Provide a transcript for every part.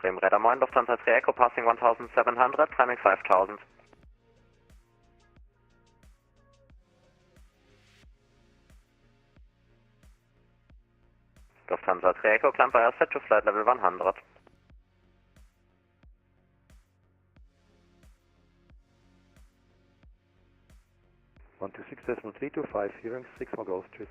Bremen Radar Moin, Lufthansa 3 Echo, passing 1700, climbing 5000. Lufthansa 3 Echo, climb by set to flight level 100. One two six 325, hearing 6 more golf, cheers.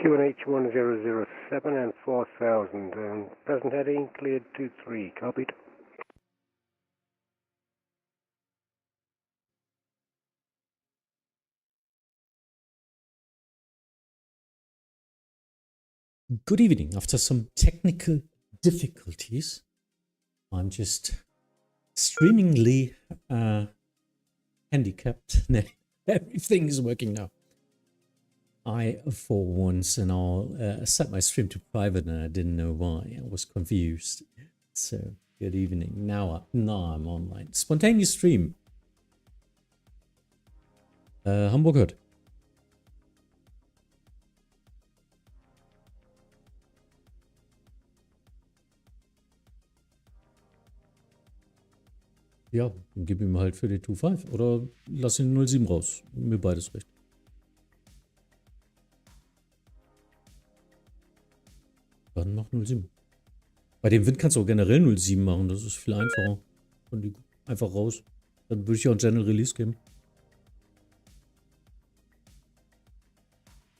QNH 1007 and 4000, present heading cleared 23, copied. Good evening. After some technical difficulties, I'm just streamingly handicapped. Everything is working now. I, for once, and I'll set my stream to private, and I didn't know why. I was confused. So, good evening. Now I'm online. Spontaneous stream. Hamburg hört. Ja, dann gib ihm halt für die 2.5 oder lass ihn 07 raus. Mir beides recht. Dann mach 07. Bei dem Wind kannst du auch generell 07 machen, das ist viel einfacher. Und die einfach raus. Dann würde ich auch ein General Release geben.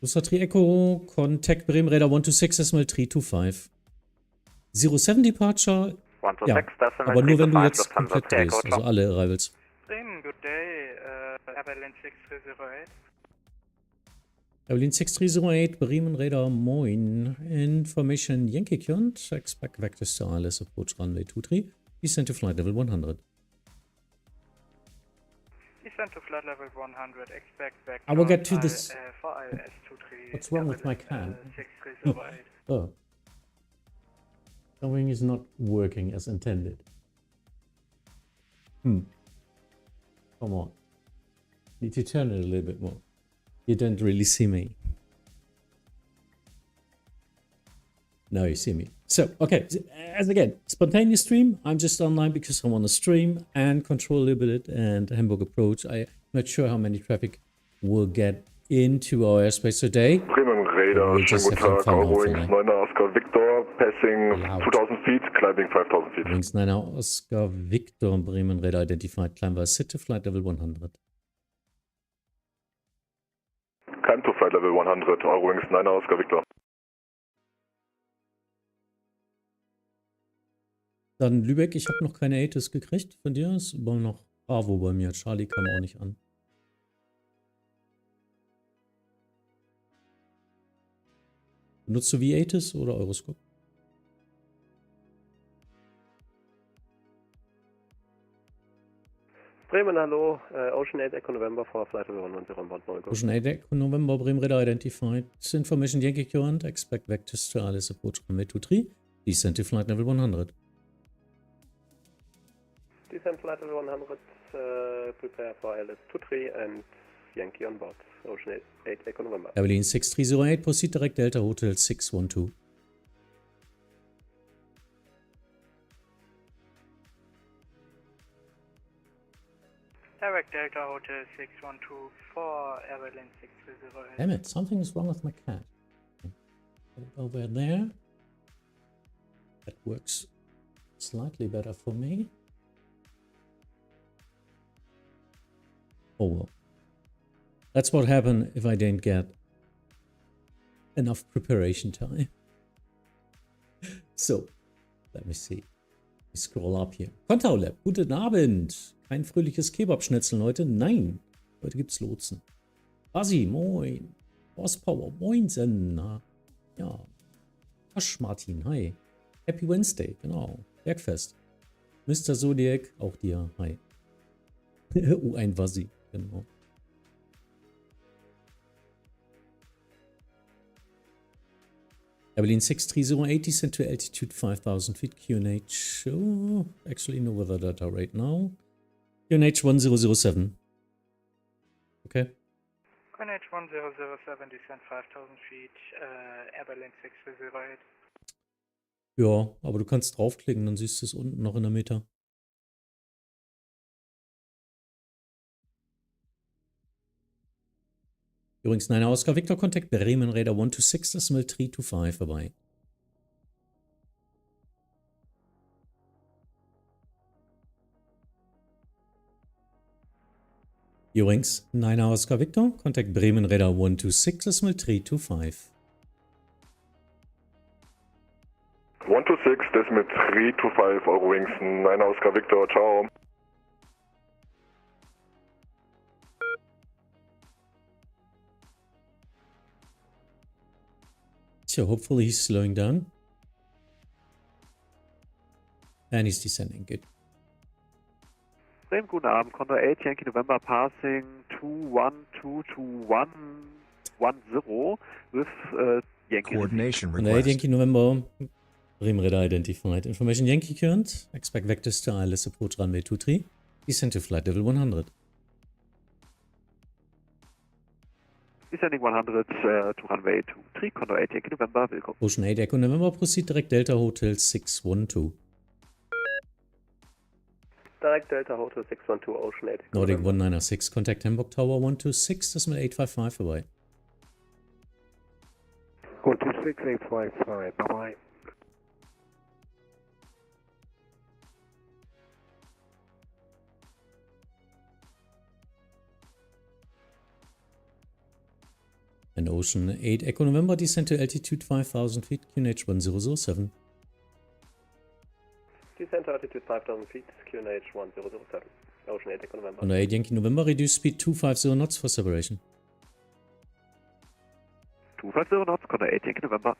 Lufthansa 3 Echo, Contact Bremen Radar 126 Decimal 325. 07 Departure. Ja, aber nur wenn du jetzt komplett drehst, also alle Arrivals. Bremen, good day, Airline 6308. Airline 6308, Bremen Radar, moin. Information Yankee Kyont, expect vector STRLS approach runway 23, descent to flight level 100. Descent to flight level 100, expect vector I will get to this. for ILS 23. What's wrong with my cam? 6308. Oh. Something is not working as intended. Come on. Need to turn it a little bit more. You don't really see me. Now you see me. So, okay. As again, spontaneous stream. I'm just online because I want to stream and control a little bit. And Hamburg Approach. I'm not sure how many traffic will get into our airspace today. Bremen Radar, schönen guten Tag, Eurowings 9 Oscar Victor, passing 2000 feet, climbing 5000 feet. Eurowings 9 Oscar Victor, Bremen Radar identified, climb by sit to flight level 100. Climb to flight level 100, Eurowings 9 Oscar Victor. Dann Lübeck, ich habe noch keine ATIS gekriegt von dir, ist aber noch Bravo bei mir, Charlie kam auch nicht an. Benutzt du V-ATIS oder Euroscope? Bremen, hallo, Ocean 8 Echo November for flight level 110 on board Neugo. Ocean 8 Echo November, Bremen Radar identified. Information Yankee current, expect vectors to ILS approach runway 23, descent to flight level 100. Descent flight level 100, prepare for ILS 23 and Yankee on board. Ocean 8 Echo November. Airline 6308, proceed direct Delta Hotel 612. Direct Delta Hotel 612 for Airline 6308. Damn it, something is wrong with my cat. Over there. That works slightly better for me. Oh well. That's what happened if I didn't get enough preparation time. So, let me see. Ich scroll up hier. Kontaulab, guten Abend. Kein fröhliches Kebabschnitzel heute? Nein. Heute gibt's Lotsen. Basi, moin. Horsepower, moinsen. Ja. Asch Martin, hi. Happy Wednesday, genau. Bergfest. Mr. Zodiac, auch dir, hi. ein Wasi, genau. Airline 6308, descent to altitude 5000 feet, QNH. Oh, actually no weather data right now. QNH 1007. Okay. QNH 1007, descent 5000 feet, Airline 6308. Ja, aber du kannst draufklicken, dann siehst du es unten noch in der Mitte. Übrigens, 9 Oscar Victor, Contact Bremen Radar 126.325 vorbei. Übrigens, 9 Oscar Victor, Contact Bremen Radar 126.325. 126.325 Eurowings, 9 Oscar Victor, ciao. So hopefully he's slowing down. And he's descending, good. Bremen, guten Abend, Condor 8, Yankee November passing 2122110 with Yankee. Coordination Condor 8 request. Yankee November, Bremen Radar identified. Information Yankee current, expect vectors to ILS approach runway 23, descend to flight level 100. Descending 100 to runway 23, Condor 8 Yankee November, willkommen. Ocean 8 Echo November, proceed direct Delta Hotel 612. Direct Delta Hotel 612, Ocean 8. Nordic 196, contact Hamburg Tower 126.855 vorbei. 126855, bye-bye. And Ocean 8 Echo November, descend to altitude 5000 feet, QNH 1007. Descent to altitude 5000 feet, QNH 1007. Ocean 8 Echo November. Condor 8 Yankee November, reduce speed 250 knots for separation. 250 knots, Condor 8 Yankee November.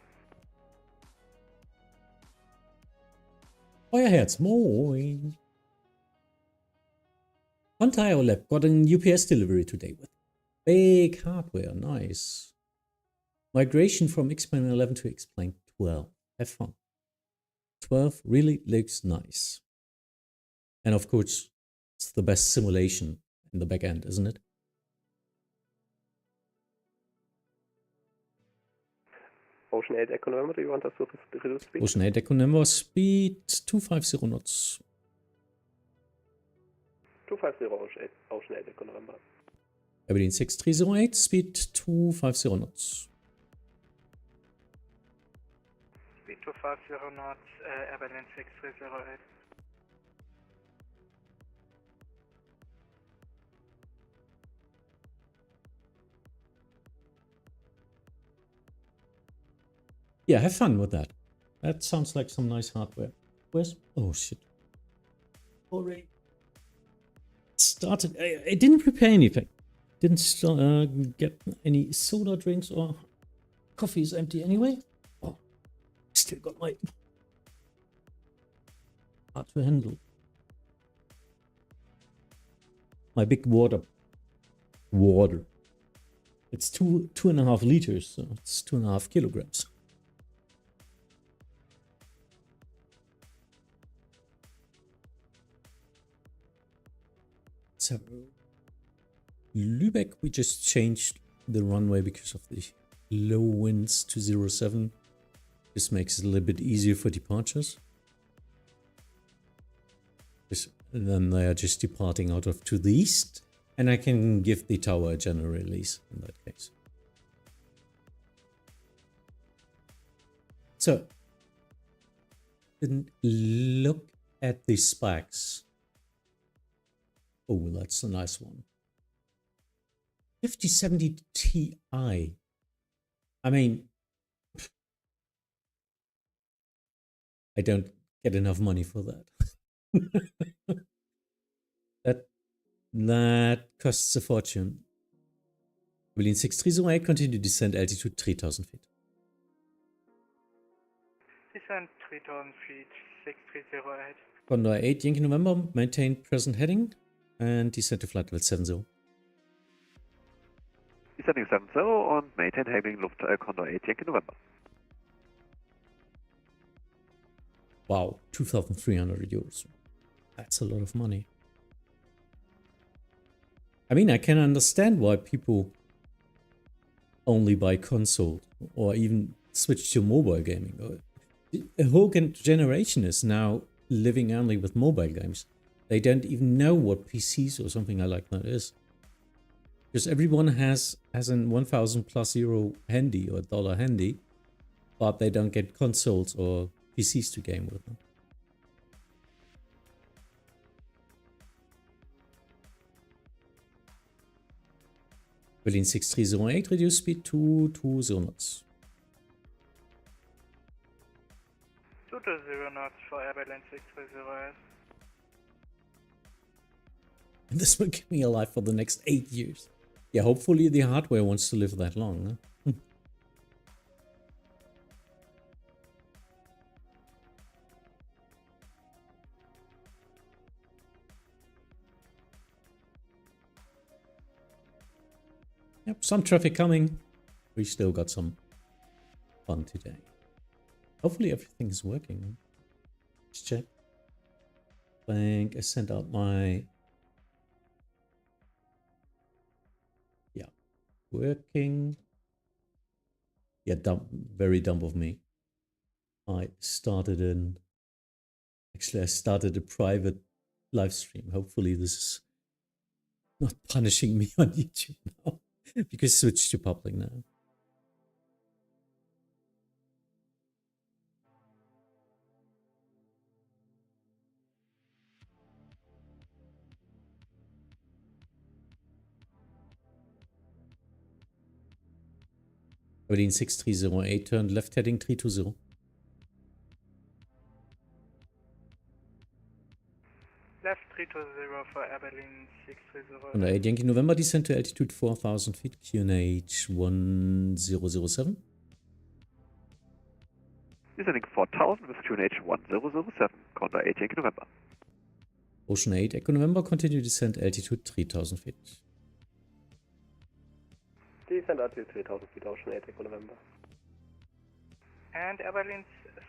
Euer Herz, moin. On Tire Lab got an UPS delivery today with big hardware, nice. Migration from X-Plane 11 to X-Plane 12. Have fun. 12 really looks nice. And of course, it's the best simulation in the back end, isn't it? Ocean 8 Echo November, do you want us to reduce speed? Ocean 8 Echo November, speed 250 knots. 250 Ocean 8 Echo November. Aberdeen 6308, speed 250 knots. Speed 250 knots, Airline 6308. Yeah, have fun with that. That sounds like some nice hardware. Where's... Oh, shit. Already started. I didn't prepare anything. Didn't get any soda drinks or coffee is empty anyway. Oh, still got my... hard to handle. My big water. It's 2.5 liters, so it's 2.5 kilograms. So, Lübeck, we just changed the runway because of the low winds to 07. This makes it a little bit easier for departures. And then they are just departing out of to the east, and I can give the tower a general release in that case. So, then look at the specs. Oh, that's a nice one. 5070 Ti. I mean, I don't get enough money for that. that costs a fortune. Berlin 6308, continue descent altitude 3000 feet. Descent 3000 feet, 6308. Condor 8 Yankee November, maintain present heading and descend to flight level 70. Descending 70 und maintain heading Luft Condor 8 Yankee November. Wow, 2,300 euros. That's a lot of money. I mean, I can understand why people only buy console or even switch to mobile gaming. A whole generation is now living only with mobile games. They don't even know what PCs or something like that is. Because everyone has an 1,000+ euro handy or dollar handy, but they don't get consoles or PCs to game with them. Berlin 6308, reduce speed to 20 knots. 220 knots for Air Berlin 6308. And this will keep me alive for the next 8 years. Yeah, hopefully the hardware wants to live that long. Huh? Yep, some traffic coming. We still got some fun today. Hopefully everything is working. Huh? Let's check. I sent out my... Yeah, working. Yeah, dumb, very dumb of me. I started a private live stream. Hopefully this is not punishing me on YouTube now. Because switch to public now. Berlin 6308, turn left heading 320. Left 320 for Air Berlin 6308. On the 8 Yankee November, descend to altitude 4,000 feet, QNH 1007. Descending 4,000 with QNH 1007, Condor 8 Yankee November. Ocean 8 Echo November, continue descent altitude 3,000 feet. Descent altitude 3,000 feet, Ocean 8 Echo November. And Air Berlin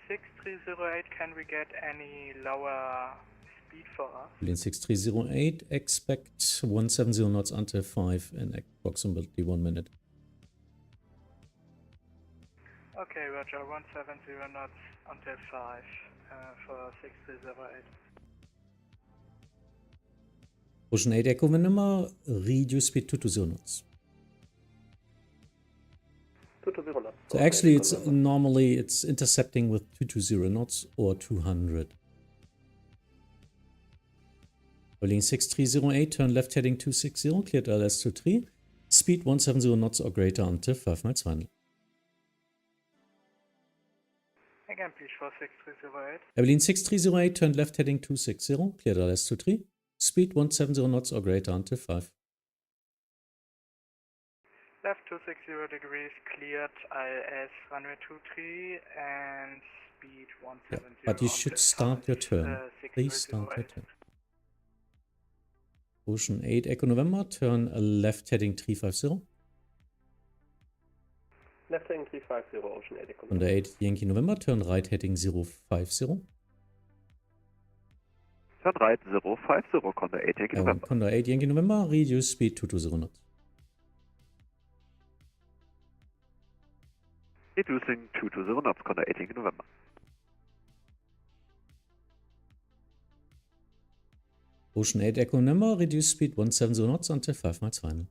6308, can we get any lower speed for us? Berlin 6308, expect 170 knots until 5 in approximately 1 minute. Okay, roger, 170 knots until 5 for 6308. Ocean 8 Echo November, reduce speed to 20 knots. 220 knots. So actually it's normally it's intercepting with 220 knots or 200. Berlin 6308, turn left heading 260, cleared LS 23, speed 170 knots or greater until 5 miles final. Again, please for 6308. Berlin 6308, turn left heading 260, cleared LS 23, speed 170 knots or greater until 5. Left 260 degrees, cleared ILS runway 23 and speed 170. Yeah, but you should start your turn. Please start your turn. Ocean 8 Echo November, turn left heading 350. Left heading 350, Ocean 8 Echo November. Under 8 Yankee November, turn right heading 050. Turn right 050, Condor 8 Yankee November. Condor 8 Yankee November, reduce speed 220 knots. Reducing 220 knots, Condor 8 Yankee November. Ocean 8 Echo November, reduce speed 170 knots until 5 miles final.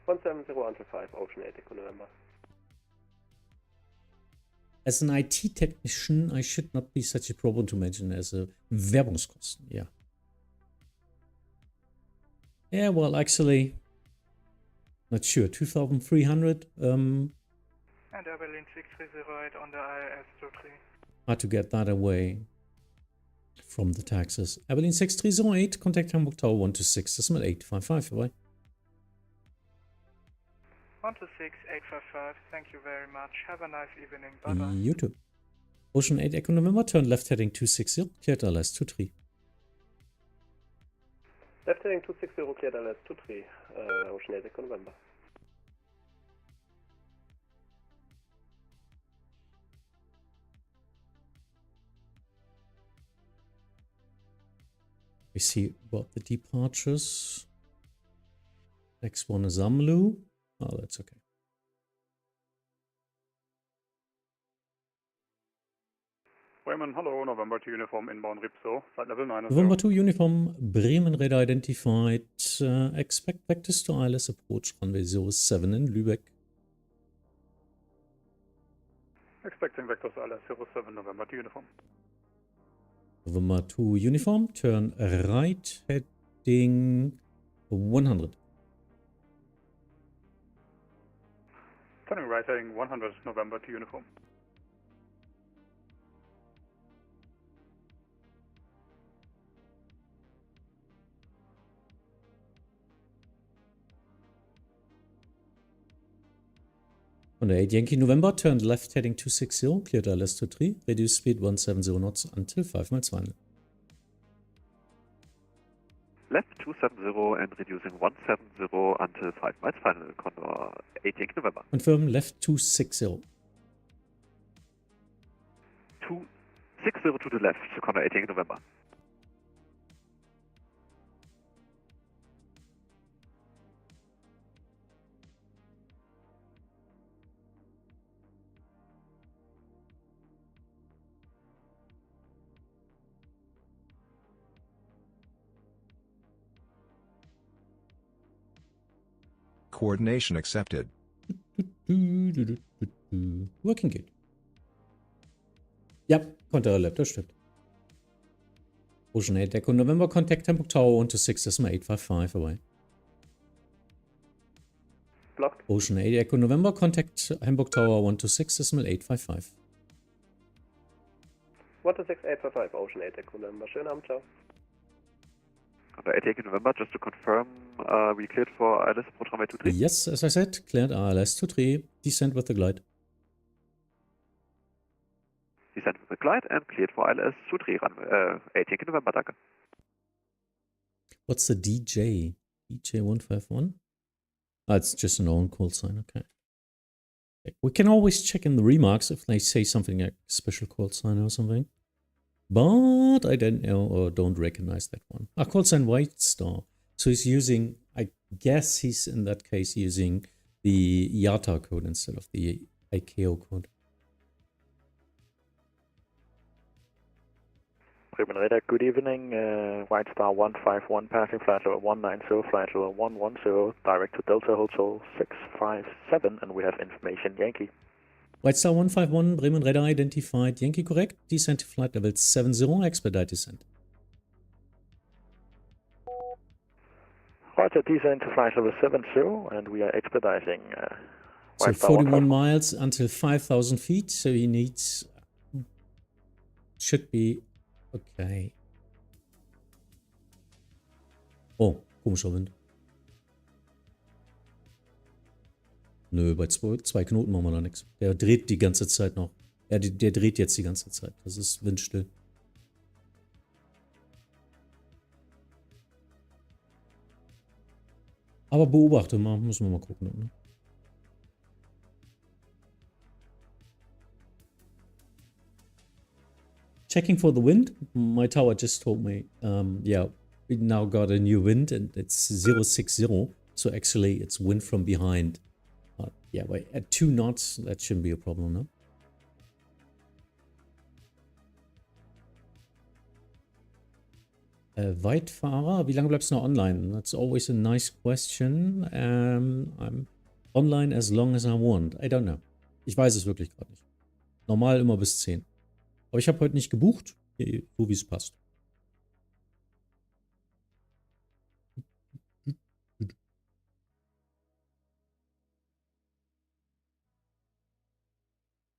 170 until 5, Ocean 8 Echo November. As an IT technician, I should not be such a problem to mention as a Werbungskosten, yeah. Yeah, well, actually, not sure, 2,300. And Air Berlin 6308 on the ILS 23. Hard to get that away from the taxes. Air Berlin 6308, contact Hamburg Tower 126.855, bye. 126.855, thank you very much. Have a nice evening, bye-bye. You too. Ocean 8 Echo November, turn left heading 260, cleared LS 23. Left heading 260, cleared LS 23, Ocean 8 Echo November. We see about the departures. Next one is Amlu. Oh, that's okay. Bremen, hello, November 2 Uniform inbound Ripso, flight level 9. November 2 Uniform, Bremen radar identified. Expect vectors to ILS approach runway 07 in Lübeck. Expecting vectors ILS 07, November 2 Uniform. November 2 Uniform, turn right, heading 100. Turning right, heading 100, November 2 Uniform. On the 8 Yankee November, turned left heading 260, cleared ILS to 3, reduced speed 170 knots until 5 miles final. Left 270 and reducing 170 until 5 miles final, Condor 8 Yankee November. Confirm left 260. 260 to the left, Condor 8 Yankee November. Coordination accepted. Working good. Ja, Konter left, das stimmt. Ocean 8 Echo November, contact Hamburg Tower 126.855 away. Blocked. Ocean 8 Echo November, contact Hamburg Tower 126.855. 126.855, Ocean 8 Echo November. Schönen Abend, ciao. Condor 8 Yankee November, just to confirm, we cleared for ILS approach runway 23. Yes, as I said, cleared ILS to 3, descent with the glide. Descent with the glide and cleared for ILS 23 runway 8 Yankee November, danke. What's the DJ? DJ 151? Ah, it's just an own call sign, okay. We can always check in the remarks if they say something like special call sign or something. But I don't know or don't recognize that one. Ah, call sign White Star. So he's using, I guess he's in that case using the IATA code instead of the ICAO code. Bremen Radar, good evening. White Star 151, passing flight level 190, flight level 110, direct to Delta Hotel 657, and we have information Yankee. White Star 151, Bremen Radar identified. Yankee correct. Descent to flight level 70, expedite descent. Roger, descent to flight level 70, and we are expediting. So White Star 41 miles until 5,000 feet, so he needs, should be, okay. Oh, komischer Wind. Nö, bei zwei Knoten machen wir da nichts. Der dreht die ganze Zeit noch. Ja, der dreht jetzt die ganze Zeit. Das ist windstill. Aber beobachte mal, müssen wir mal gucken. Ne? Checking for the wind. My tower just told me, yeah, we now got a new wind and it's 060. So actually it's wind from behind. Yeah, wait, at 2 knots, that shouldn't be a problem, no? Weitfahrer, wie lange bleibst du noch online? That's always a nice question. I'm online as long as I want. I don't know. Ich weiß es wirklich gerade nicht. Normal immer bis 10. Aber ich habe heute nicht gebucht, so wie es passt.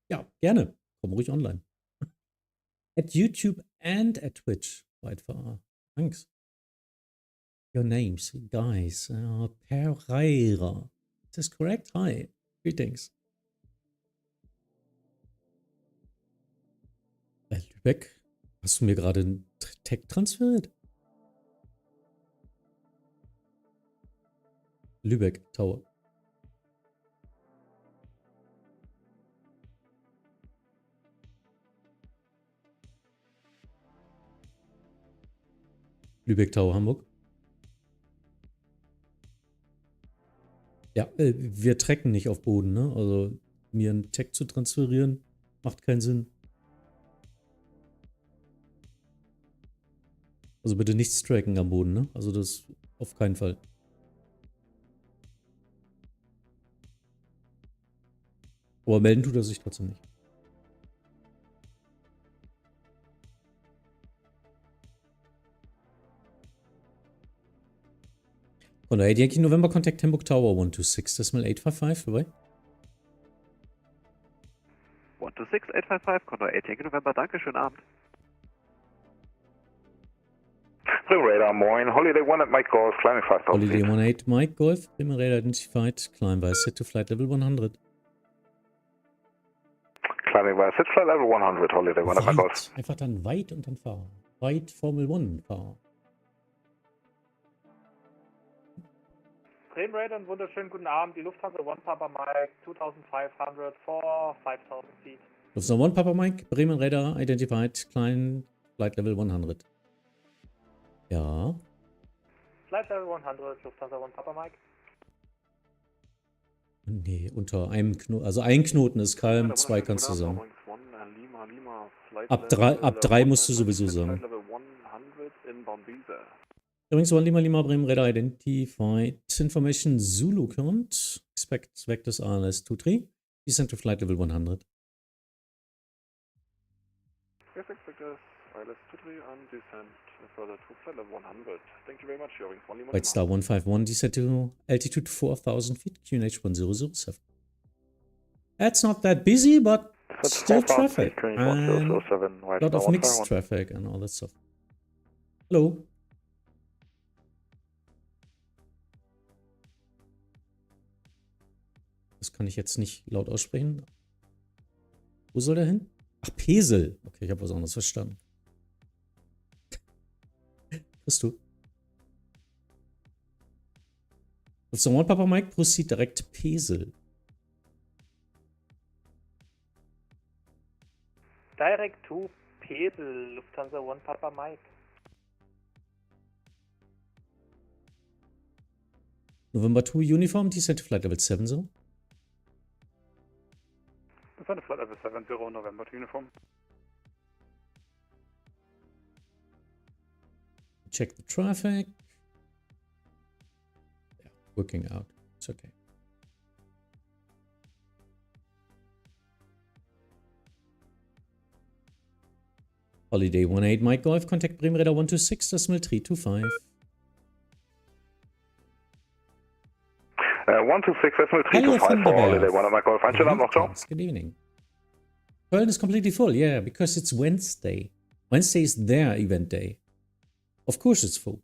Ja, gerne. Komm ruhig online. At YouTube and at Twitch. Weitfahrer. Thanks. Your names, guys. Pereira. Is this correct? Hi. Greetings. Lübeck. Hast du mir gerade einen Tag transferiert? Lübeck Tower. Lübeck Tower Hamburg. Ja, wir tracken nicht auf Boden, ne? Also mir einen Tag zu transferieren, macht keinen Sinn. Also bitte nichts tracken am Boden, ne? Also das auf keinen Fall. Aber melden tut er sich trotzdem nicht. Von der Yankee November Contact Hamburg Tower 126.855, vorbei. 126.855, Condor 8 Yankee November, danke, schönen Abend. Bremen Radar, moin. Holiday 1 at Mike Golf, climbing 5000 Holiday feet. 18 Mike Golf, Bremen Radar identified, climb by set to flight level 100. Climbing by set flight level 100, Holiday 1 at Mike Golf. Weit, einfach dann weit und dann fahren. Weit Formel 1 fahren. Bremen Radar, einen wunderschönen guten Abend. Die Lufthansa One Papa Mike 2500 for 5000 feet. Lufthansa One Papa Mike, Bremen Radar identified, climb flight level 100. Ja. Flight level 100, Lufthansa One Papa Mike. Nee, unter einem Knoten. Also ein Knoten ist kalm, zwei kannst du sagen. Ab drei musst du sowieso sagen. Übrigens, Lima Bremen Radar identified information Zulu current. Expect vectors ALS 23. Descent to flight level 100. Yes, expectors ALS 23 and descent further to flight level 100. Thank you very much, Joring. White Star 151, descent to altitude 4000 feet, QNH 1007. It's not that busy, but still traffic. And a lot of mixed traffic and all that stuff. Hello. Das kann ich jetzt nicht laut aussprechen. Wo soll der hin? Ach, Pesel. Okay, ich habe was anderes verstanden. Kriegst du? Auf so One Papa Mike proceed direkt Pesel. Direct to Pesel, Lufthansa One Papa Mike. November 2 Uniform, descent to flight level 70. Descent to flight level 70, November 2 Uniform. Check the traffic. Yeah, working out. It's okay. Holiday 18 Mike Golf, contact Bremen Radar 126.325. 126.325 for Holiday 1 at Mike Golf. Einen schönen Abend noch, ciao. Good evening. Köln is completely full, yeah, because it's Wednesday. Wednesday is their event day. Of course it's full.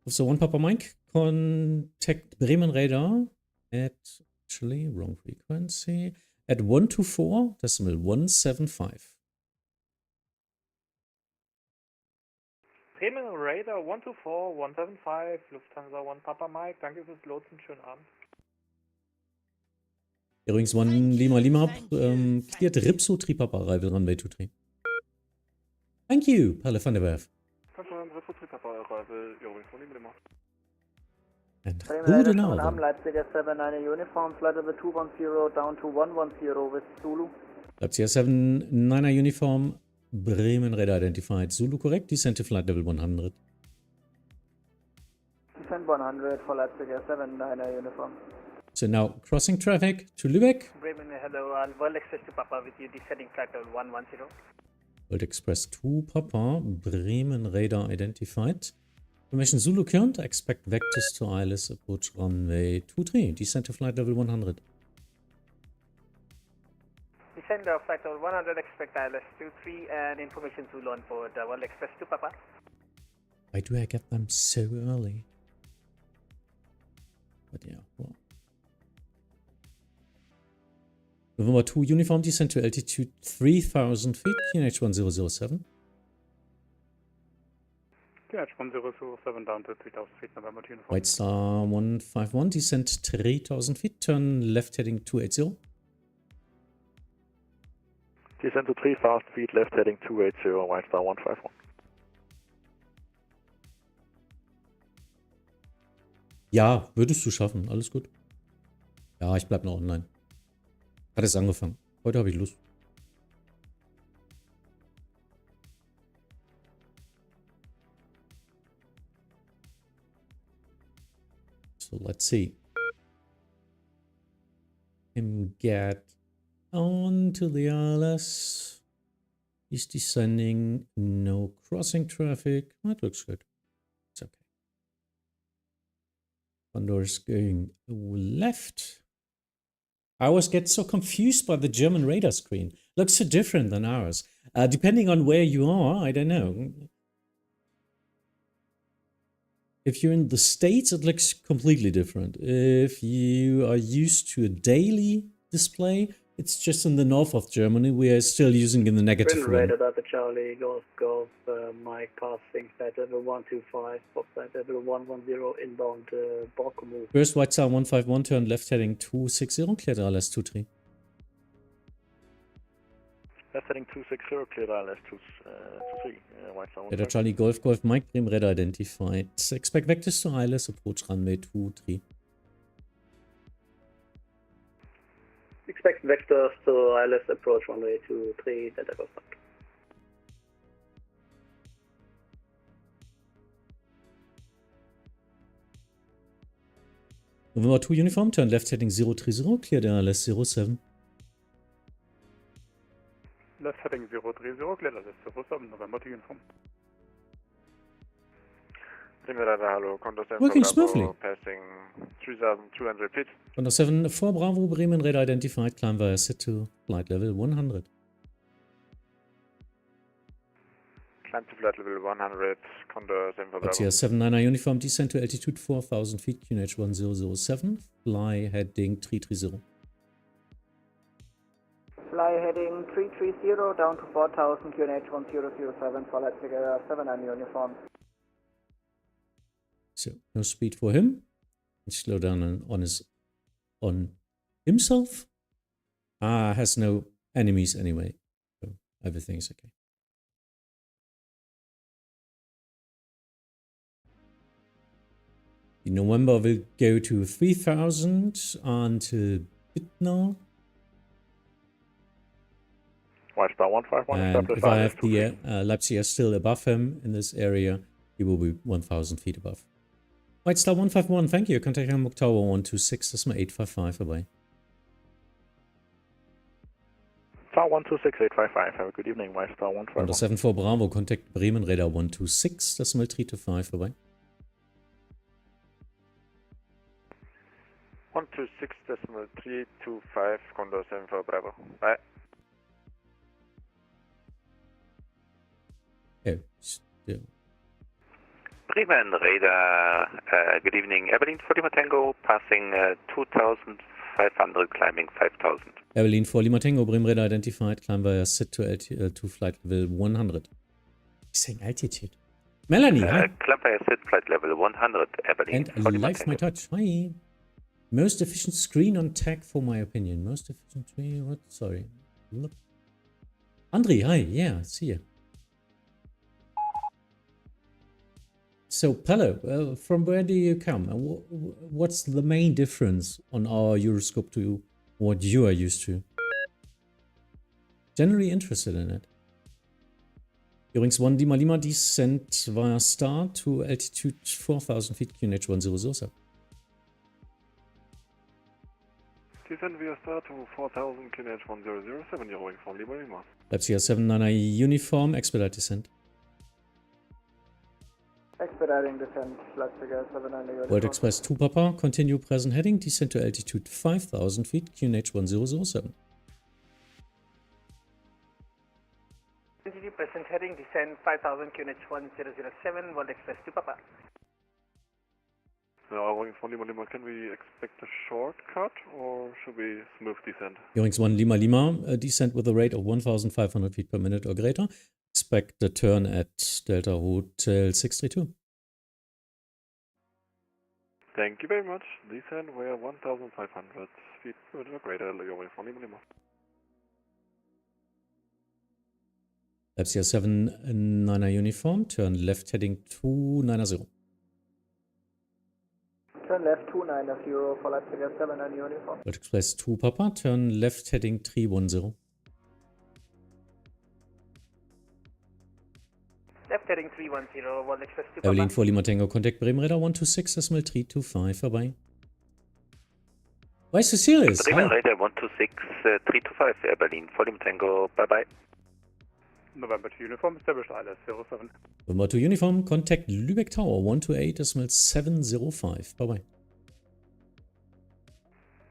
So One Papa Mike, contact Bremen Radar at, actually, wrong frequency, at 124.175. Bremen Radar 124.175, Lufthansa One Papa Mike. Danke fürs Lotsen, schönen Abend. Übrigens, One Lima, cleared Ripso Tripapa arrival runway 23. Thank you, Palle van der Werf. And guten Abend. Leipziger 79 Uniform, flight level 210 down to 110 with Zulu. Leipziger 79 Uniform, Bremen Radar identified. Zulu correct, descent to flight level 100. Descent 100 for Leipziger 79 Uniform. So now, crossing traffic to Lübeck. Bremen, hello, and World Express to Papa with you, descending flight level 110. World Express 2 Papa, Bremen Radar identified. Information Zulu current, expect vectors to ILS approach runway 23, descent to flight level 100. Descend flight level 100, expect ILS 23 and information Zulu on board World Express 2 Papa. Why do I get them so early? But yeah, well. November 2 Uniform, descent to altitude 3000 feet, QNH 1007. QNH 1007 down to 3000 feet, November 2 Uniform. White Star 151, descent 3000 feet, turn left heading 280. Descent to 3000 feet, left heading 280, White Star 151. Ja, würdest du schaffen. Alles gut. Ja, ich bleib noch online. Hat es angefangen. Heute habe ich Lust. So, let's see. Him get on to the ILS. He's descending. No crossing traffic. That looks good. It's okay. Condor is going left. I always get so confused by the German radar screen. Looks so different than ours. Depending on where you are, I don't know. If you're in the States, it looks completely different. If you are used to a daily display, it's just in the north of Germany. We are still using in the negative one. Radar Delta Charlie, Golf, Mike passing flight level 125, for flight level 110 inbound Balkan move. First White Star 151, turn left heading 260, cleared ILS 23. Left heading 260, cleared ILS 23, White Star 151. Radar Charlie, Golf, Mike, Bream, radar identified. Expect vectors to ILS, approach runway 23. Expect vectors to ILS approach runway 23, Delta Golf Mike. November 2 uniform, turn left heading 030, cleared ILS 07. Left heading 030, clear ILS 07, November 2 uniform. Hello, Condor 7 Working Bravo, smoothly. passing 3,200 feet. Condor 7 4 Bravo, Bremen, radar identified, climb via sit to flight level 100. Climb to flight level 100, Condor 7 Bravo. That's here, 79er uniform, descend to altitude 4,000 feet, QNH 1007, fly heading 330. Fly heading 330 down to 4000, QNH 1007 for Leipzig 79 uniform. So, no speed for him. Slow down on himself. Has no enemies anyway. So everything's okay. In November, we'll go to 3000 until Bittner. White Star 151, And if I have the Leipzig still above him in this area, he will be 1000 feet above. White Star 151, thank you. Contact Hamburg Tower 126.855, bye-bye. Star 126.855, have a good evening, White Star 151. Under 74 Bravo, contact Bremen Radar 126.325, bye-bye. 126.325, Condor 74 Bravo. Bye. Oh, still. Bremen radar, good evening. Abilene 4 Lima Tango, passing 2,500, climbing 5,000. Abilene 4 Lima Tango, Bremen radar identified, climb via sit to flight level 100. He's saying altitude. Melanie, hi. Climb via sit, flight level 100, Abilene 4 And Lima live Tango. my touch, hi. Most efficient screen on tag for my opinion. Most efficient screen, what? Sorry. Look. Andri, hi, yeah, see ya. So, Pello, from where do you come? And what's the main difference on our Euroscope to what you are used to? Generally interested in it. Übrigens, 1 Lima Lima descent via star to altitude 4,000 feet, QNH 1007. Descend via star to 4,000, QNH 1007, you're going from Lima Lima. Leipzig 79er uniform, expedite descent. Expediting descent, Leipzig 79 uniform. World Express 2 Papa, continue present heading, descend to altitude 5,000 feet, QNH 1007. Continue present heading, descend 5000, QNH 1007, World Express 2 Papa. Now, going from Lima Lima, can we expect a shortcut or should we smooth descent? Eurings 1 Lima Lima, descent with a rate of 1,500 feet per minute or greater. Expect the turn at Delta Hotel 632. Thank you very much. Descent via 1,500 feet per minute or greater, you're going from Lima Lima. Leipzig 79er uniform, turn left heading 290. Turn left 290 for Leipzig 79 uniform. World Express 2 Papa, turn left heading 310. Left heading 310, World Express 2 Berlin Papa. 4 Lima Tango, contact Bremen Radar 126, decimal 325, vorbei. Why so serious? Bremen Radar 126, 325, Air Berlin 4 Lima Tango, bye bye. November to Uniform, established ILS 07. November to Uniform, contact Lübeck Tower 128, decimal 705, bye bye.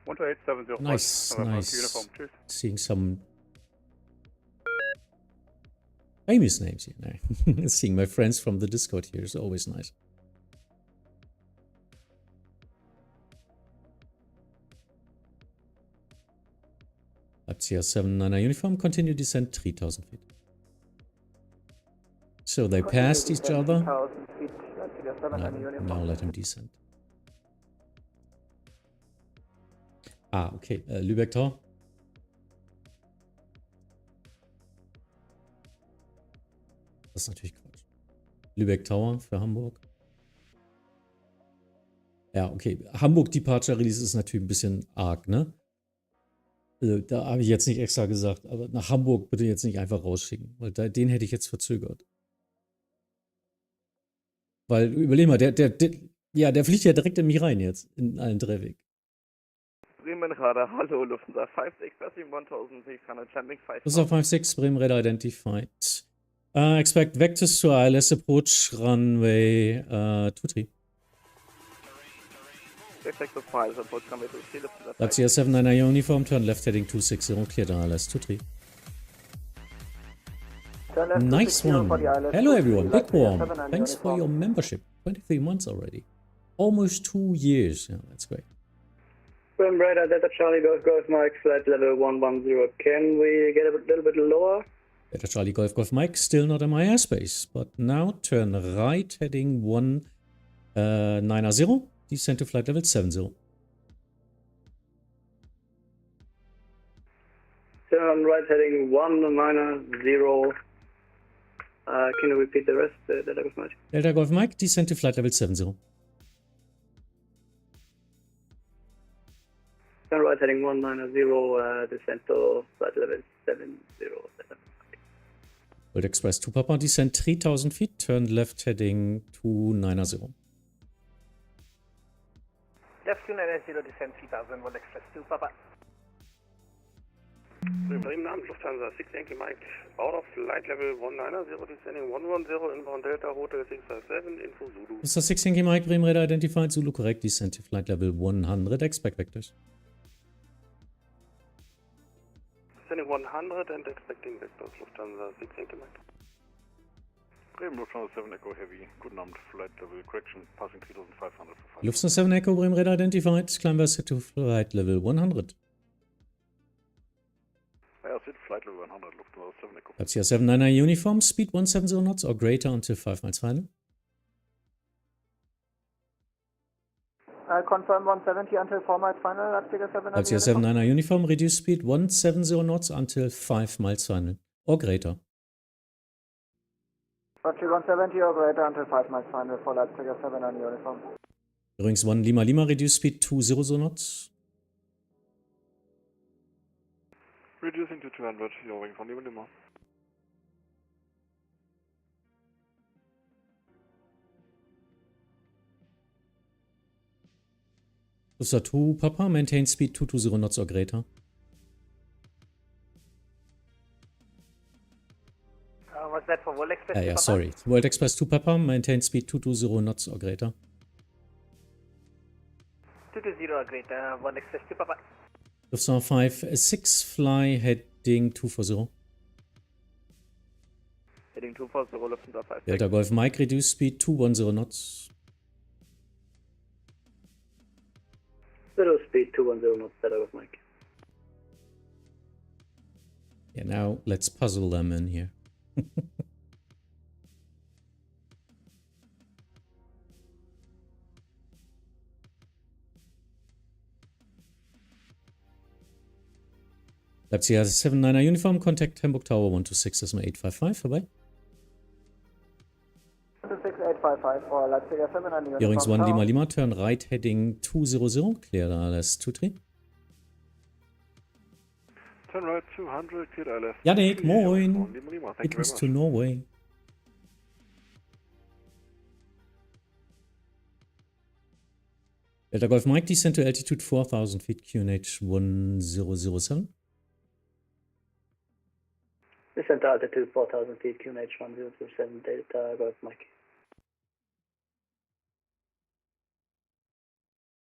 128, 705. Nice, November nice. to Uniform, tschüss. Seeing some famous names here. No. Seeing my friends from the Discord here is always nice. Leipzig 79er uniform, continue descent 3000 feet. So they passed each other. 3000 feet, Leipzig 79 uniform. Now let him descend. Ah, okay. Lübeck Tower. Das ist natürlich Quatsch. Lübeck Tower für Hamburg. Ja, okay. Hamburg Departure Release ist natürlich ein bisschen arg, ne? Also, da habe ich jetzt nicht extra gesagt, aber nach Hamburg bitte jetzt nicht einfach rausschicken, weil den hätte ich jetzt verzögert. Weil, überleg mal, der fliegt ja direkt in mich rein jetzt, in allen Drehweg. Bremen Radar, hallo, Lufthansa 56, passing 1600, landing 5. Lufthansa 56, Bremen Radar identified. Expect vectors to ILS approach runway 23. Leipzig 79er uniform, turn left heading 260, clear the ILS 23. Nice one. Hello everyone, Big Warm. Thanks for your membership. 23 months already. Almost 2 years. Yeah, that's great. Bremen Radar, Delta Charlie, Golf Mike, flight level 110. Can we get a little bit lower? Delta Charlie, Golf Mike, still not in my airspace. But now turn right heading 190. Descend to flight level 70. Turn right heading 190. Can you repeat the rest, Delta Golf Mike? Delta Golf Mike, descend to flight level 70. Turn right heading 190, descend to flight level 70. World Express 2 Papa, descend 3000 feet, turn left heading 290. Left 290, descend 3000, World Express 2 Papa. Bremen Namen, Lufthansa 6 Yankee Mike, out of flight level 190, descending 110, inbound Delta, Hotel 657, info Zulu. Mr. 6 Yankee Mike, Bremen Radar identified, Zulu correct, descend to flight level 100, expect vectors. Descending 100 and expecting vectors, Lufthansa 6 Yankee Mike. Bremen Lufthansa 7 Echo Heavy, guten Abend, flight level correction, passing 3500 for 5. Lufthansa 7 Echo, Bremen Radar identified, climb set to flight level 100. Yeah, sit flight level 100, Lufthansa 7 Echo. Leipzig 79er uniform, speed 170 knots or greater until 5 miles final. Confirm 170 until 4 miles final, Leipzig 79er Leipzig 79er uniform, reduce speed 170 knots until 5 miles final or greater. Leipzig 170 or greater until 5 miles final for Leipzig 79er uniform. Übrigens 1 Lima Lima, reduce speed 200 knots. Reducing to 200, you're wing from Lima Lima. Lufthansa 2 Papa, maintain speed 220 knots or greater. Was that for World Express? Yeah, sorry. World Express 2 Papa, maintain speed 220 knots or greater. 220 or greater, World Express 2 Papa. Lufthansa 5-6, fly heading 240. Heading 240, Lufthansa 5. Delta Golf Mike, reduce speed 210 knots. Zero speed 210 knots, Delta Golf Mike. Yeah, now let's puzzle them in here. Leipzig 79er uniform, contact Hamburg Tower 126, 855, vorbei. 126, 855 for Leipzig 7 and Bearings uniform 1 Lima tower. Lima, turn right heading 200, clear ILS 23. Turn right 200, clear ILS. Yannick, moin. Lima Lima, thank It you very was much. to Norway. Delta Golf Mike, descend to altitude 4,000 feet, QNH 1007. Descent to altitude 4,000 feet, QNH 1007, Delta Golf Mike.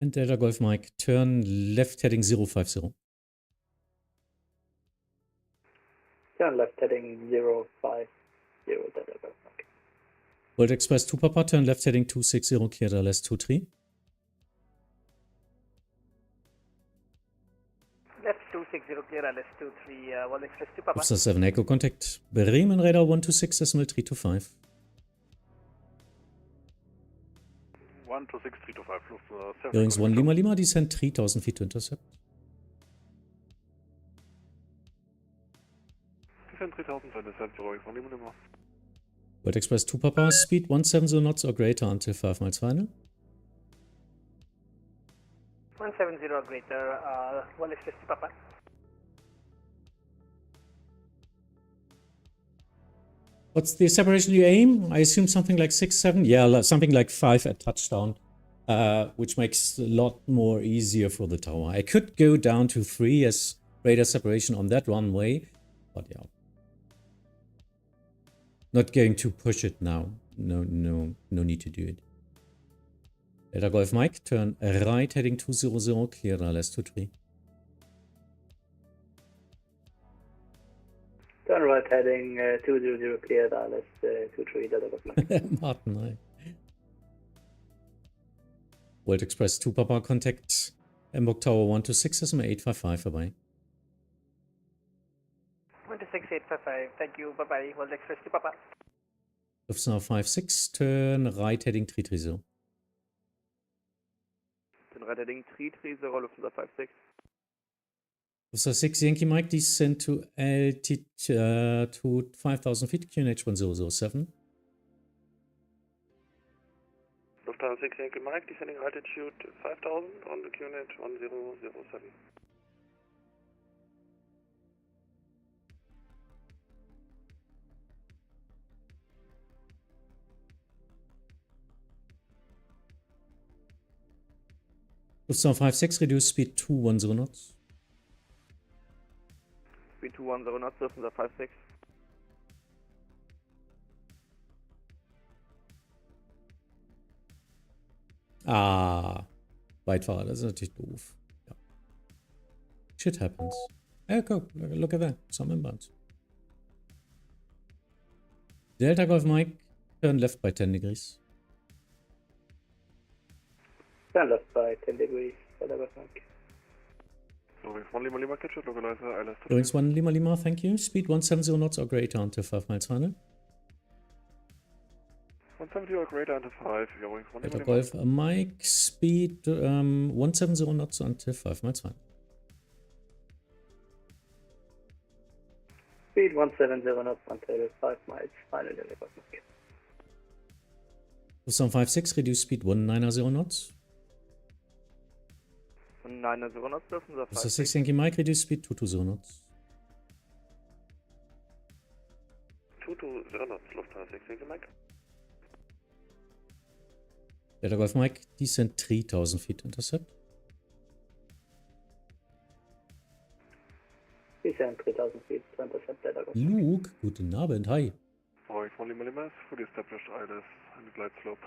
And Delta Golf Mike, turn left heading 050. Turn left heading 050, Delta Golf Mike. World Express 2 Papa, turn left heading 260, clear ILS 23. Left 260, clear LS 23, World Express 2 Papa. Lufthansa 7 Echo, contact Bremen Radar 126.325. 126.325, Lufthansa 7. Bearings 1 Lima Lima, descend 3,000 feet to intercept. Descend 3,000 to descent, Bearings 1 Lima Lima. World Express 2 Papa, speed 170 knots or greater until 5 miles final. 170 or greater, World Express 2 Papa. What's the separation you aim? I assume something like 6, 7? Yeah, something like 5 at touchdown, which makes a lot more easier for the tower. I could go down to 3 as radar separation on that runway, but yeah. Not going to push it now. No need to do it. Delta Golf Mike, turn right heading 200, clear ILS 23. Turn right heading 200, clear ILS 23, Delta Golf Mike. Martin, hi. World Express 2 Papa, contact Hamburg Tower 126, SMA 855 vorbei. 126.855, thank you, bye bye, World Express 2 Papa. Lufthansa 56, turn right heading 330. Turn right heading 330, Lufthansa 56. Lufthansa 6 Yankee Mike, descend to altitude 5,000 feet, QNH 1007. Lufthansa 6 Yankee Mike, descending altitude 5,000 on the QNH 1007. Lufthansa 56, reduce speed 210 knots. Speed 210 knots, Lufthansa 56. Ah, Beifahrer, das ist natürlich doof. Ja. Shit happens. Hey, look at that. Some inbounds. Delta Golf Mike, turn left by 10 degrees. Turn left by 10 degrees, Delta Golf Mike. Bearings 1 Lima Lima, catch it, localizer ILS 23. Bearings 1 Lima Lima, thank you. Speed 170 knots or greater until 5 miles final. 170 or greater until 5, Bearings 1 Lima Delta Lima. Golf Mike, speed 170 knots until 5 miles final. Speed 170 knots until 5 miles final, Delta Golf Mike. Lufthansa 56, reduce speed 190 knots. 190 knots, Lufthansa Lufthansa 56. 6 Yankee Mike, reduce speed 220 knots. 220 knots, Lufthansa 6 Yankee Mike. Delta Golf Mike, descend 3,000 feet, intercept. Descend 3,000 feet to intercept, Delta Golf Mike. Luke, guten Abend, hi. Bearings 1 Lima Lima is fully established ILS and glide slope.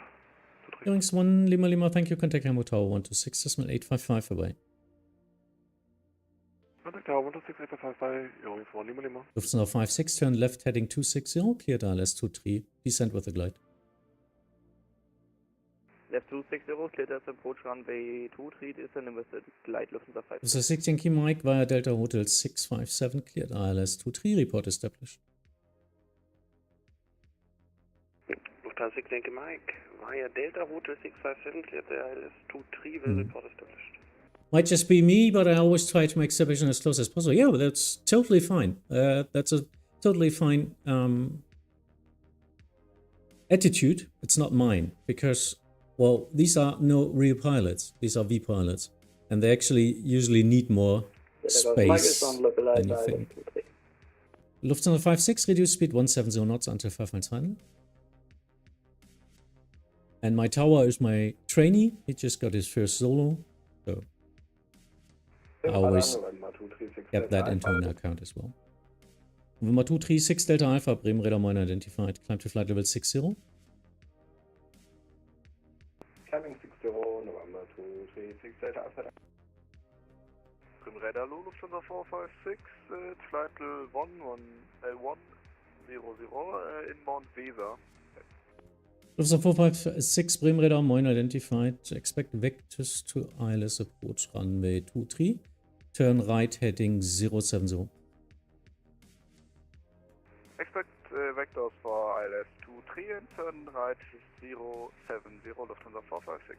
Bearings 1 Lima Lima, thank you. Contact Hamburg Tower 126, decimal 855 vorbei. Contact Tower 126.855 by Bearings 1 Lima Lima. Lufthansa 56, turn left heading 260, clear ILS 23, descend with a glide. Left 260, clear as approach runway 23, descend with the glide, Lufthansa 56. Lufthansa 6 Yankee Mike via Delta Hotel 657, cleared ILS 23, report established. Lufthansa 6 Yankee Mike via Delta Hotel 657, cleared the ILS 23, will report established. Might just be me, but I always try to make separation as close as possible. Yeah, but that's totally fine. That's a totally fine attitude, it's not mine, because, well, these are no real pilots. These are V pilots, and they actually usually need more space than you think. Lufthansa 56, reduce speed 170 knots until 5 miles final. And my tower is my trainee. He just got his first solo, so I always get that into an account as well. November 236 Delta Alpha, Bremen radar mine identified. Climb to flight level 60. Climbing 60, November 236 Delta Alpha. Bremen radar low, Lufthansa 456, flight level 1100, inbound Weser. Lufthansa 456 Bremen radar mine identified. Expect vectors to ILS approach runway 23. Turn right heading 070. Expect vectors for ILS 23 and turn right 070, Lufthansa 456.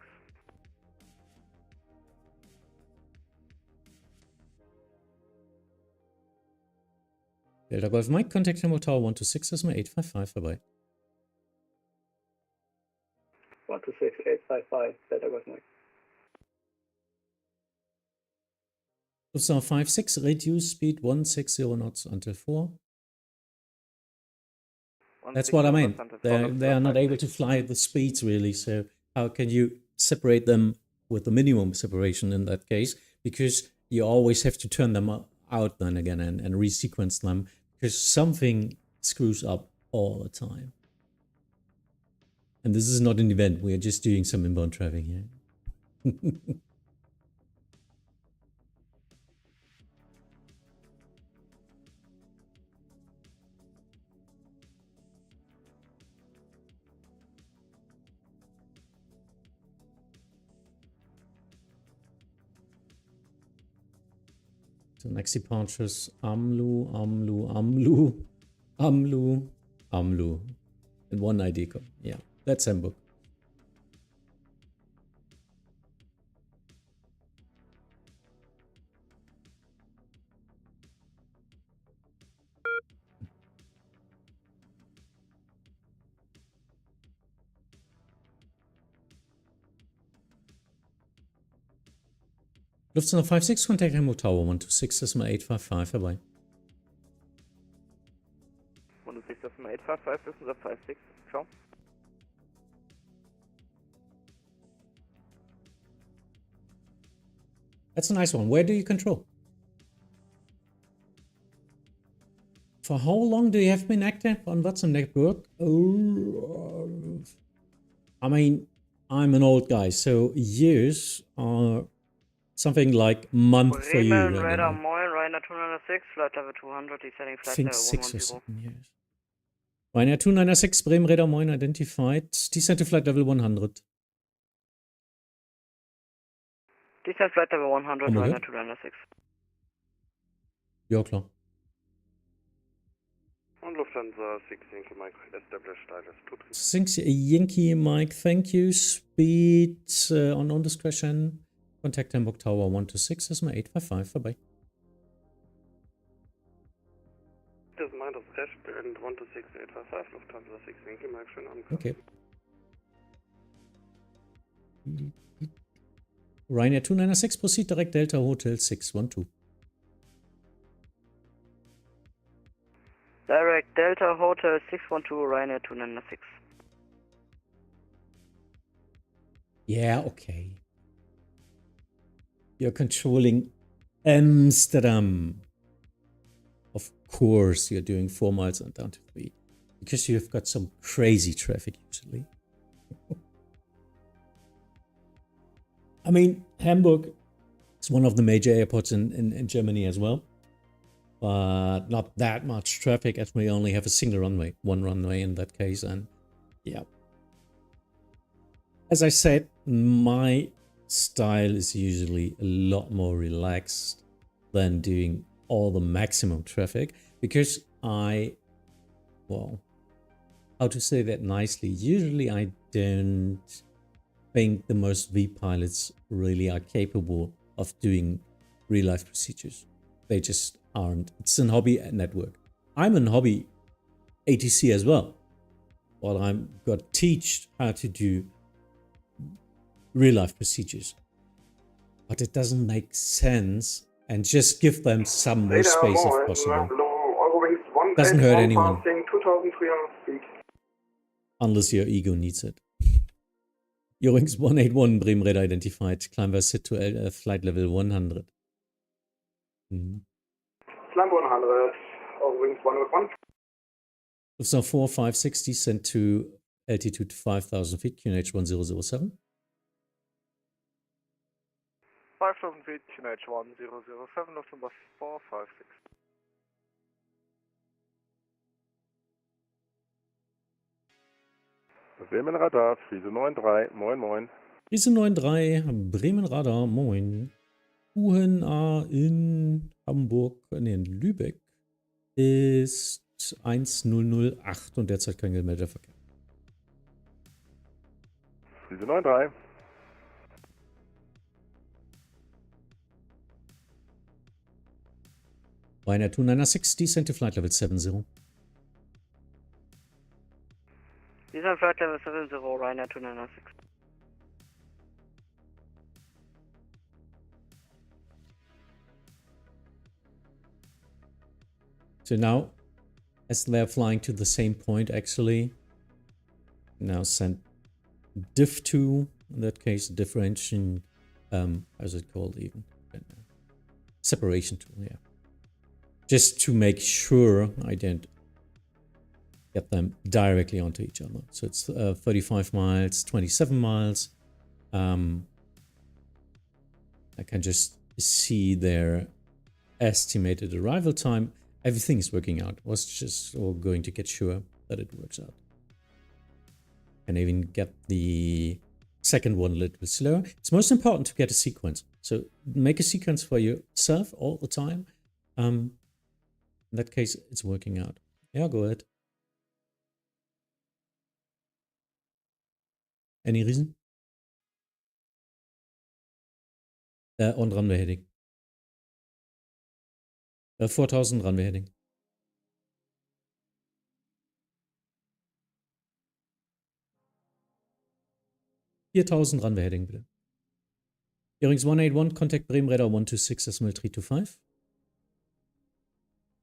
Delta Golf Mike, contact Hamburg Tower 126, Cessna 855, vorbei. 126, 855, Delta Golf Mike. Lufthansa 56, reduce speed 160 knots until 4. That's what I mean. They are not able to fly at the speeds really, so how can you separate them with the minimum separation in that case? Because you always have to turn them out then again and resequence them, because something screws up all the time. And this is not an event, we are just doing some inbound traffic here. So next departures, Amlu, and one ID code. Yeah, that's Hamburg. Lufthansa 56, contact Hamburg Tower 126, Cessna 855, vorbei. 126, Cessna 855, Lufthansa 56, ciao. That's a nice one. Where do you control? For how long do you have been active on Vatsim network? I mean, I'm an old guy, so years are something like month for you. Bremen radar Moin, Ryanair 206, flight level 200, descending flight level 110. 6 or 7 years. Ryanair 296, Bremen radar Moin identified, descent to flight level 100. Descent flight level 100, Ryanair 296. Ja, klar. Und Lufthansa 6 Yankee Mike, established ILS 23. 6 Yankee Mike, thank you. Speed on discretion. Contact Hamburg Tower 126, Cessna 855, vorbei. Das meint das Recht and 126, 855, Lufthansa 6 Yankee Mike, schönen Abend. Okay. Ryanair 296, proceed direct Delta Hotel 612. Direct Delta Hotel 612, Ryanair 296. Yeah, okay. You're controlling Amsterdam. Of course, you're doing 4 miles and down to 3. Because you've got some crazy traffic usually. I mean, Hamburg is one of the major airports in Germany as well. But not that much traffic, as we only have a single runway. One runway in that case, and yeah. As I said, my style is usually a lot more relaxed than doing all the maximum traffic, because well, how to say that nicely, usually I don't think the most V pilots really are capable of doing real life procedures. They just aren't. It's a hobby network. I'm a hobby ATC as well. Or I'm got teach how to do real-life procedures. But it doesn't make sense, and just give them some more space if possible. Doesn't hurt anyone. 2,300 feet. Unless your ego needs it. Eurowings 181, Bremen radar identified. Climb by sit to flight level 100. Climb 100, Eurowings 181. Lufthansa 4560 sent to altitude 5,000 feet, QNH 1007. 5,000 feet, QNH 1007, Lufthansa 456. Bremen Radar, Friese 93, moin moin. Friese 93, Bremen Radar, moin. UNA in Hamburg, in Lübeck, ist 1008 und derzeit kein gemeldeter Verkehr. Friese 93. Ryanair 296, descent to flight level 70. Descent flight level 70, Ryanair 296. So now, as they're flying to the same point, actually, now send diff2, in that case, differentiation, how's it called even? Separation tool, yeah. Just to make sure I don't get them directly onto each other. So it's 35 miles, 27 miles. I can just see their estimated arrival time. Everything is working out. Was just going to get sure that it works out. And even get the second one a little bit slower. It's most important to get a sequence. So make a sequence for yourself all the time. In that case, it's working out. Yeah, go ahead. Any reason? On runway heading. 4,000 runway heading. $4,000 runway heading, bitte. Eurowings 181, contact Bremen radar 126 decimal 325.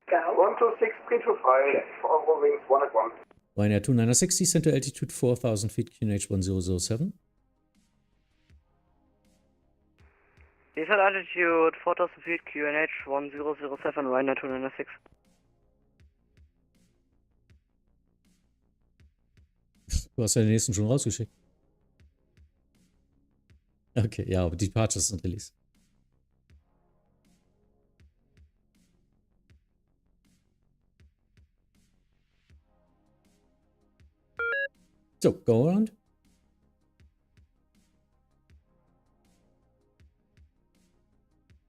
126 325, Eurowings 181. Ryanair 296, sent to altitude 4,000 feet, QNH 1007. Descent altitude 4,000 feet, QNH 1007, Ryanair 296. Du hast ja den nächsten schon rausgeschickt. Okay, ja, aber Departures und Release. So, go around.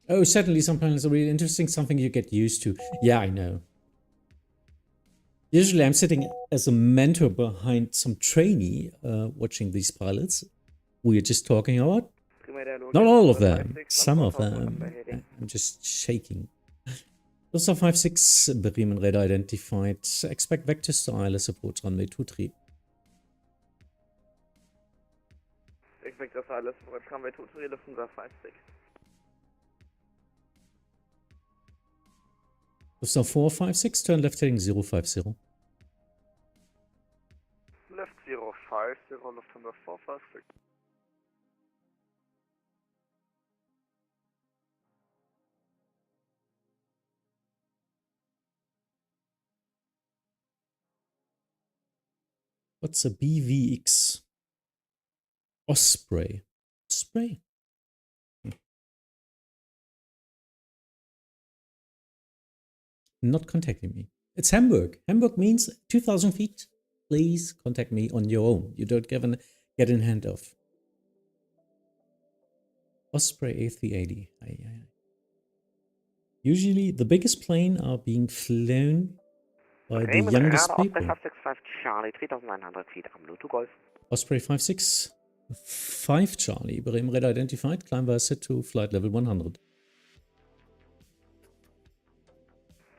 Oh, certainly some planets are really interesting, something you get used to. Yeah, I know. Usually I'm sitting as a mentor behind some trainee watching these pilots we are just talking about. Not all of them, some of them. I'm just shaking. Lufthansa 56, Bremen radar identified. Expect vectors to ILS approach runway 23. Expect ILS approach runway 23, Lufthansa 56. Lufthansa 456, turn left heading 050. Left 050, Lufthansa 456. What's a BVX? Osprey. Osprey? Not contacting me. It's Hamburg. Hamburg means 2,000 feet. Please contact me on your own. You don't get in handoff. Osprey A380. Usually the biggest plane are being flown by the youngest people. Osprey 565 Charlie, 3,900 feet, Amlo to Golf. Osprey 565 Charlie, Bremen radar identified, climb by set to flight level 100.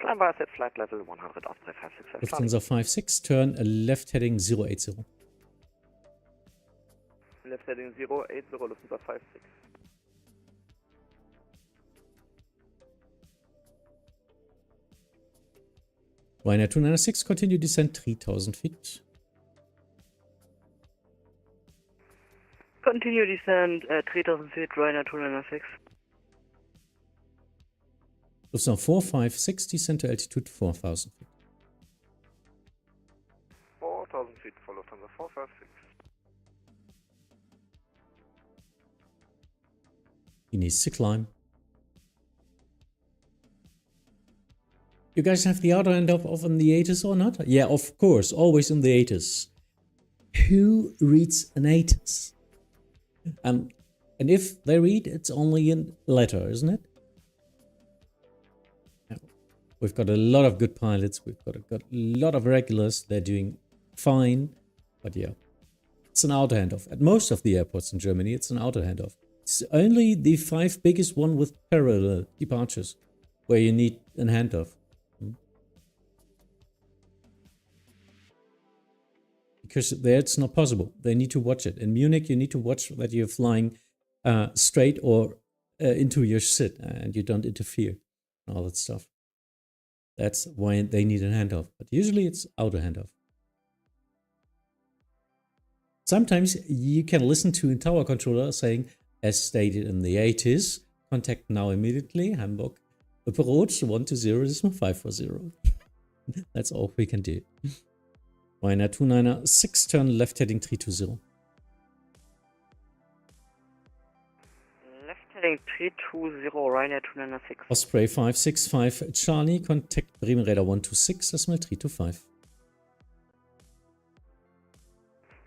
Climb via set flight level 100, Osprey 565. Lufthansa 56, turn left heading 080. Left heading 080, Lufthansa 56. Ryanair 296, continue descent 3000 feet. Continue descent 3000 feet, Ryanair 296. Lufthansa 456, descent to altitude 4000 feet. 4000 feet for Lufthansa 456. He needs to climb. You guys have the outer end of in the ATIS or not? Yeah, of course, always in the ATIS. Who reads an ATIS? And if they read, it's only in letter, isn't it? Yeah. We've got a lot of good pilots. We've got a lot of regulars. They're doing fine. But yeah, it's an outer handoff. At most of the airports in Germany, it's an outer handoff. It's only the 5 biggest one with parallel departures where you need a handoff. Because there it's not possible. They need to watch it. In Munich, you need to watch that you're flying straight or into your sit and you don't interfere and all that stuff. That's why they need a handoff. But usually it's outer handoff. Sometimes you can listen to a tower controller saying, as stated in the ATIS, contact now immediately, Hamburg, approach 120.540. That's all we can do. Ryanair 296, turn left heading 320. Left heading 320, Ryanair 296. Osprey 565, Charlie, contact Bremen Radar 126, decimal 325.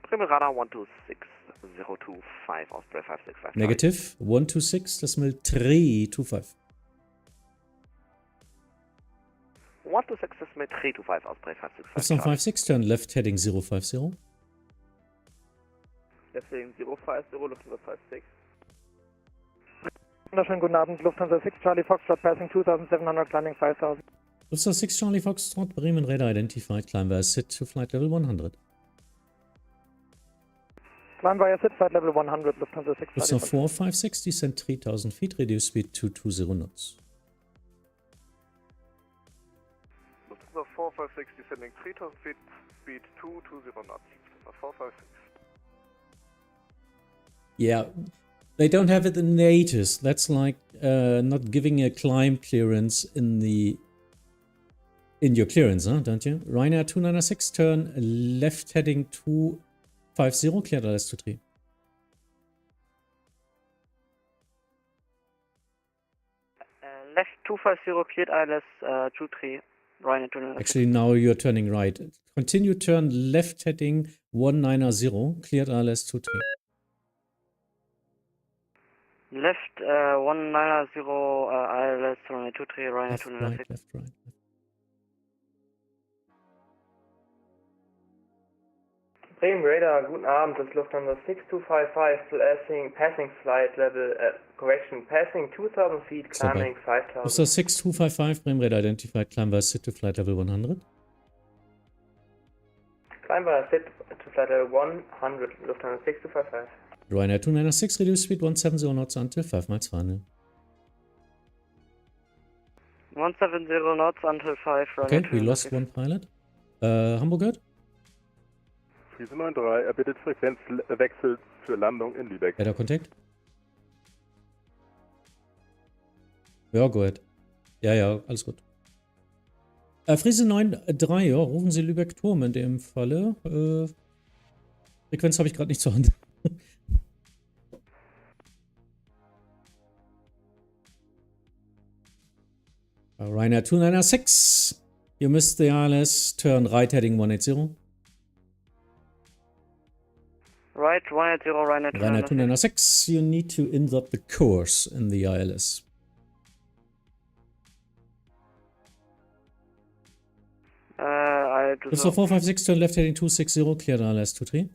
Bremen Radar 126.025, Osprey 565. Negative, 126, decimal 325. 126.325, Osprey 565. Lufthansa 56, turn left heading 050. Left heading 050, Lufthansa 56. Wunderschönen guten Abend, Lufthansa 6 Charlie Foxtrot, passing 2700, climbing 5000. Lufthansa 6 Charlie Foxtrot, Bremen Radar identified, climb via SIT to flight level 100. Climb via SIT, flight level 100, Lufthansa 6 Lufthansa 456, descent 3000 feet, reduce speed to 20 knots. Lufthansa 456 descending 3000 feet, speed 220 knots. Lufthansa 456. Yeah, they don't have it in the ATIS. That's like not giving a climb clearance in your clearance, huh? Don't you? Ryanair 296, turn left heading 250, cleared LS 23. Left 250, cleared ILS 23. Ryanair 296. Actually, now you're turning right. Continue turn left heading 190, cleared ILS 23. Left 190, ILS 23, Ryanair 296. Left, right. Bremen Radar, guten Abend, das ist Lufthansa 6255, passing flight level, passing 2000 feet, climbing 5000. Lufthansa 6255, Bremen Radar identified, climb via SIT to flight level 100. Climb via SIT to flight level 100, Lufthansa 6255. Ryanair 296, reduce speed 170 knots until 5 miles final. 170 knots until 5. Okay, we lost one pilot. Hamburg good? Friese 93, er bittet Frequenzwechsel für Landung in Lübeck. Radar Kontakt? Ja, gut. Ja, alles gut. Friese 93, ja, rufen Sie Lübeck Turm in dem Falle. Frequenz habe ich gerade nicht zur Hand. Ryanair 296, you missed the ILS, turn right heading 180. Right, 180, Ryanair 296. Ryanair 296, you need to insert the course in the ILS. I do Lufthansa 456, turn left heading 260, cleared ILS 23.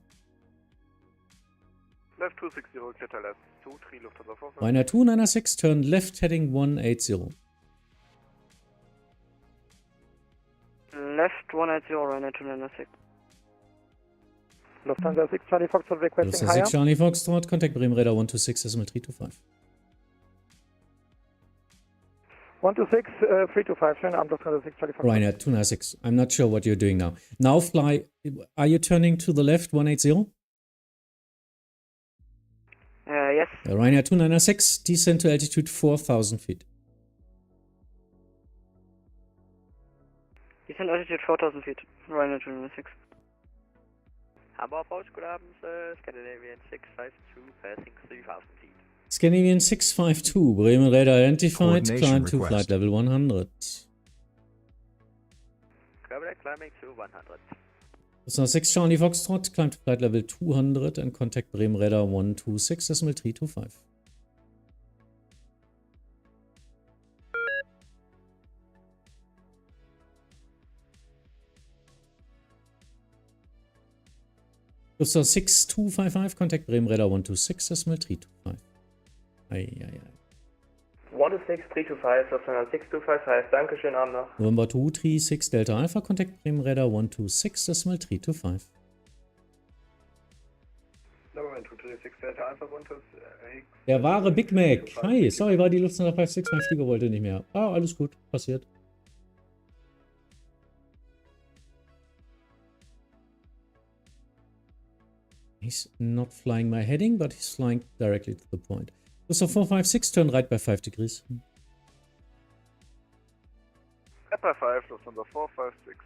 Left 260, cleared ILS 23, Lufthansa 456. Ryanair 296, turn left heading 180. Left 180, Ryanair 296. Lufthansa 6 Charlie Foxtrot requesting Lufthansa higher. 6 Charlie Foxtrot, contact Bremen Radar 126 decimal 325. 126, 325, schönen Abend, Lufthansa 6 Charlie Foxtrot. Ryanair 296. I'm not sure what you're doing now. Now fly. Are you turning to the left 180? Yes. Ryanair 296, descend to altitude 4,000 feet. Descend altitude 4,000 feet. Ryanair 296. Hamburg approach, good Abend, Scandinavian 652, passing 3,000 feet. Scandinavian 652, Bremen Radar identified, climb to request. flight level 100. Cobra climbing to 100. Lufthansa 6 Charlie Foxtrot, climb to flight level 200 and contact Bremen Radar 126 decimal 325. Lufthansa 6255, contact Bremen Radar 126 decimal 325. Eieiei. 126, 325, Lufthansa 6255, danke, schönen Abend noch. November 236 Delta Alpha, contact Bremen Radar 126 decimal 325. November 236 Delta Alpha 126. Der wahre Big Mac. Hi, sorry, war die Lufthansa 56, mein Flieger wollte nicht mehr. Ah, alles gut, passiert. He's not flying my heading, but he's flying directly to the point. Lufthansa 456, turn right by 5 degrees. At by 5, Lufthansa 456.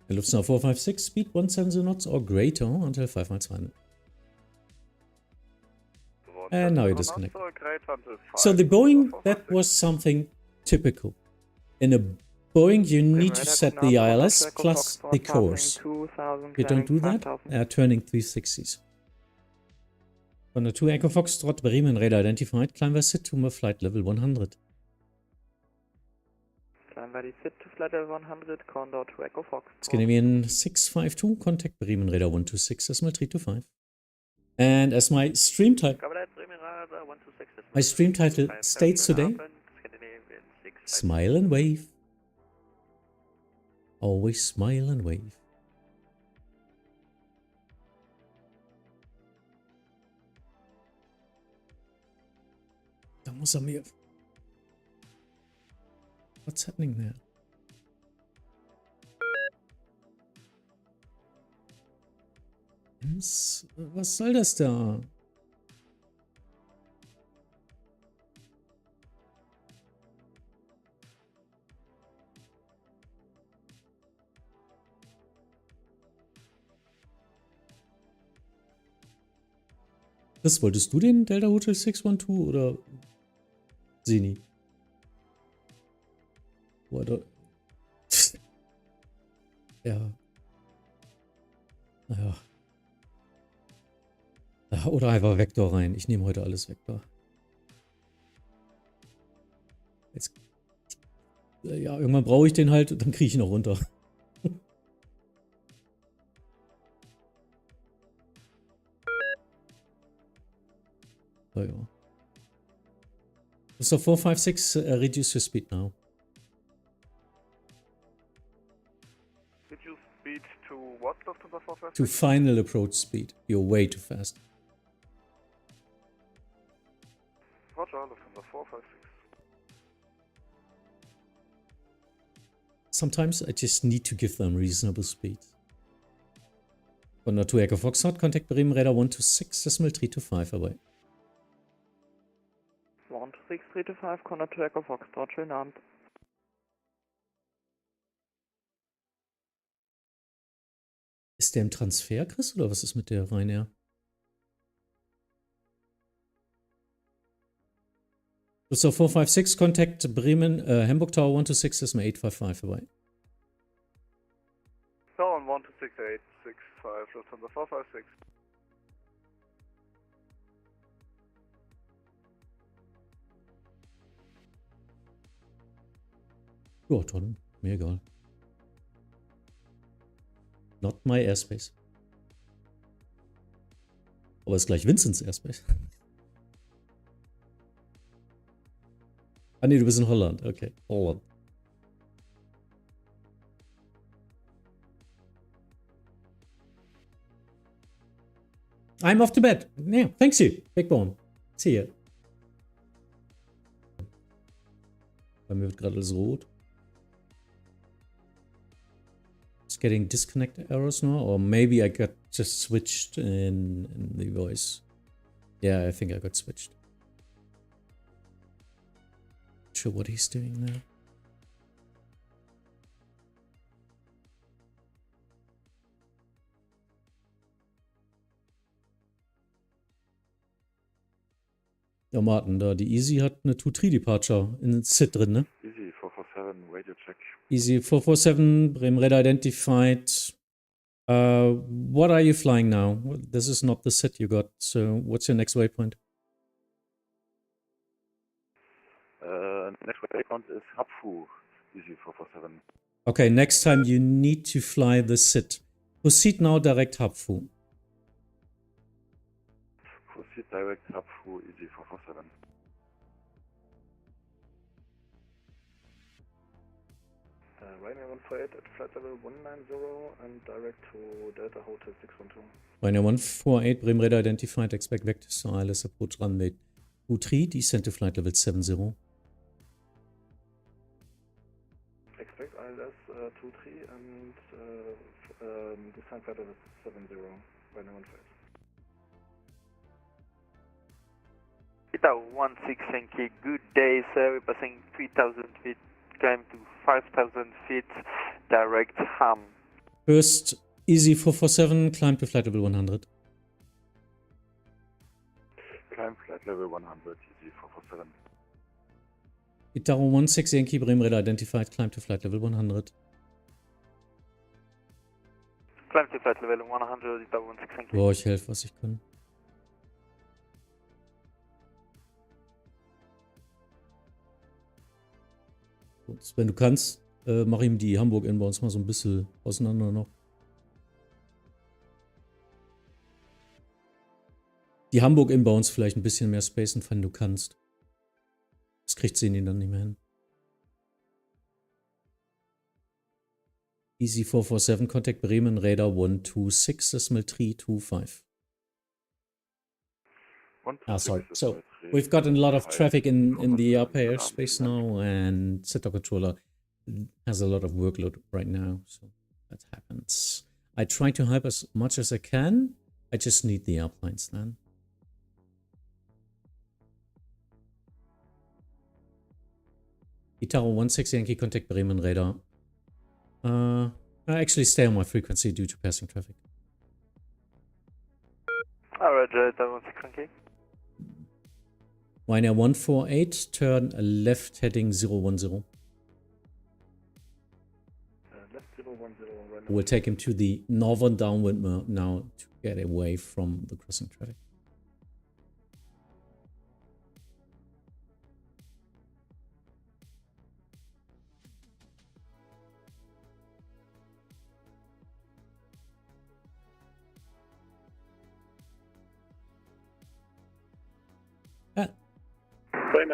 Lufthansa 456, speed 170 knots or greater until 5 miles final. And now you disconnect. So the Boeing, that was something typical. In a Boeing, you need to set the ILS plus the course. If you don't do that, they are turning 360s. On the 2 Echo Foxtrot, Bremen Radar identified, climb by sit to flight level 100. Climb by sit to flight level 100, Condor to Echo Fox. Scandinavian 652, contact Bremen Radar 126 decimal 325. And as my stream title states today, smile and wave. Always smile and wave. Da muss mir. What's happening there? Was soll das da? Chris, wolltest du den Delta Hotel 612 oder Sini? Oder? Ja. Naja. Ja, oder einfach Vektor rein. Ich nehme heute alles Vektor. Jetzt. Ja, irgendwann brauche ich den halt und dann kriege ich ihn noch runter. Oh ja. So 456, reduce your speed now. Reduce speed to what, Lufthansa 456? To final approach speed. You're way too fast. Roger, Lufthansa 456. Sometimes I just need to give them reasonable speed. Condor 2 Echo Foxtrot, contact Bremen Radar 126 decimal 325 away. 126, 325, Condor 2 Echo Foxtrot, schönen Abend. Ist der im Transfer, Chris, oder was ist mit der Ryanair? So 456, contact Bremen, Hamburg Tower 126 decimal 855 away. So on 126.865, Lufthansa 456. Ja, toll. Mir egal. Not my airspace. Aber ist gleich Vincents Airspace. Ah ne, du bist in Holland. Okay, Holland. I'm off to bed. Yeah, thanks you. Big Bone. See ya. Bei mir wird gerade alles rot. It's getting disconnect errors now, or maybe I got just switched in the voice. Yeah, I think I got switched. Not sure what he's doing now. Ja, Martin, da die Easy hat eine 2-3 Departure in den SID drin, ne? Easy 447, radio check. Easy 447, Bremen Radar identified. What are you flying now? This is not the SID you got, so what's your next waypoint? Next waypoint is Hapfu, Easy 447. Okay, next time you need to fly the SID. Proceed now direct Hapfu. Proceed direct Hapfu, Easy 447. Ryanair 148 at flight level 190 and direct to Delta Hotel 612. Ryanair 148, Bremen Radar identified, expect vectors to ILS approach runway 23, descent to flight level 70. Expect ILS 23 and descent flight level 70, Ryanair 148. Ita 16 Yankee, good day sir, we're passing 3,000 feet, climb to 5,000 feet, direct Ham. First, Easy 447, climb to flight level 100. Climb flight level 100, Easy 447. Itaro 16 Yankee, Bremen Radar identified, climb to flight level 100. Climb to flight level 100, Itaro 16 Yankee. Boah, ich helfe, was ich kann. Wenn du kannst, mach ihm die Hamburg Inbounds mal so ein bisschen auseinander noch. Die Hamburg Inbounds vielleicht ein bisschen mehr spacen, wenn du kannst. Das kriegt sie ihn dann nicht mehr hin. Easy 447, Contact Bremen, Radar 126.325. Sorry. So we've got a lot of traffic in the upper airspace now, and sector controller has a lot of workload right now, so that happens. I try to help as much as I can. I just need the uplines then. Itaro 16 Yankee, contact Bremen Radar. I actually stay on my frequency due to passing traffic. Roger, Itaro 16 Yankee. Ryanair 148, turn left heading 010. Left 010, We'll take him to the northern downwind now to get away from the crossing traffic.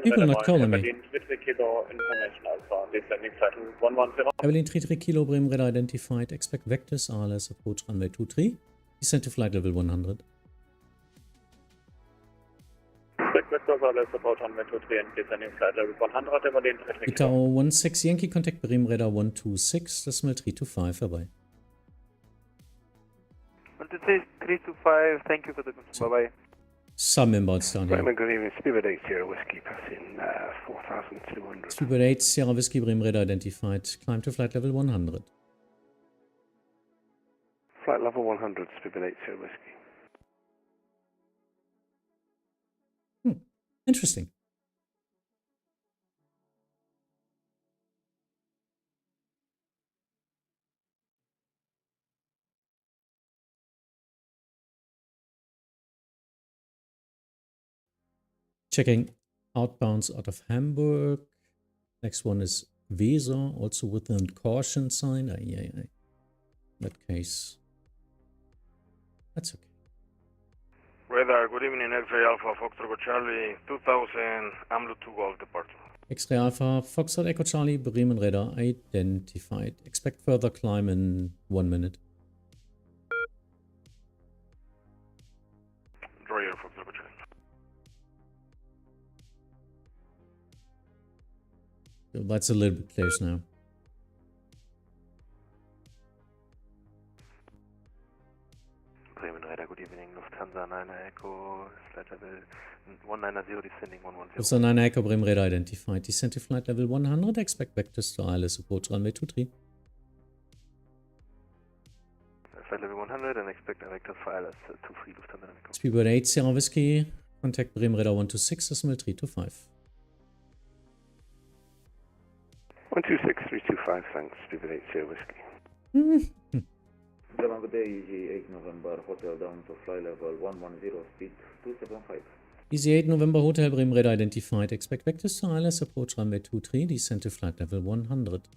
People not calling me. Evelyn 33 Kilo, Bremen Radar identified. Expect vectors, RLS approach runway 23. Descent to flight level 100. Expect vectors, RLS approach runway 23 and descending flight level 100. Evelyn 33 Kilo. Itaro 16 Yankee, contact Bremen Radar 126.325 vorbei. 126.325, thank you for the confirm. Bye bye. Some inbounds down here. Good evening, Speedbird 8 Sierra Whiskey, passing 4,200. Speedbird 8 Sierra Whiskey, Bremen Radar identified. Climb to flight level 100. Flight level 100, Speedbird 8 Sierra Whiskey. Interesting. Checking outbounds out of Hamburg. Next one is Weser, also with a caution sign. In that case, that's okay. Radar, good evening, X-Ray Alpha, Foxtrot Charlie, 2000, AMLO 2 Golf departure. X-Ray Alpha, Foxtrot Echo Charlie, Bremen Radar identified. Expect further climb in 1 minute. That's a little bit close now. Bremen Radar, good evening. Lufthansa 9 Echo, flight level 190, descending 110. Lufthansa 9 Echo, Bremen Radar identified. Descent to flight level 100, expect vectors to ILS approach runway 23. Flight level 100 and expect vectors for ILS 23, Lufthansa 9 Echo. Speedbird 8 Sierra Whiskey, contact Bremen Radar 126, decimal 325. 126325, thanks, Speedbird 8 Sierra Whiskey. Good day, Easy 8 November, hotel down to fly level 110, speed 275. Easy 8 November Hotel, Bremen Radar identified. Expect vectors to ILS approach runway 23, descent to flight level 100.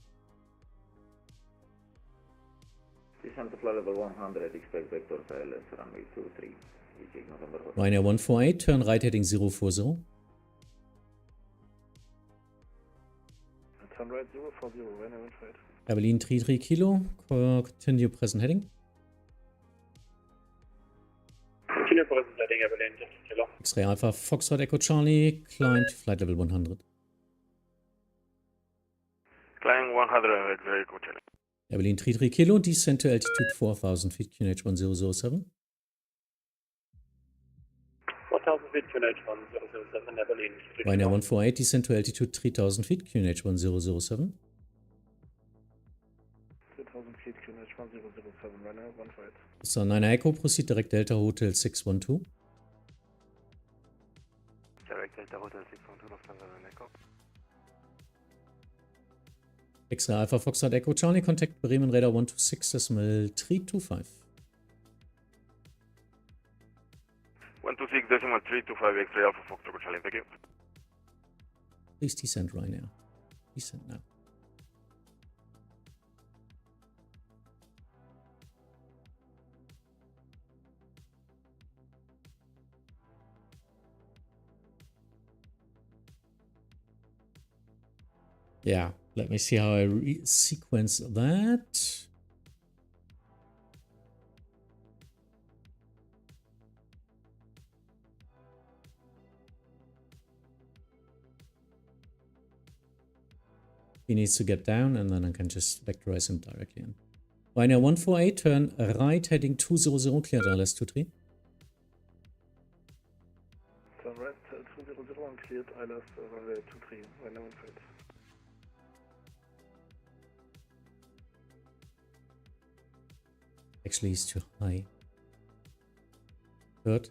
Descent to flight level 100, expect vectors ILS runway 23. Easy 8 November Hotel. Ryanair 148, turn right heading 040. Turn right 040, Ryanair 148. Berlin 33 Kilo, continue present heading. Continue present heading, Berlin 33 Kilo. X-Ray Alpha Foxtrot Echo Charlie, climb to flight level 100. Climb 100, X-Ray Echo Charlie. Berlin 33 Kilo, descent to altitude 4000 feet, QNH 1007. 4000 feet, QNH 1007, Berlin 33 Kilo. Ryanair 148, descent to altitude 3000 feet, QNH 1007. 3000 feet, QNH 1007, Ryanair 148. So 9 Echo, proceed direct Delta Hotel 612. Direct Delta Hotel 612, Lufthansa 9 Echo. X-Ray Alpha Foxtrot Echo Charlie, contact Bremen Radar 126, decimal 325. 126, decimal 325, X-Ray Alpha Foxtrot Charlie, thank you. Please descend Ryanair. Descend now. Yeah, let me see how I sequence that. He needs to get down and then I can just vectorize him directly in. Ryanair 148, turn right heading 200, cleared ILS 23. Turn right 200 and cleared ILS runway 23, Ryanair 148. Actually, it's too high. Third.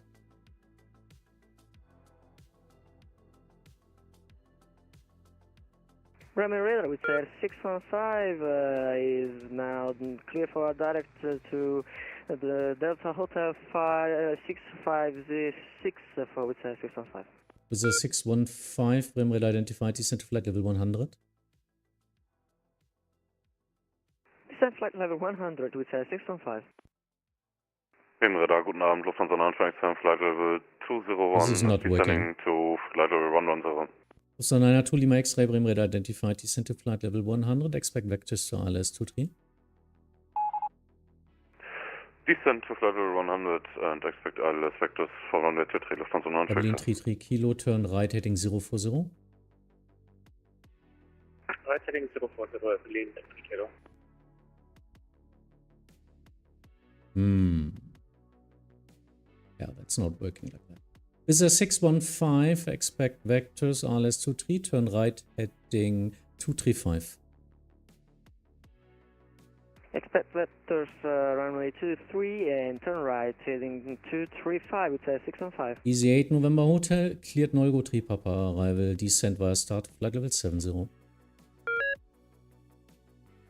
Bremen Radar with 615 is now clear for direct to the Delta Hotel 5656 for with 615. With the 615, Bremen Radar identified, descent to flight level 100. Descent flight level 100 with 615. Bremen Radar, guten Abend, Lufthansa 927, flight level 201, This is not descending working. to flight level 110. Lufthansa 902 Lima X-Ray, Bremen Radar identified, descent to flight level 100, expect vectors to ILS 23. Descent to flight level 100 and expect ILS vectors for runway 23, Lufthansa Berlin 927. 33 Kilo, turn right heading 040. Right heading 040, Berlin 33 Kilo. Yeah, that's not working like that. With a 615, expect vectors ILS 23, turn right heading 235. Expect vectors runway 23 and turn right heading 235 with 615. Easy 8 November Hotel, cleared Nolgo Tripapa arrival, descent via start flight level 70.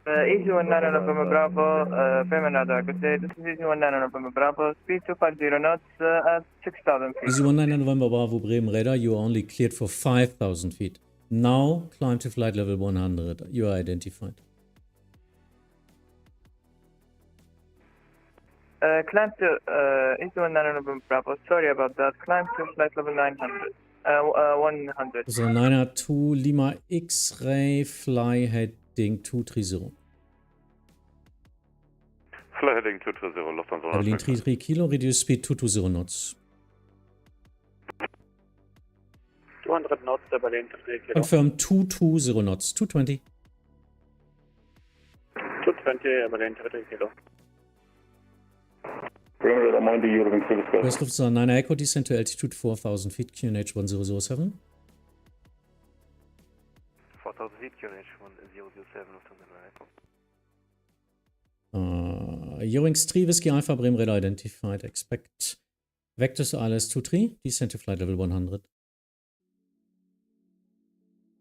Easy 19 November Bravo, Bremen Radar, good day. This is Easy 19 November Bravo, speed 250 knots at 6,000 feet. Easy 19 November Bravo, Bremen Radar, you are only cleared for 5,000 feet. Now climb to flight level 100. You are identified. Climb to Easy 19 November Bravo, sorry about that. Climb to flight level 900. 100. So 902 Lima X-Ray, fly heading 230. Fly heading 230, Lufthansa Berlin 927. 33 Kilo, reduce speed 220 knots. 200 knots, Berlin 3 Kilo. Confirm 220 knots, 220. 220, Berlin 3 Kilo. West Lufthansa 9 Echo, descend to altitude 4,000 feet, QNH 1007. 4,000 feet, QNH 1007, Lufthansa 9 Echo. Ewings 3 Whiskey Alpha, Bremen Radar identified. Expect Vectors ILS 23, descend to flight level 100.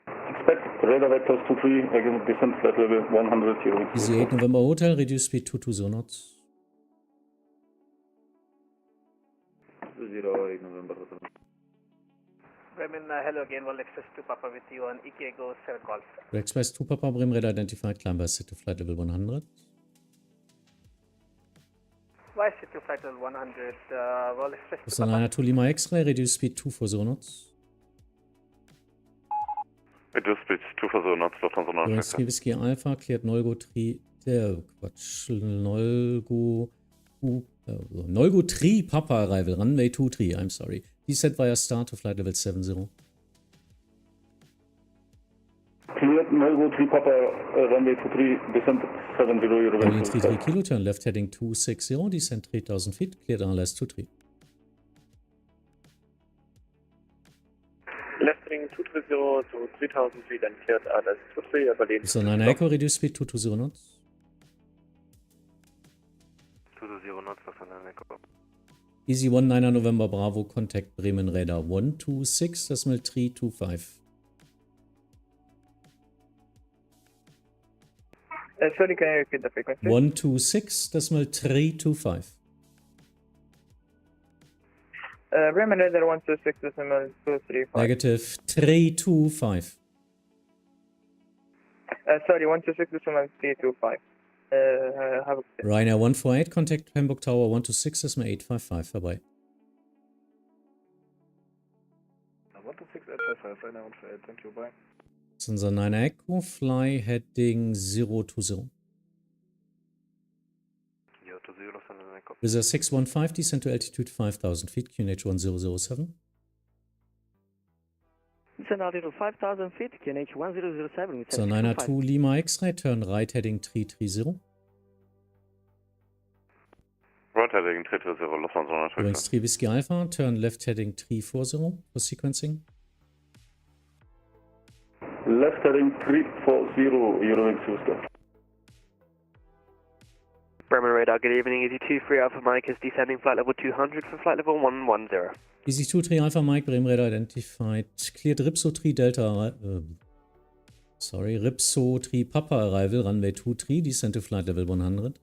Expect radar vectors 23, again descend flight level 100. Easy 8 November Hotel, reduce speed 220 knots. 208 November Hotel. Bremen, hello again, we'll access to Papa with you on EK Go 7 Golf. Express 2 Papa, Bremen Radar identified, climb by set to flight level 100. Why sit to flight level 100? We'll access to Papa. 2 Lima X-ray, reduce speed 240 knots. Reduce speed 240 knots, Lufthansa 9 Ewings 3 Whiskey Alpha, cleared Nolgo 3, Nolgo 3 Papa arrival, runway 23, I'm sorry. Descent via start to flight level 70. Cleared Nolgo 3 Papa, runway 23, descent 70, Berlin 33 Kilo, turn left heading 260, descent 3,000 feet, cleared ILS 23. Left heading 230 to 3,000 feet and cleared ILS 23, Berlin. So 9 Echo, reduce speed 220 knots. 220 knots, Lufthansa 9 Echo. Easy 19 November Bravo, contact Bremen Radar 126.325. Sorry, can you repeat the frequency? 126.325. Bremen Radar 126.235. Negative 325. Sorry, 126.325. Ryanair 148, contact Hamburg Tower 126.855, vorbei. 126.855, Ryanair 148, thank you, bye. Das ist unser 9 Echo, fly heading 020. 020, Lufthansa 9 Echo. With a 615, descend to altitude 5,000 feet, QNH 1007. Descend altitude 5,000 feet, QNH 1007. So 902 Lima X-ray, turn right heading 330. Right heading 330, Lufthansa 9 Echo. Ewings 3 Whiskey Alpha, turn left heading 340 for sequencing. Left heading 340, Eurowings Houston. Bremen Radar, good evening. Easy 23 Alpha Mike is descending flight level 200 for flight level 110. Easy 23 Alpha Mike, Bremen Radar identified. Cleared Ripso 3 Delta, Ripso 3 Papa arrival, runway 23, descend to flight level 100.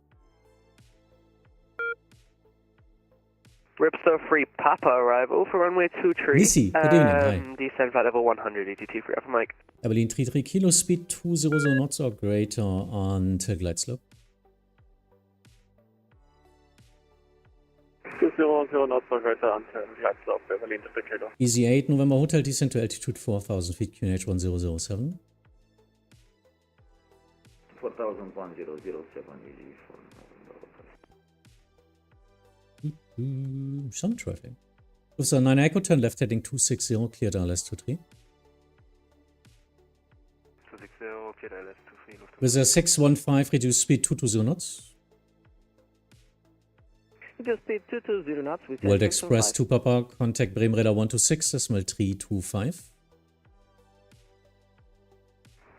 Ripso 3 Papa arrival for runway 23. Nisi, good evening, hi. Descend flight level 100, Easy 23 Alpha Mike. Berlin 33 Kilo, speed 200 knots or greater until glide slope. 200 knots or greater until glide slope, Berlin 3 Kilo. Easy 8 November Hotel, descend to altitude 4,000 feet, QNH 1007. 4,1007, easy for November Hotel. Some traffic. Lufthansa 9 Echo, turn left heading 260, cleared ILS 23. 260, cleared ILS 23, Lufthansa. With a 615, reduce speed 220 knots. Reduce speed 220 knots with World Express 2 Papa, contact Bremen Radar 126.325.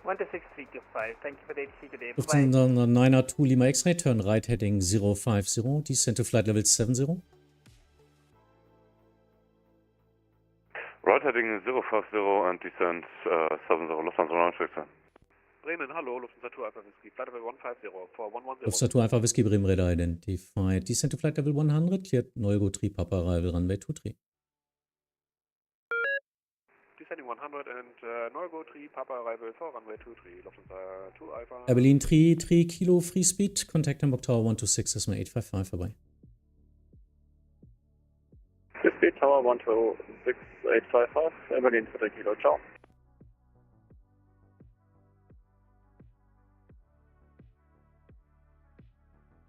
126.325, thank you for the ATC today. Lufthansa 902 Lima X-ray, turn right heading 050, descend to flight level 70. Right heading 050 and descend 70, Lufthansa 9 Echo. Bremen, hallo, Lufthansa 2 Alpha Whiskey, flight level 150 for 110. Lufthansa 2 Alpha Whiskey, Bremen Radar identified. Descend to flight level 100, cleared Nolgo 3 Papa arrival, runway 23. Descending 100 and Nolgo 3 Papa arrival for runway 23, Lufthansa 2 Alpha. Berlin 3 Kilo, free speed, contact Hamburg Tower 126.855, vorbei. Free speed Tower 126.855, Berlin 3 Kilo, ciao.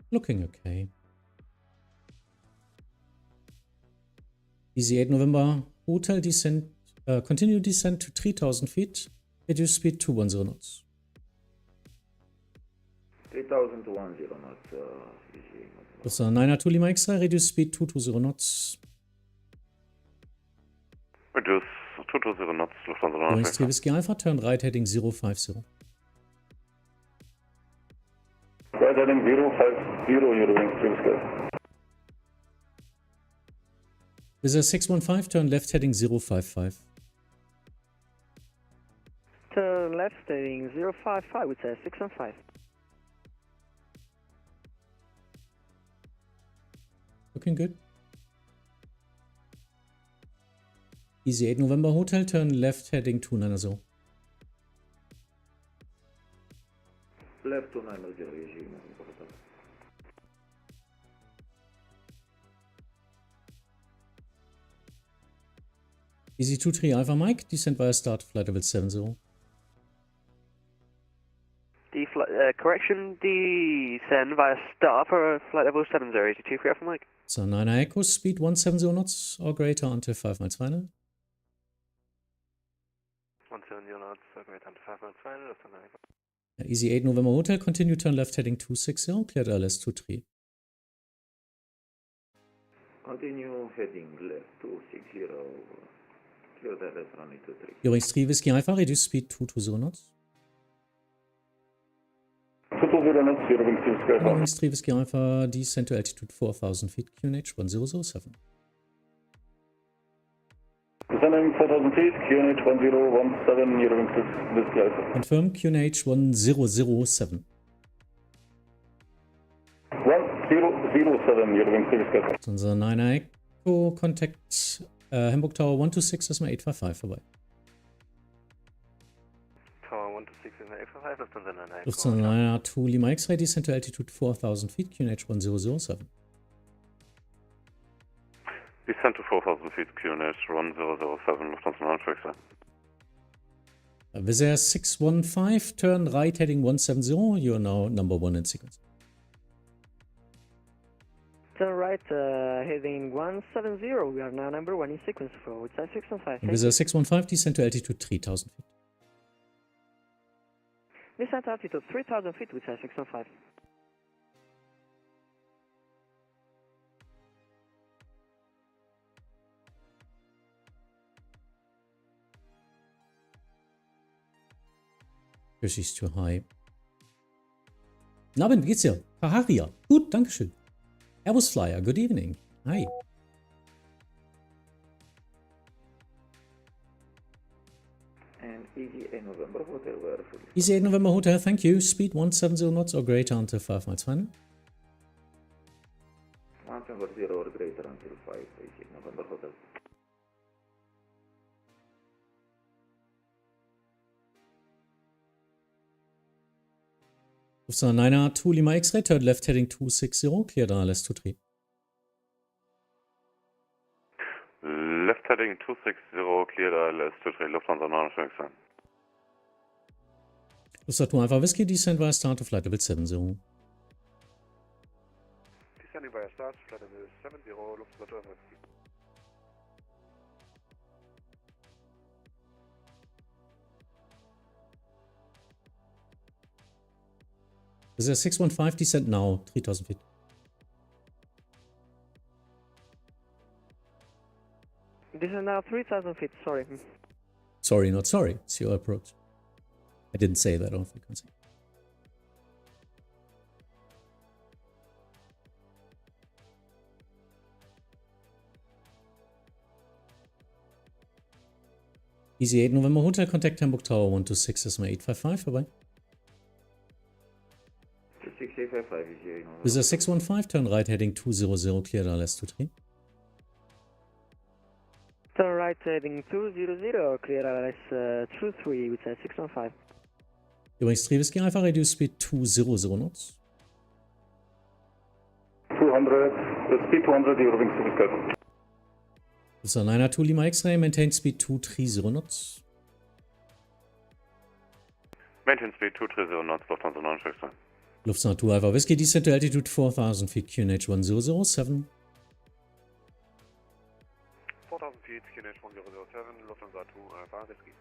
Looking okay. Easy 8 November Hotel, descend Continue descent to 3000 feet. Reduce speed to 10 knots. 3000 to 10 knots. Lufthansa 9er2 Lima X-Ray, reduce speed 220 knots. Reduce 220 knots, Lufthansa 9. Übrigens, Whiskey Alpha, turn right heading 050. Right heading 050, you're doing Whiskey. With a 615, turn left heading 055. Turn left heading 055 with a 615. Looking good. Easy 8 November Hotel, turn left heading 290. Left 290, Easy November Hotel. Easy 23 Alpha Mike, descent via start, flight level 70. Correction, descend via start for flight level 70, Easy 23 Alpha Mike. So 9er Echo, speed 170 knots or greater until 5 miles final. 170 knots or greater until 5 miles final. Lufthansa Echo. Easy 8 November Hotel, continue turn left heading 260, cleared LS 23. Continue heading left 260, cleared LS runway 23. Übrigens 3 Whiskey Alpha, reduce speed 220 knots. 220 knots, you're doing Whiskey. Übrigens 3 Whiskey Alpha, descent to altitude 4000 feet, QNH 1007. Descending 4000 feet, QNH 1017, you're doing Whiskey Alpha. Confirm QNH 1007. 1007, you're doing Whiskey Alpha. So unser 9er Echo, contact Hamburg Tower 126, das mal 855 vorbei. Tower 126 is my 855, Lufthansa 9er Echo. Lufthansa 9er2 Lima X-Ray, descent to altitude 4000 feet, QNH 1007. Descent to 4000 feet, QNH 1007, Lufthansa 9 X-Ray. Wizz Air 615, turn right heading 170, you are now number 1 in sequence. Turn right heading 170, we are now number 1 in sequence for outside 615. Wizz Air 615, descent to altitude 3000 feet. Descent altitude 3000 feet with 615. Das ist zu high. Guten Abend, wie geht's dir? Kaharia. Gut, dankeschön. Airbus Flyer, good evening. Hi. And Easy 8 November Hotel, where full. Easy 8 November Hotel, thank you. Speed 170 knots or greater until 5 miles final. 170 or greater until 5, Easy 8 November Hotel. Lufthansa 9er2 Lima X-Ray, turn left heading 260, cleared RLS 23. Left heading 260, cleared RLS 23, Lufthansa 9 X-Ray. Lufthansa 2 Alpha Whiskey, descent via start to flight level 70. Descending via start, flight level 70, Lufthansa 2 Alpha Whiskey. Wizz Air 615, descent now, 3000 feet. Descent now 3000 feet, sorry. Sorry, not sorry. It's your approach. I didn't say that on frequency. Easy 8 November Hotel, contact Hamburg Tower 126, das mal 855 vorbei. 6855 is here. Wizz Air 615, turn right heading 200, cleared RLS 23. Turn right heading 200, clear RLS 23 with 615. Übrigens 3 Whiskey Alpha, reduce speed 200 knots. 200, speed 200, you're moving to Whiskey. Lufthansa 9er2 Lima X-Ray, maintain speed 230 knots. Maintain speed 230 knots, Lufthansa 9 X-Ray. Lufthansa 2 Alpha Whiskey, descent to altitude 4000 feet, QNH 1007. 4000 feet, QNH 1007, Lufthansa 2 Alpha Whiskey.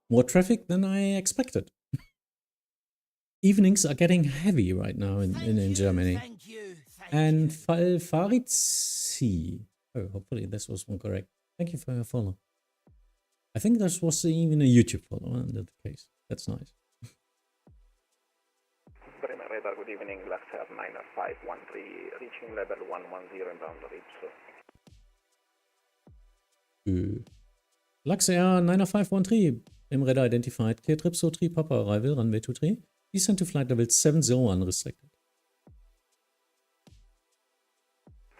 More traffic than I expected. Evenings are getting heavy right now in Germany. And Faritzi. Oh, hopefully this was one correct. Thank you for your follow. I think this was even a YouTube follow in that case. That's nice. Bremer radar, good evening. Luxair 9513, reaching level 110 inbound Ripso. Luxair 9513, Bremer radar identified. Clear Ripso 3 Papa arrival, runway 23. Descent to flight level 70 unrestricted.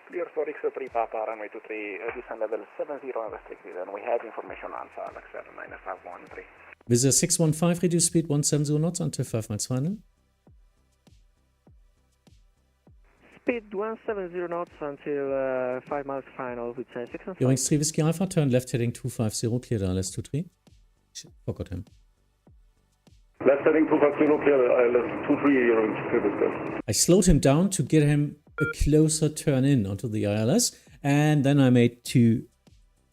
Clear for Ripso 3 Papa, runway 23, descent level 70 unrestricted, and we have information on Luxair 9513. With a 615, reduce speed 170 knots until 5 miles final. Speed 170 knots until 5 miles final with 615. Eurings 3 Whiskey Alpha, turn left heading 250, clear ILS 23. Forgot him. Left heading 250, clear ILS 23, Eurings 3 Whiskey. I slowed him down to get him a closer turn in onto the ILS, and then I made two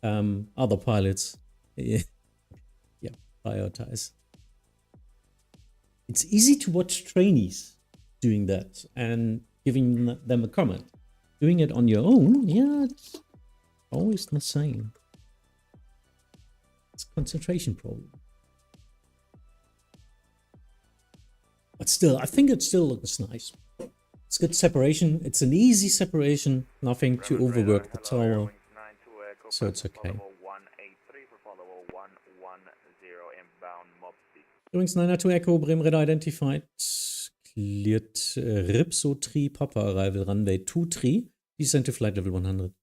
other pilots prioritize. It's easy to watch trainees doing that and giving them a comment. Doing it on your own, yeah, it's always the same. It's a concentration problem. But still, I think it still looks nice. It's good separation. It's an easy separation. Nothing to overwork the tower. So it's okay. Übrigens 902 Echo, Bremen Radar identified. Cleared Ripso 3 Papa arrival runway 23. Descent to flight level 100.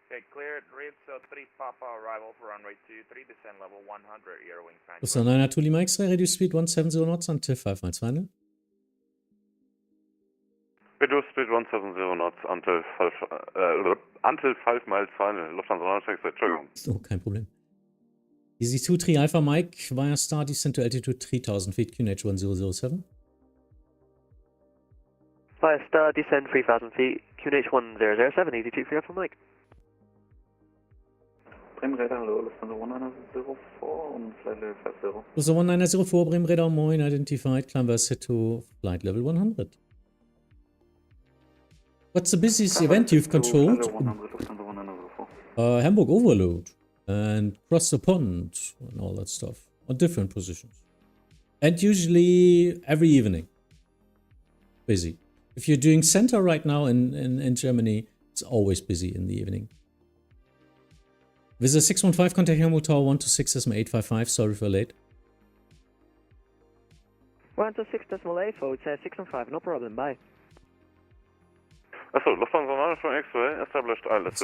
Okay, cleared Ripso 3 Papa arrival for runway 23, descent level 100, Eurowings 9. Lufthansa 902 Lima X-ray, reduce speed 170 knots until 5 miles final. Reduce speed 170 knots until 5 miles final. Lufthansa 906, Entschuldigung. Oh, kein Problem. Easy 2-3 Alpha Mike via star descent to altitude 3000 feet, QNH 1007. Via star descent 3000 feet, QNH 1007, easy 2-3 Alpha Mike. Bremen Radar, hello, Lufthansa 1904 und flight level 50. Lufthansa 1904, Bremen Radar, moin, identified, climb via set to flight level 100. What's the busiest event you've controlled? Hamburg overload. And cross the pond and all that stuff on different positions. And usually every evening. Busy. If you're doing center right now in Germany, it's always busy in the evening. Visit 615, contact Hamburg Tower 126 855. Sorry for late. 126.8, it's 615, no problem, bye. Achso, Lufthansa 902 X-ray, established ILS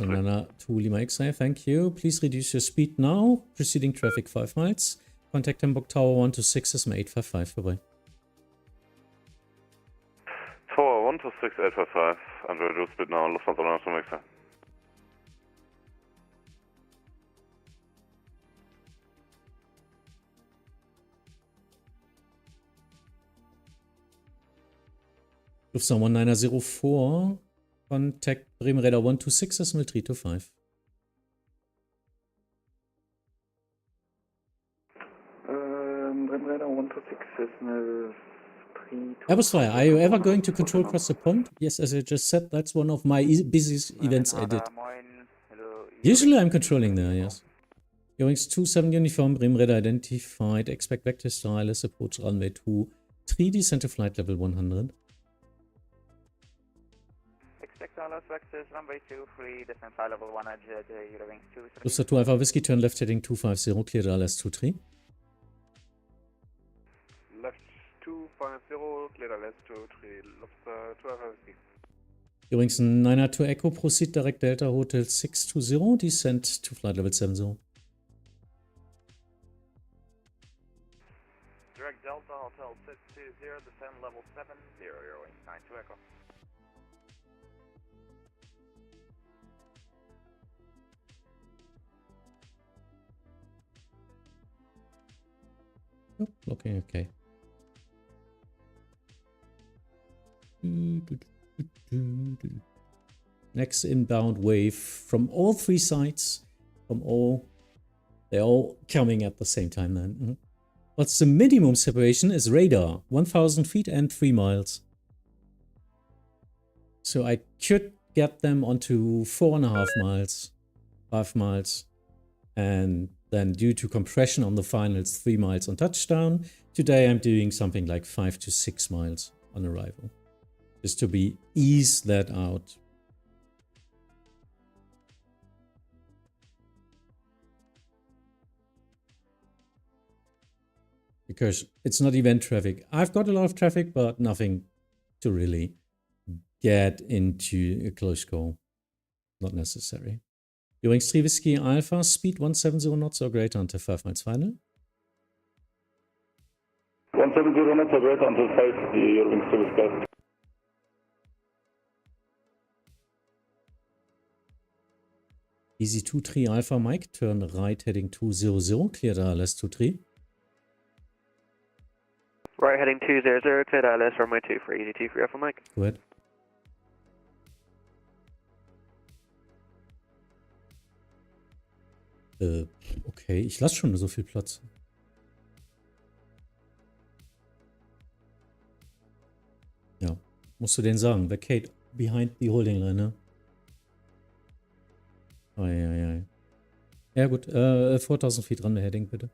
2 Lima X-ray, thank you. Please reduce your speed now. Proceeding traffic 5 miles. Contact Hamburg Tower 126 855 vorbei. Tower 126 855, and reduce speed now, Lufthansa 902 X-ray. Lufthansa 1904. Contact Bremen Radar 126 325. Bremen Radar 126 325. Airbus Flyer, are you ever going to control across the pond? Yes, as I just said, that's one of my busiest events I did. Usually I'm controlling there, yes. Eurings 27 uniform, Bremen Radar identified, expect vector stylus, approach runway 23, descent to flight level 100. Runway 23, descent flight level 100, Eurowings 23. Lufthansa 2 Alpha Whiskey, turn left heading 250, cleared ILS 23. Left 250, cleared ILS 23, Lufthansa 2 Alpha Whiskey. Eurings 902 Echo, proceed direct Delta Hotel 620, descent to flight level 70. Direct Delta Hotel 620, descent level 70, Eurowings 92 Echo. Oh, looking okay. Next inbound wave from all three sides. They're all coming at the same time then. What's the minimum separation is radar, 1,000 feet and 3 miles. So I could get them onto 4.5 miles, 5 miles. And then due to compression on the finals, 3 miles on touchdown. Today I'm doing something like 5 to 6 miles on arrival. Just to ease that out. Because it's not event traffic. I've got a lot of traffic, but nothing to really get into a close call. Not necessary. Eurowings 3 Whiskey Alpha, speed 170 knots or greater until 5 miles final. 170 knots or greater until 5, Eurowings 3 Whiskey Alpha. Easy 23 Alpha Mike, turn right heading 200, clear ILS 23. Right heading 200, cleared ILS runway 23, Easy 23 Alpha Mike. Go ahead. Okay, ich lasse schon so viel Platz. Ja, musst du denen sagen, vacate behind the holding line, ne? Ei. Ja gut, 4000 Feet Runway Heading bitte.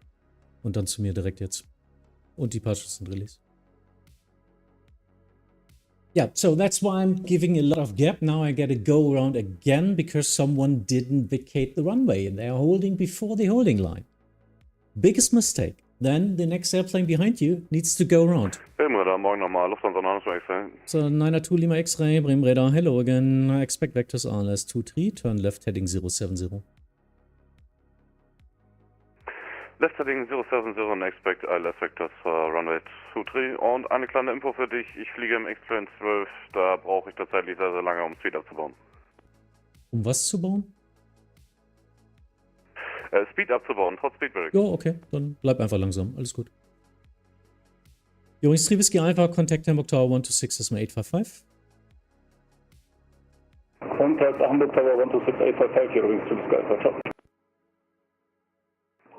Und dann zu mir direkt jetzt. Und die Partials sind Release. Yeah, so that's why I'm giving a lot of gap. Now I gotta go around again because someone didn't vacate the runway and they're holding before the holding line. Biggest mistake. Then the next airplane behind you needs to go around. Bremenradar, morgen nochmal, Lufthansa 9 So 902 Lima X-Ray, Bremenradar, hello again. Expect vectors RLS 23, turn left heading 070. Left heading 070 and expect ILS vectors for runway 23. Und eine kleine Info für dich, ich fliege im X-Plane 12, da brauche ich tatsächlich sehr, sehr lange, um Speed abzubauen. Um was zu bauen? Speed abzubauen, trotz Speedbreak. Ja, okay, dann bleib einfach langsam, alles gut. Eurowings 3 Whiskey Alpha, contact Hamburg Tower 126 Decimal 855. Contact Hamburg Tower 126 855, Eurowings 3 Whiskey Alpha, ciao.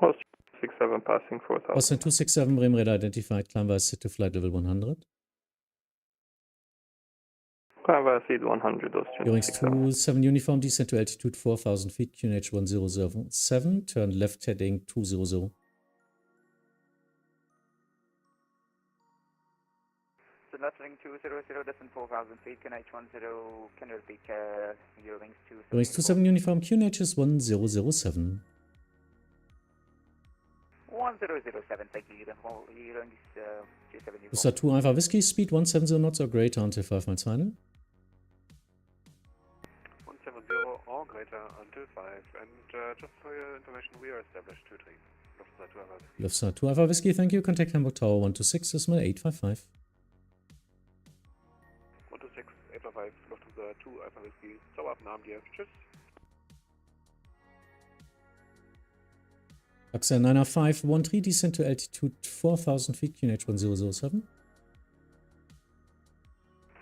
Host 267 passing 4000. Austin 267, Bremen radar identified, climb via sit to flight level 100. Climb via seat 100, Eurowings 27 uniform, descent to altitude 4000 feet, QNH 1007, turn left heading 200. So left heading 200, descent 4000 feet, QNH 10, can you repeat, Eurowings 27? Eurowings 27 uniform, QNH is 1007. 1007, thank you, Eurowings 27 uniform. USA 2 Alpha Whiskey, speed 170 knots or greater until 5 miles final. 170 or greater until 5, and just for your information, we are established 23. Lufthansa 2 Alpha Whiskey. Lufthansa 2 Alpha Whiskey, thank you, contact Hamburg Tower 126 Decimal 855. 126 855, Lufthansa 2 Alpha Whiskey, sauber Namen dir, tschüss. Axel 90513, descent to altitude 4000 feet, QNH 1007.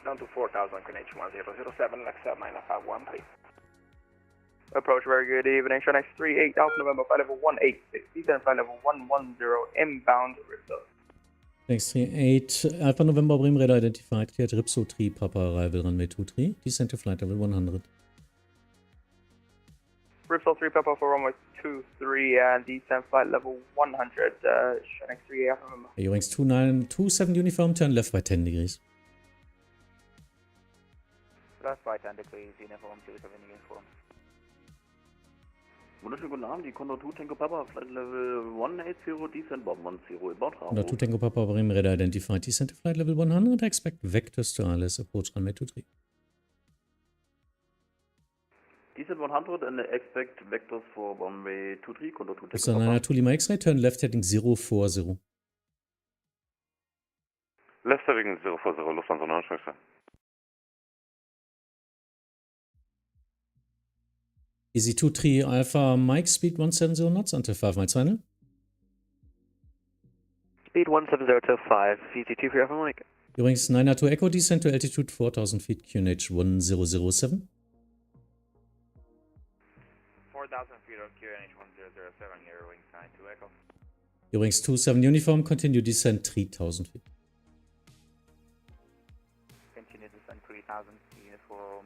Down to 4000, QNH 1007, Axel 90513. Approach, very good evening. Sean X38, Alpha November, flight level 186, descent flight level 110, inbound, Ripso. X38, Alpha November, Bremen radar identified, cleared Ripso 3, Papa arrival runway 23, descent to flight level 100. Ripso 3, Papa for runway 23, and descent flight level 100, Sean X38, Alpha November. Eurowings 2927 uniform, turn left by 10 degrees. Left by 10 degrees, uniform 27 uniform. Wunderschönen guten Abend, die Condor 2 Tango Papa, Flight Level 180, Descent Bomb 10, about Bravo. Condor 2 Tango Papa, Bremen radar identified, descent to flight level 100, expect vectors to ILS, approach runway 23. Descent 100 and expect vectors for runway 23, Condor 2 Tango Usa Papa. 902 Lima X-Ray, turn left heading 040. Left heading 040, Lufthansa 9 Easy 23 Alpha Mike, speed 170 knots until 5 miles final. Speed 170 to 5, Easy 23 Alpha Mike. Eurings 902 Echo, descend to altitude 4000 feet, QNH 1007. 4,000 feet on QNH 1007, Eurowings 92 Echo. Eurings 27 Uniform, continue descent 3000 feet. Continue descent 3,000, uniform.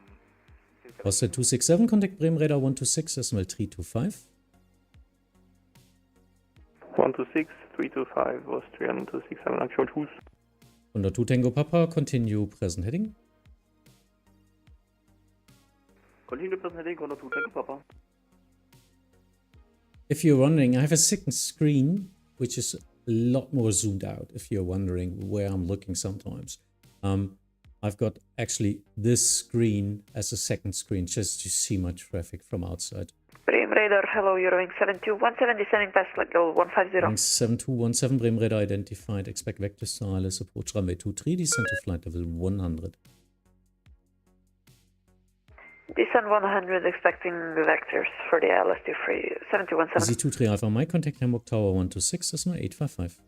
Austin 267, contact Bremen Radar 126, decimal 325. 126, 325, Austrian 267, Action Tools. 102 Tango Papa, continue present heading. Continue present heading, 102 Tango Papa. If you're wondering, I have a second screen, which is a lot more zoomed out, if you're wondering where I'm looking sometimes. I've got actually this screen as a second screen, just to see my traffic from outside. Bremen Radar, hello, Eurowing 7217, descending past level 150. Eurowing 7217, Bremen Radar identified, expect vector stylus, approach runway 23, descend to flight level 100. Descent 100, expecting the vectors for the ILS-23, 7217. Z23 Alpha Mike, contact Hamburg Tower 126, decimal 855.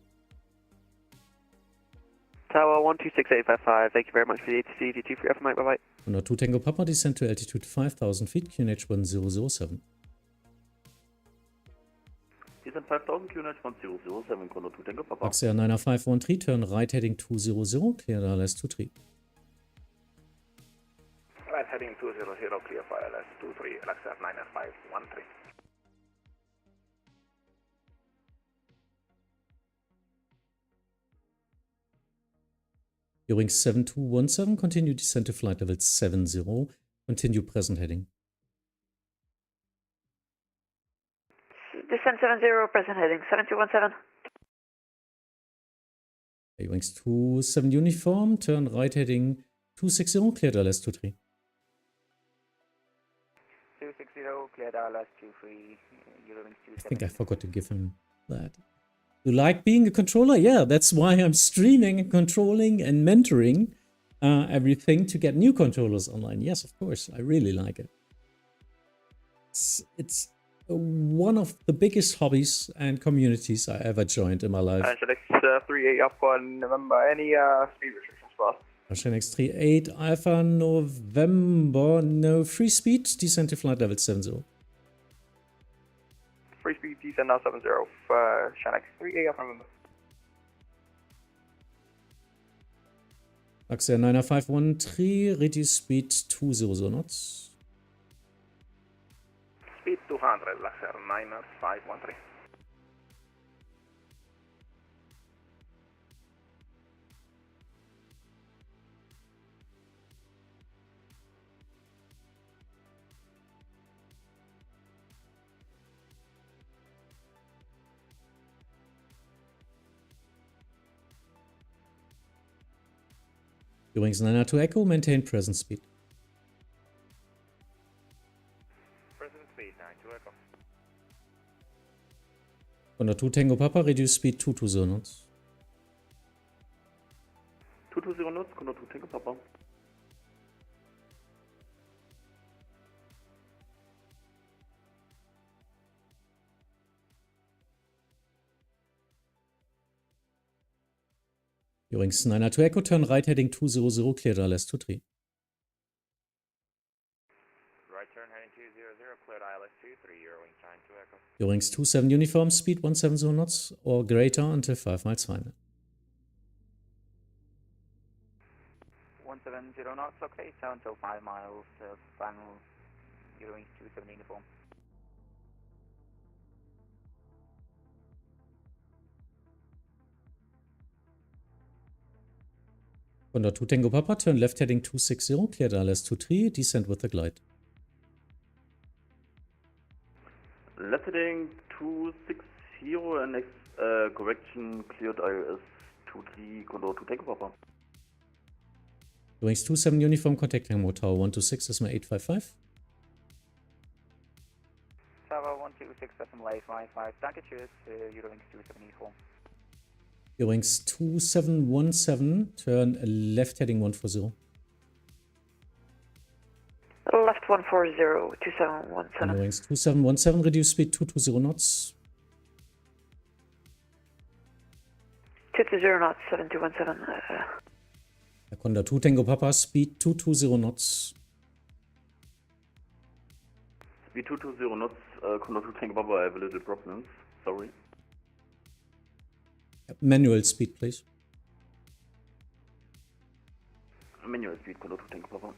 Tower 126855, thank you very much for the ATC, D23 Alpha Mike, bye bye. 102 Tango Papa, descend to altitude 5000 feet, QNH 1007. Descent 5000, QNH 1007, 102 Tango Papa. Axia 90513, turn right heading 200, clear ILS-23. Right heading 200, clear for ILS-23, Alaska 90513. Eurings 7217, continue descent to flight level 70, continue present heading. Descent 70, present heading, 7217. Eurings 27 Uniform, turn right heading 260, cleared ILS-23. 260, cleared ILS-23, Eurowings 27. I think I forgot to give him that. You like being a controller? Yeah, that's why I'm streaming and controlling and mentoring everything to get new controllers online. Yes, of course, I really like it. It's one of the biggest hobbies and communities I ever joined in my life. Angel X38 Alpha November, any speed restrictions for us? Angel X38 Alpha November, no free speed, descent to flight level 70. Free speed descent now 70 for Shanx 38 Alpha November. Axia 90513, reduce speed 200 knots. Speed 200, Laxer 9513. Eurings 902 Echo, maintain present speed. Present speed, 92 Echo. 102 Tango Papa, reduce speed 220 knots. 220 knots, 102 Tango Papa. Eurings 902 Echo, turn right heading 200, cleared ILS-23. Right turn heading 200, cleared ILS-23, Eurowings 92 Echo. Eurings 27 Uniform, speed 170 knots or greater until 5 miles final. 170 knots, okay, so until 5 miles, final Eurowings 27 uniform. Under 2 Tango Papa, turn left heading 260, cleared ILS-23, descend with the glide. Left heading 260 and next correction cleared ILS-23, Condor 2 Tango Papa. Eurings 27 Uniform, contact Hamburg Tower 126, decimal 855. Tower 126, decimal 855, danke, tschüss, Eurowings 27 uniform. Eurings 2717, turn left heading 140. Left 140, 2717. Eurings 2717, reduce speed 220 knots. 220 knots, 7217. Condor 2 Tango Papa, speed 220 knots. Speed 220 knots, Condor 2 Tango Papa, I have a little problems. Sorry. Manual speed, please. Manual speed, Condor 2 Tango Papa.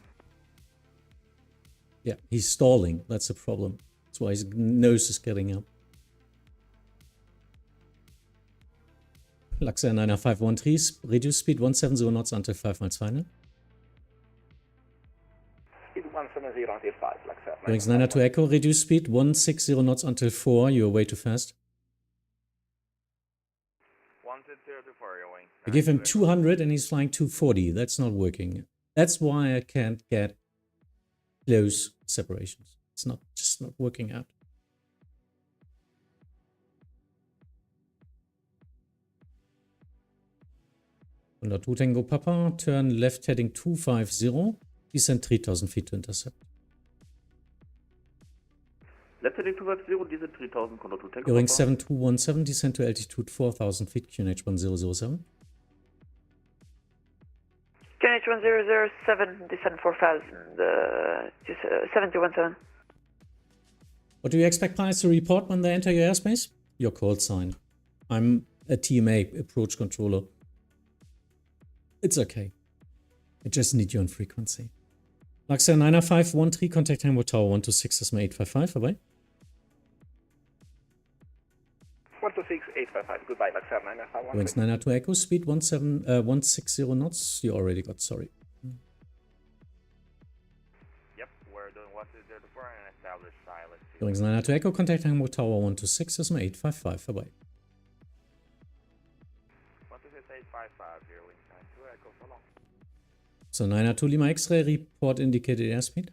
Yeah, he's stalling. That's the problem. That's why his nose is getting up. Luxair 9513, reduce speed 170 knots until 5 miles final. Speed 170 until 5, Luxair. Wings 902 Echo, reduce speed 160 knots until 4. You're way too fast. 160 to 4, your wing. I give him 200 and he's flying 240. That's not working. That's why I can't get close separations. It's just not working out. Under 2 Tango Papa, turn left heading 250, descend 3000 feet to intercept. Left heading 250, descend 3000, Condor 2 Tango Bearing Papa. 7217, descend to altitude 4000 feet, QNH 1007. QNH 1007, descend 4000, 7017. What do you expect pilots to report when they enter your airspace? Your call sign. I'm a TMA, approach controller. It's okay. I just need you on frequency. Luxair 90513, contact Hamburg Tower 126, SMA 855, bye-bye. 126, 855, goodbye, Luxair 90513. Wings 902 Echo, speed 160 knots. You already got, sorry. Yep, we're doing 160 to 4 and establish silence. Wings 902 Echo, contact Hamburg Tower 126, SMA 855, bye-bye. 126, 855, here, wing 92 Echo, so long. So 902 Lima X-ray, report indicated airspeed.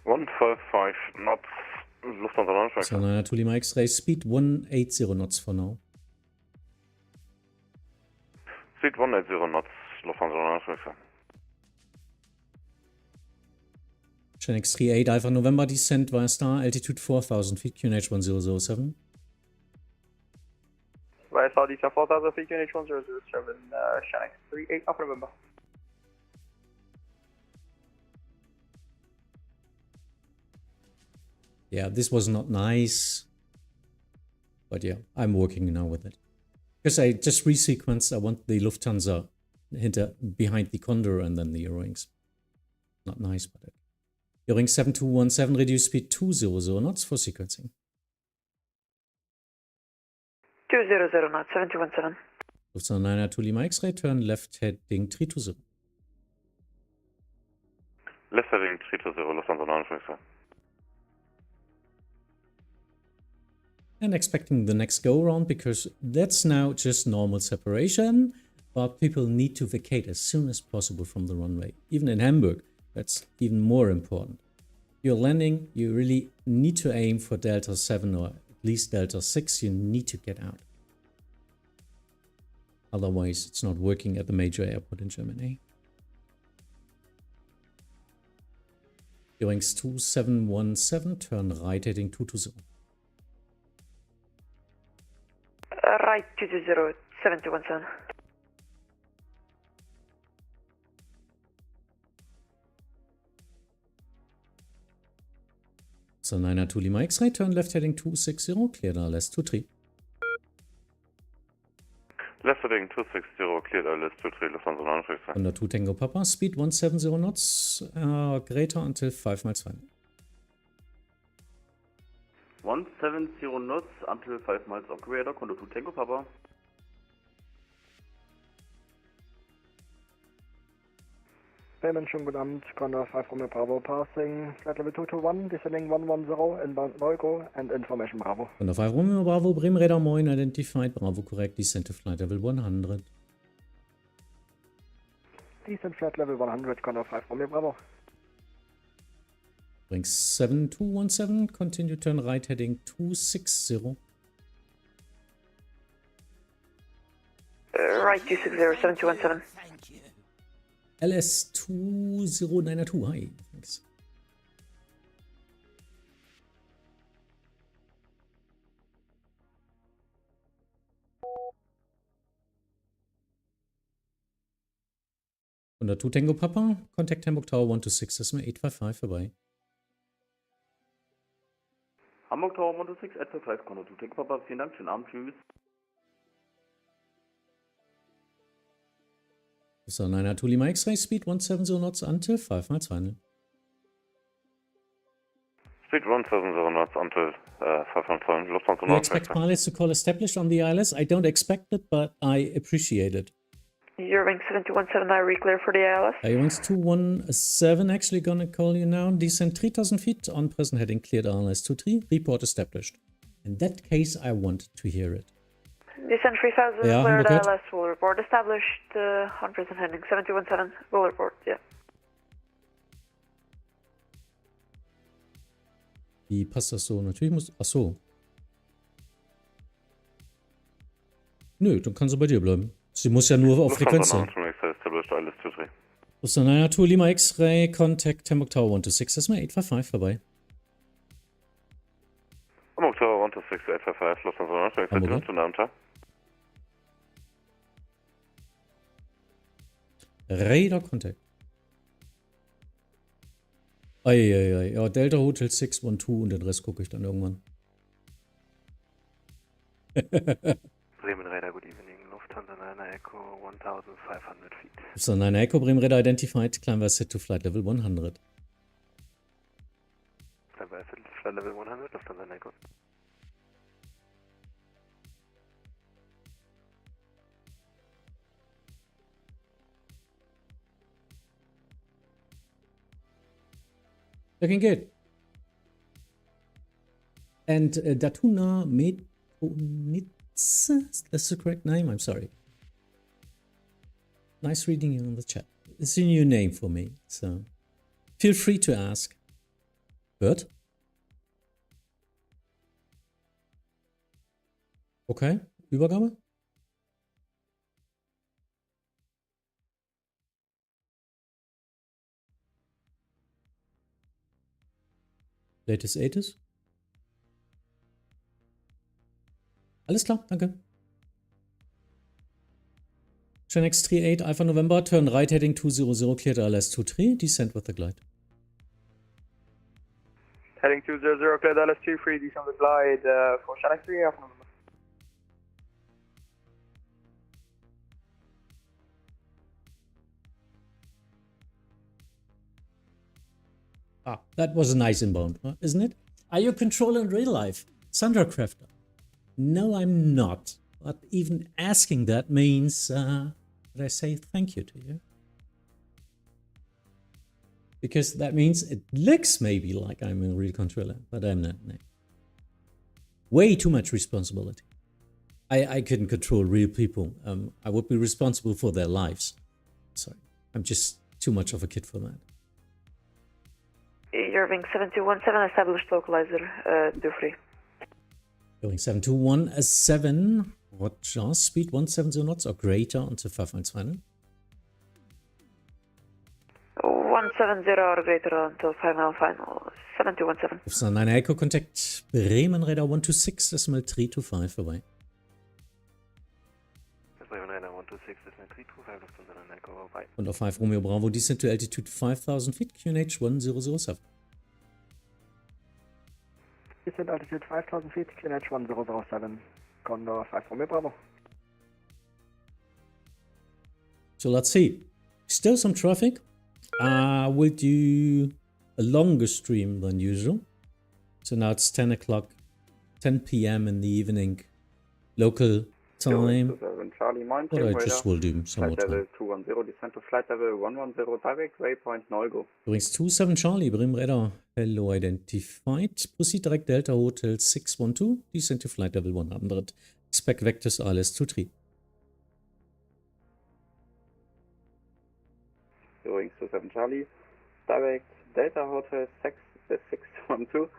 155 knots, Lufthansa launch vector. So 902 Lima X-ray, speed 180 knots for now. Speed 180 knots, Lufthansa launch vector. Chenix 38 Alpha November, descent via star, altitude 4000 feet, QNH 1007. Via star, descent 4000 feet, QNH 1007, Shanix 38 Alpha November. Yeah, this was not nice. But yeah, I'm working now with it. Because I just resequenced, I want the Lufthansa behind the Condor and then the Eurowings. Not nice, but okay. Eurowings 7217, reduce speed 200 knots for sequencing. 200 knots, 7217. Lufthansa 902 Lima X-ray, turn left heading 320. Left heading 320, Lufthansa launch vector. And expecting the next go around because that's now just normal separation, but people need to vacate as soon as possible from the runway. Even in Hamburg, that's even more important. You're landing, you really need to aim for Delta 7 or at least Delta 6. You need to get out. Otherwise, it's not working at the major airport in Germany. Eurowings 2717, turn right heading 220. Right 220, 7217. So 902 Lima X-ray, turn left heading 260, cleared RLS 23. Left heading 260, cleared RLS 23, Lufthansa launch vector. Under 2 Tango Papa, speed 170 knots, greater until 5 miles final. 170 knots until 5 miles of greater, Condor 2 Tango Papa. Payment, schönen guten Abend, Condor 5 Romeo Bravo passing, flight level 221, descending 110, inbound Neugo, and information Bravo. Condor 5 Romeo Bravo, Bremen Radar Moin, identified, Bravo correct, descent to flight level 100. Descent flight level 100, Condor 5 Romeo Bravo. Wings 7217, continue turn right heading 260. Right 260, 7217. LS 2092, hi, thanks. Condor 2 Tango Papa, contact Hamburg Tower 126, das ist mir 855 vorbei. Hamburg Tower 126, 855, Condor 2 Tango Papa, vielen Dank, schönen Abend, tschüss. So, 9 Lima X-Ray, Speed 170 knots until 5 miles final. Speed 170 knots until 5 miles final. Lufthansa You expect pilots to call established on the ILS? I don't expect it, but I appreciate it. Eurowings 7217, I re-clear for the ILS. Eurowings 217 actually gonna call you now. Descent 3000 feet on present heading cleared ILS 23. Report established. In that case, I want to hear it. Descent 3000, Ja, cleared Hamburg ILS, will report established on present heading 7217, will report, yeah. Wie passt das so? Natürlich muss... Ach so. Nö, dann kann sie bei dir bleiben. Sie muss ja nur auf Frequenz sein. So, 9 Lima X-Ray, contact Hamburg Tower 126, das ist mir 855 vorbei. Hamburg Tower 126, 855, Lufthansa 926, Radar Contact. Eieiei, ja, Delta Hotel 612 und den Rest gucke ich dann irgendwann. Bremen Radar, good evening. Lufthansa 9 Echo 1500 feet. So, 9 Echo, Bremen Radar identified, climb by set to flight level 100. Climb by set to flight level 100, Lufthansa 9 Echo. Looking good. And Datuna Metonitsa, that's the correct name? I'm sorry. Nice reading you on the chat. It's a new name for me, so feel free to ask. Bert? Okay, Übergabe? Latest 80s? Alles klar, danke. Gen X38 Alpha November, turn right heading 200, cleared ILS 23, descent with the glide. Heading 200, cleared ILS 23, descent with the glide for Gen X38 Alpha November. Ah, that was a nice inbound, isn't it? Are you controlling real life? Sandra Crafter. No, I'm not. But even asking that means that I say thank you to you. Because that means it looks maybe like I'm a real controller, but I'm not. No. Way too much responsibility. I couldn't control real people. I would be responsible for their lives. Sorry, I'm just too much of a kid for that. Eurowings 7217, established localizer, do free. Going 7217, Roger, speed 170 knots or greater until 5 miles final. 170 or greater until 5 mile final, 7217. Lufthansa 9 Echo, contact Bremen Radar 126, decimal 325 vorbei. Bremen Radar 126, decimal 325, Lufthansa 9 Echo vorbei. Und auf 5 Romeo Bravo, descent to altitude 5000 feet, QNH 1007. Descent altitude 5000 feet, QNH 1007, Condor 5 Romeo Bravo. So let's see. Still some traffic. We'll do a longer stream than usual. So now it's 10 o'clock, 10 p.m. in the evening, local time. Charlie But I just will do some more flight level time. 210, descent to flight level 110, direct waypoint Neugo. Übrigens 27 Charlie, Bremen Radar, hello identified. Proceed direct Delta Hotel 612, descent to flight level 100. Expect vectors ILS 23. Eurowings 27 Charlie, direct Delta Hotel 612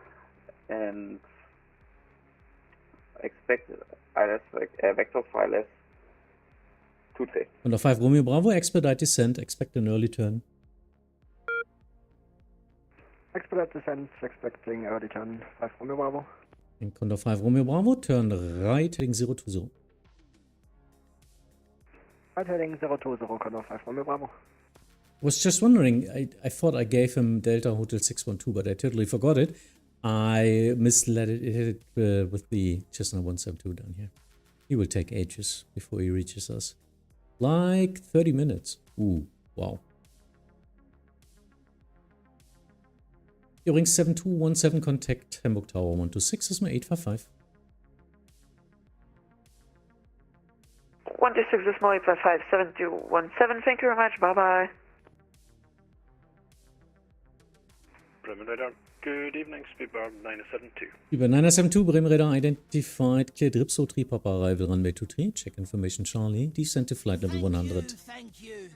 and expect ILS vectors for ILS 23. Und auf 5 Romeo Bravo, expedite descent, expect an early turn. Expedite descent, expecting early turn, 5 Romeo Bravo. In Condor 5 Romeo Bravo, turn right heading 020. Right heading 020, Condor 5 Romeo Bravo. Was just wondering, I thought I gave him Delta Hotel 612, but I totally forgot it. I misled it, hit it with the Cessna 172 down here. He will take ages before he reaches us. Like 30 minutes. Ooh, wow. Ring 7217, contact Hamburg Tower 126, is my 855. 126 is my 855, 7217. Thank you very much. Bye bye. Bremen Radar, good evening, Speedbird 972. Über 972, Bremen Radar identified, clear Dripso 3 Papa arrival runway 23, check information Charlie, descent to flight level 100. Thank you.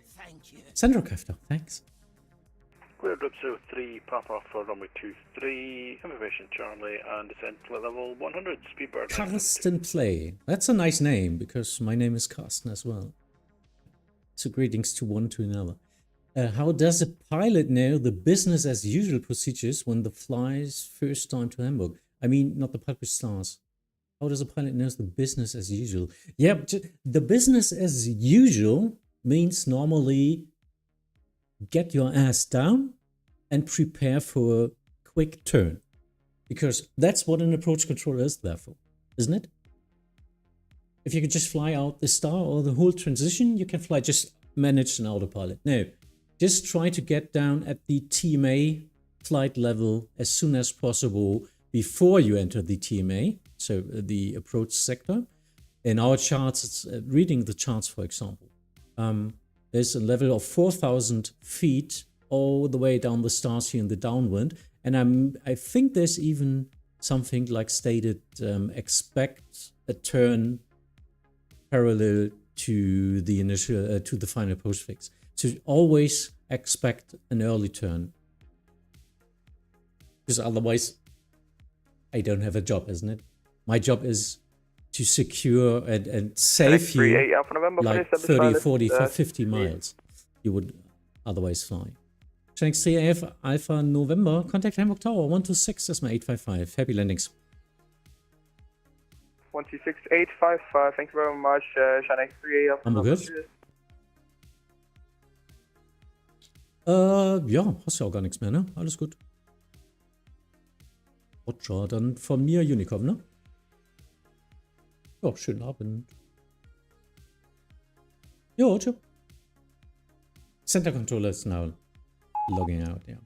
Sandro Kafta, thanks. Clear Dripso 3 Papa for runway 23, information Charlie, and descent to level 100, Speedbird. Carsten Play. That's a nice name, because my name is Carsten as well. So greetings to one to another. How does a pilot know the business as usual procedures when the flies first time to Hamburg? I mean, not the published stars. How does a pilot know the business as usual? Yeah, the business as usual means normally get your ass down and prepare for a quick turn. Because that's what an approach controller is there for, isn't it? If you could just fly out the star or the whole transition, you can fly just manage an autopilot. No. Just try to get down at the TMA flight level as soon as possible before you enter the TMA, so the approach sector. In our charts, it's reading the charts, for example. There's a level of 4,000 feet all the way down the stars here in the downwind. And I think there's even something like stated, expect a turn parallel to the initial, to the final postfix. So always expect an early turn. Because otherwise, I don't have a job, isn't it? My job is to secure and save you like 30, 40, 50 miles. You would otherwise fly. Shanks 3 AF Alpha November, contact Hamburg Tower 126, that's my 855. Happy landings. 126855, thank you very much. Shanks 3 AF Hamburg. Ja, hast ja auch gar nichts mehr, ne? Alles gut. Roger, dann von mir Unicom, ne? Ja, schönen Abend. Jo, tschüss. Center controller is now logging out, yeah.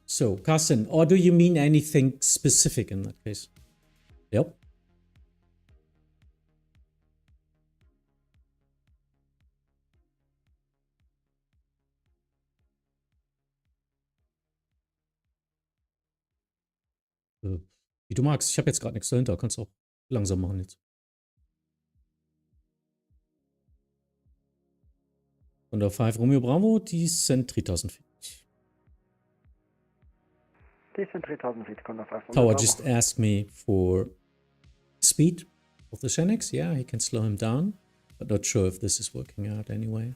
So, Carsten, or do you mean anything specific in that case? Yep. Wie du magst, ich habe jetzt gerade nichts dahinter, kannst auch langsam machen jetzt. Und auf 5 Romeo Bravo, die sind 3000 feet. Die sind 3000 feet, kommt auf 5 Romeo Tower Bravo. just asked me for speed of the Shenix. Yeah, he can slow him down, but not sure if this is working out anyway.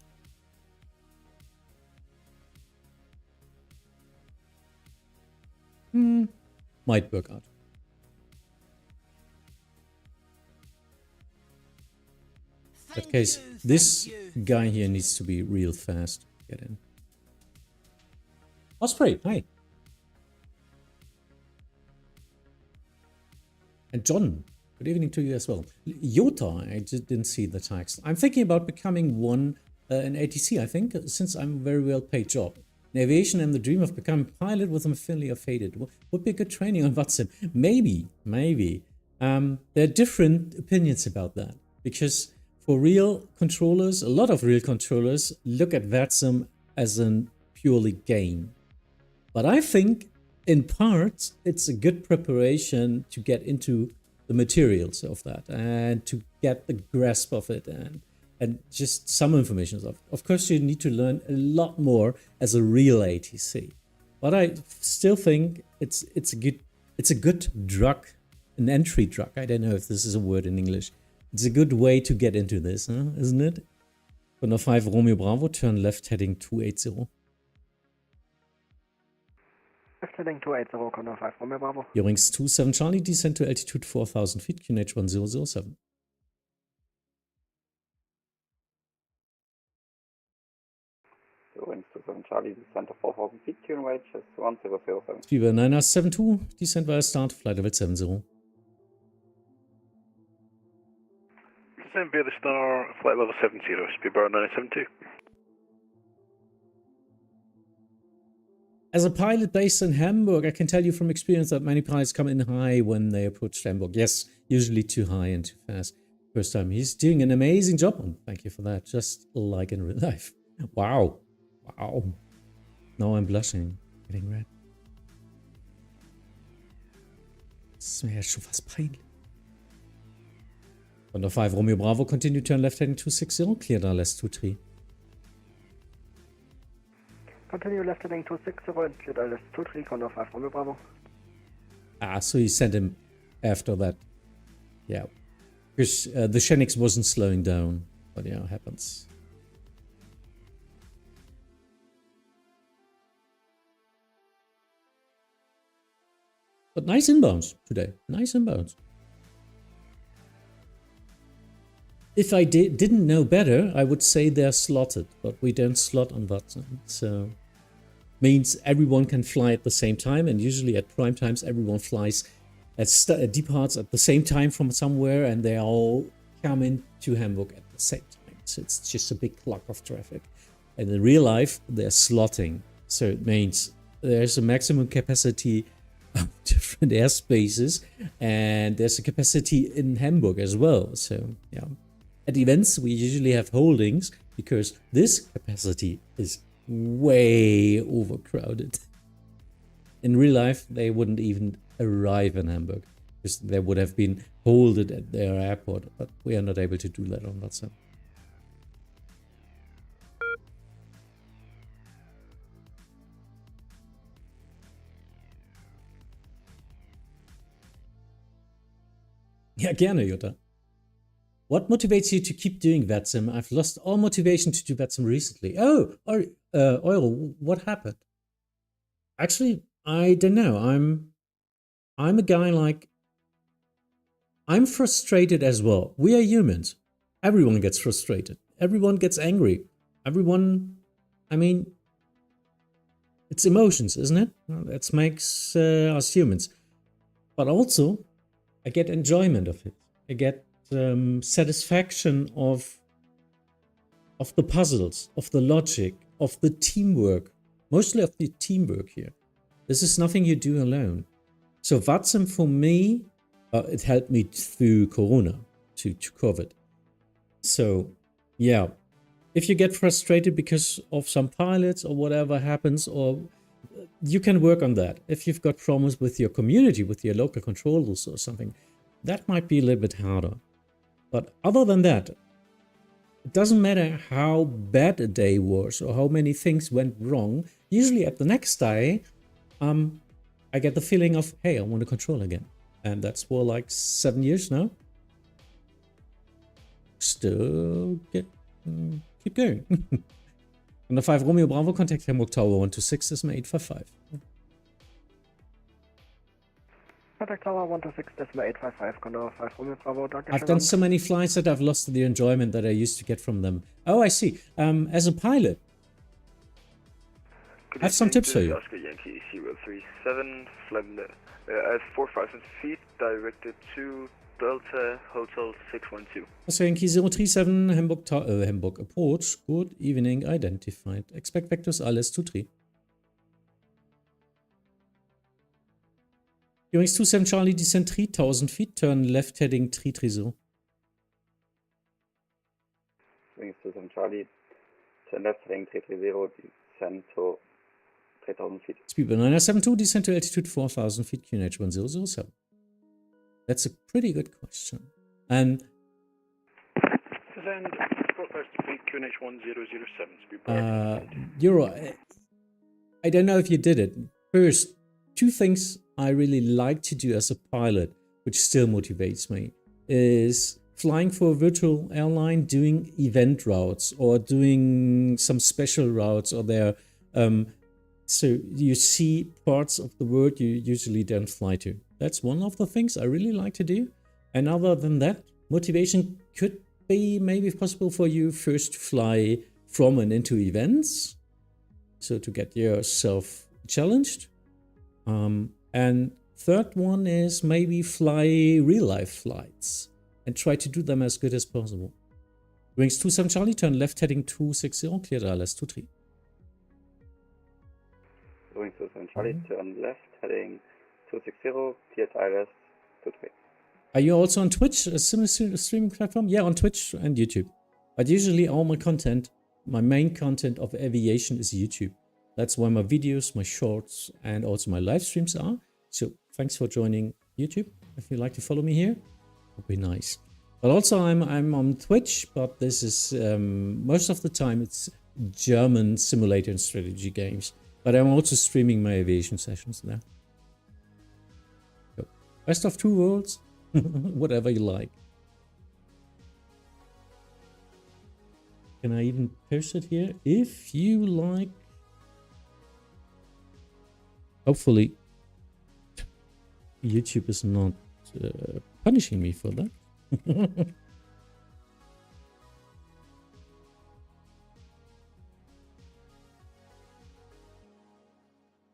Might work out. In that case, this guy here needs to be real fast to get in. Osprey, hi. And John, good evening to you as well. Yota, I just didn't see the text. I'm thinking about becoming an ATC, I think, since I'm a very well-paid job. In aviation, I'm the dream of becoming a pilot with a fairly faded. Would be a good training on Vatsim. Maybe. There are different opinions about that. Because for real controllers, a lot of real controllers look at Vatsim as a purely game. But I think, in part, it's a good preparation to get into the materials of that and to get the grasp of it and just some information. Of course, you need to learn a lot more as a real ATC. But I still think it's a good drug, an entry drug. I don't know if this is a word in English. It's a good way to get into this, huh? Isn't it? From 5 Romeo Bravo, turn left heading 280. Left heading 280, Condor 5 Romeo Bravo. Eurings 27 Charlie, descent to altitude 4000 feet, QNH 1007. Wings 27 Charlie, descent to 4,000 feet, tune range is 1007. Speedbird 972, descent via start, flight level 70. Descent via the star, flight level 70, Speedbird 972. As a pilot based in Hamburg, I can tell you from experience that many pilots come in high when they approach Hamburg. Yes, usually too high and too fast. First time. He's doing an amazing job. And thank you for that. Just like in real life. Wow. Wow. Now I'm blushing. Getting red. Das ist mir ja schon fast peinlich. Thunder 5 Romeo Bravo, continue turn left heading 260, clear LS 23. Continue left heading 260 and clear LS 23, Thunder 5 Romeo Bravo. Ah, so you sent him after that. Yeah. Because the Shenix wasn't slowing down. But yeah, it happens. But nice inbounds today. Nice inbounds. If I didn't know better, I would say they're slotted, but we don't slot on Vatsim. So means everyone can fly at the same time, and usually at prime times everyone flies at departs at the same time from somewhere, and they all come into Hamburg at the same time. So it's just a big clock of traffic. And in real life, they're slotting. So it means there's a maximum capacity of different airspaces, and there's a capacity in Hamburg as well. So yeah. At events, we usually have holdings because this capacity is way overcrowded. In real life, they wouldn't even arrive in Hamburg because they would have been holded at their airport, but we are not able to do that on WhatsApp. Ja, gerne, Jutta. What motivates you to keep doing Vatsim? I've lost all motivation to do Vatsim recently. Oh, Euro, what happened? Actually, I don't know. I'm a guy like... I'm frustrated as well. We are humans. Everyone gets frustrated. Everyone gets angry. Everyone... I mean... It's emotions, isn't it? Well, that makes us humans. But also, I get enjoyment of it. I get... satisfaction of the puzzles, of the logic, of the teamwork, mostly of the teamwork here. This is nothing you do alone. So Vatsim for me, it helped me through Corona, to COVID. So yeah, if you get frustrated because of some pilots or whatever happens, or you can work on that. If you've got problems with your community, with your local controllers or something, that might be a little bit harder. But other than that, it doesn't matter how bad a day was or how many things went wrong. Usually at the next day, I get the feeling of, hey, I want to control again. And that's for like 7 years now. Still keep going. On the 5 Romeo Bravo, contact Hamburg Tower 126, decimal 855. Contact Tower 126, decimal 855, Condor 5 Romeo Bravo, Dr. I've done so many flights that I've lost the enjoyment that I used to get from them. Oh, I see. As a pilot, I have some tips for you. Oscar Yankee 037, flying at 4,000 feet, directed to Delta Hotel 612. Oscar Yankee 037, Hamburg Approach. Good evening, identified. Expect vectors LS 23. Wings 27 Charlie, descent 3,000 feet, turn left heading 330. Wings 27 Charlie, turn left heading 330, descent to 3,000 feet. Speedbird 972, descent to altitude 4,000 feet, QNH 1007. That's a pretty good question. And descend 4,000 feet, QNH 1007. Speedbird. Euro, I don't know if you did it. First, two things I really like to do as a pilot, which still motivates me, is flying for a virtual airline, doing event routes or doing some special routes, or there. So you see parts of the world you usually don't fly to. That's one of the things I really like to do. And other than that, motivation could be maybe possible for you first to fly from and into events, so to get yourself challenged. And third one is maybe fly real-life flights and try to do them as good as possible. Wings 27 Charlie, turn left heading 260, cleared ILS 23. Wings 27 Charlie, turn left heading 260, cleared ILS 23. Are you also on Twitch, a similar streaming platform? Yeah, on Twitch and YouTube. But usually all my content, my main content of aviation is YouTube. That's where my videos, my shorts, and also my live streams are. So thanks for joining YouTube. If you'd like to follow me here, would be nice. But also I'm on Twitch, but this is most of the time it's German simulator and strategy games. But I'm also streaming my aviation sessions there. So, best of two worlds, whatever you like. Can I even post it here? If you like. Hopefully, YouTube is not punishing me for that.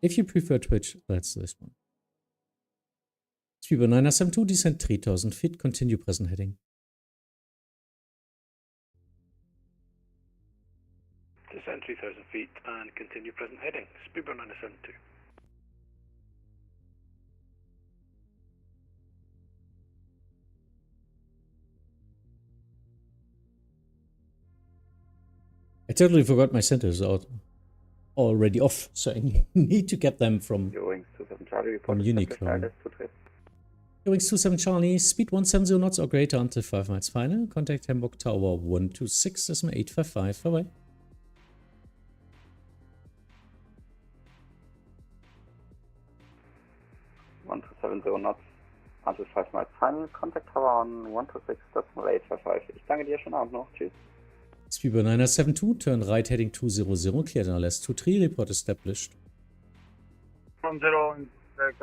If you prefer Twitch, that's this one. Speedbird 972, descent 3000 feet, continue present heading. Descend 3000 feet and continue present heading. Speedbird 972. I totally forgot my centers are already off, so I need to get them from Uniqlo. Wings 27 Charlie, speed 170 knots or greater until 5 miles final. Contact Hamburg Tower 126, decimal 855. Bye bye. 1270 knots until 5 miles final. Contact Tower on 126, decimal 855. Ich danke dir, schönen Abend noch. Tschüss. Speedbird 972, turn right heading 200, cleared ILS 23, report established. From 0, right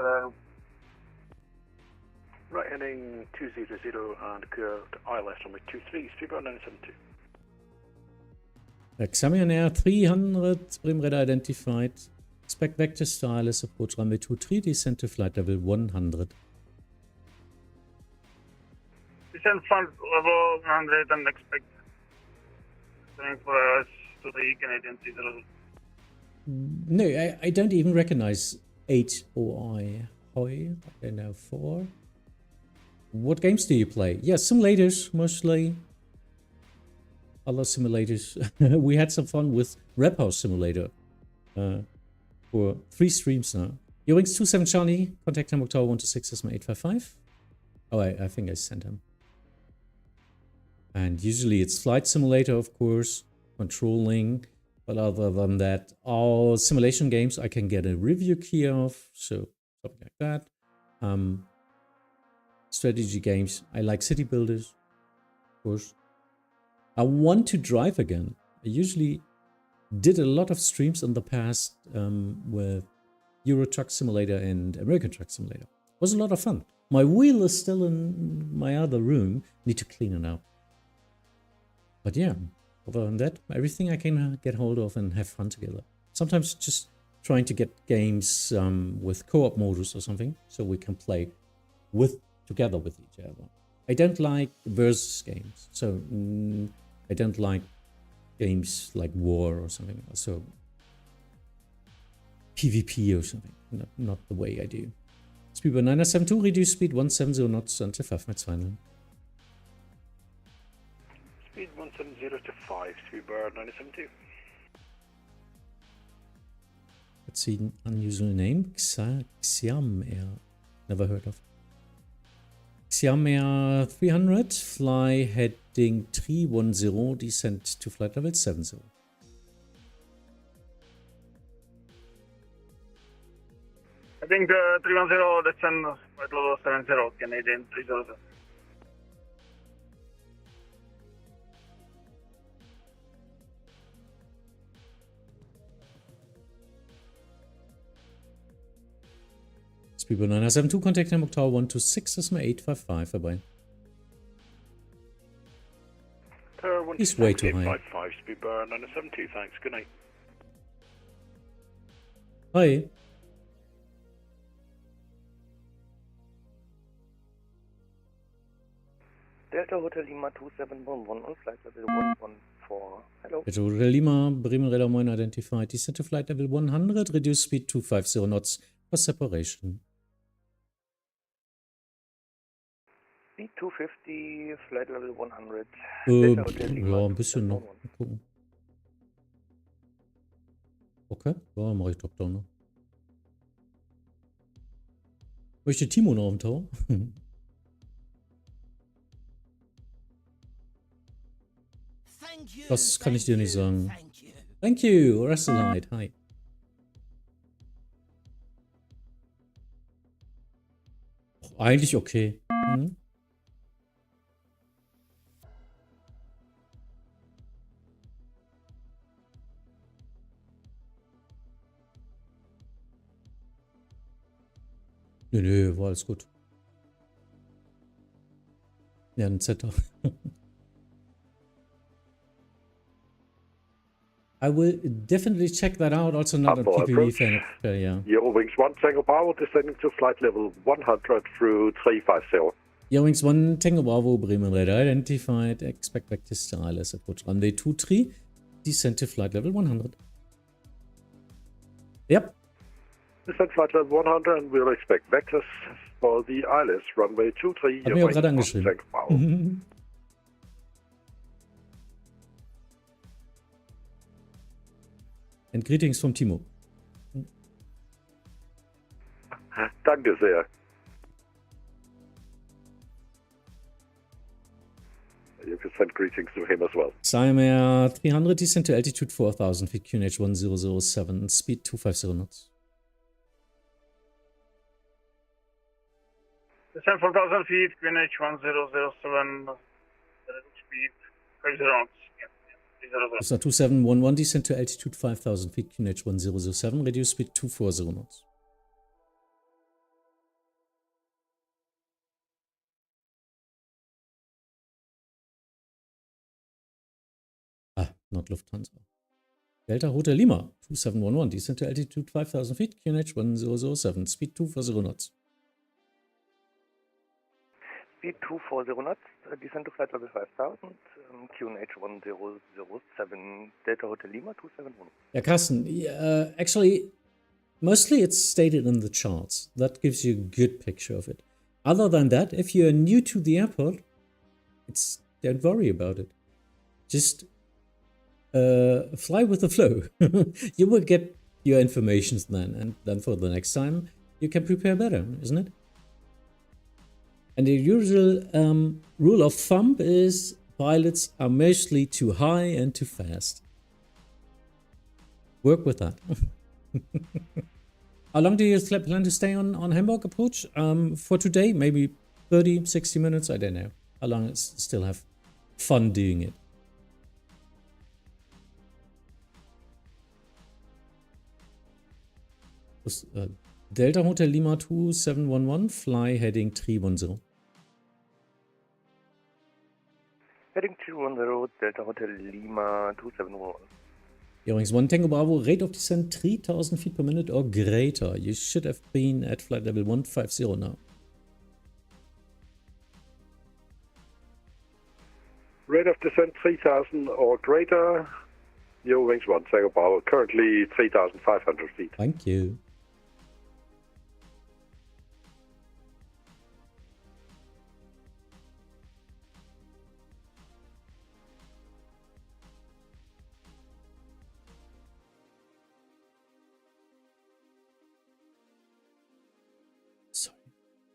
heading 200 and cleared ILS runway 23, Speedbird 972. Xamian Air 300, brim radar identified. Expect vector star ILS approach runway 23, descent to flight level 100. Descent flight level 100 and expect for us to the Canadian Citadel. No, I don't even recognize 8 OI. I don't know 4. What games do you play? Yeah, simulators mostly. Other simulators. We had some fun with Rep House Simulator for 3 streams now. Your Wings 27 Charlie, contact Hamburg Tower 126, decimal 855. Oh, I think I sent him. And usually it's Flight Simulator, of course, controlling. But other than that, all simulation games I can get a review key of, so something like that. Strategy games, I like city builders, of course. I want to drive again. I usually did a lot of streams in the past with Euro Truck Simulator and American Truck Simulator. It was a lot of fun. My wheel is still in my other room. Need to clean it up. But yeah, other than that, everything I can get hold of and have fun together. Sometimes just trying to get games with co-op modus or something, so we can play together with each other. I don't like versus games, so I don't like games like War or something, so PvP or something, not the way I do. Speedbird 972, reduce speed 170 knots until 5 miles final. Speed 170 to 5, Speedbird 972. Let's see an unusual name. Xiam Air. Never heard of. Xiam Air 300, fly heading 310, descent to flight level 70. I think 310 descend flight level 70, Canadian 3000. Speedbird 972, contact Hamburg Tower 126, decimal 855, bye-bye. He's way too high. 855, Speedbird 972, thanks, good night. Hi. Delta Hotel Lima 2711 on flight level 114. Hello. Delta Hotel Lima, Bremen Radar Moin identified. Descent to flight level 100, reduce speed 250 knots for separation. Speed 250, flight level 100. Delta Hotel Lima Ja, ein bisschen noch. Mal gucken. Okay, ja, mache ich Top-Down noch. Möchte Timo noch am Tower? Das kann ich dir nicht sagen. Thank you, Wrestlelight, hi. Oh, eigentlich okay. Mhm. Nö, war alles gut. Ja, ein Zetter. I will definitely check that out. Also not a PPV fan. Yeah. Eurowings 1 Tango Bravo descending to flight level 100 through 350. Eurowings 1 Tango Bravo, Bremen Radar identified. Expect vectors to ILS approach runway 23. Descent to flight level 100. Yep. Descent flight level 100 and we'll expect vectors for the ILS runway 23. Hat mich auch gerade angeschrieben. And greetings vom Timo. Danke sehr. You can send greetings to him as well. Siamare 300, descent to altitude 4000 feet, QNH 1007, speed 250 knots. Descent 4000 feet, QNH 1007, speed 50 knots. Cessna 2711, descent to altitude 5000 feet, QNH 1007, reduce speed 240 knots. Ah, not Lufthansa. Delta Hotel Lima 2711, descent to altitude 5000 feet, QNH 1007, speed 240 knots. Speed 240 knots, descent to flight level 5000, QNH 1007, Delta Hotel Lima 271. Yeah, Carsten, actually, mostly it's stated in the charts. That gives you a good picture of it. Other than that, if you're new to the airport, don't worry about it. Just fly with the flow. You will get your information then, and then for the next time, you can prepare better, isn't it? And the usual rule of thumb is pilots are mostly too high and too fast. Work with that. How long do you plan to stay on Hamburg approach? For today, maybe 30, 60 minutes, I don't know. How long still have fun doing it? Delta Hotel Lima 2711, fly heading 310. Heading 310, Delta Hotel Lima 2711. Eurowings 1 Tango Bravo, rate of descent 3000 feet per minute or greater. You should have been at flight level 150 now. Rate of descent 3000 or greater. Eurowings 1 Tango Bravo, currently 3500 feet. Thank you.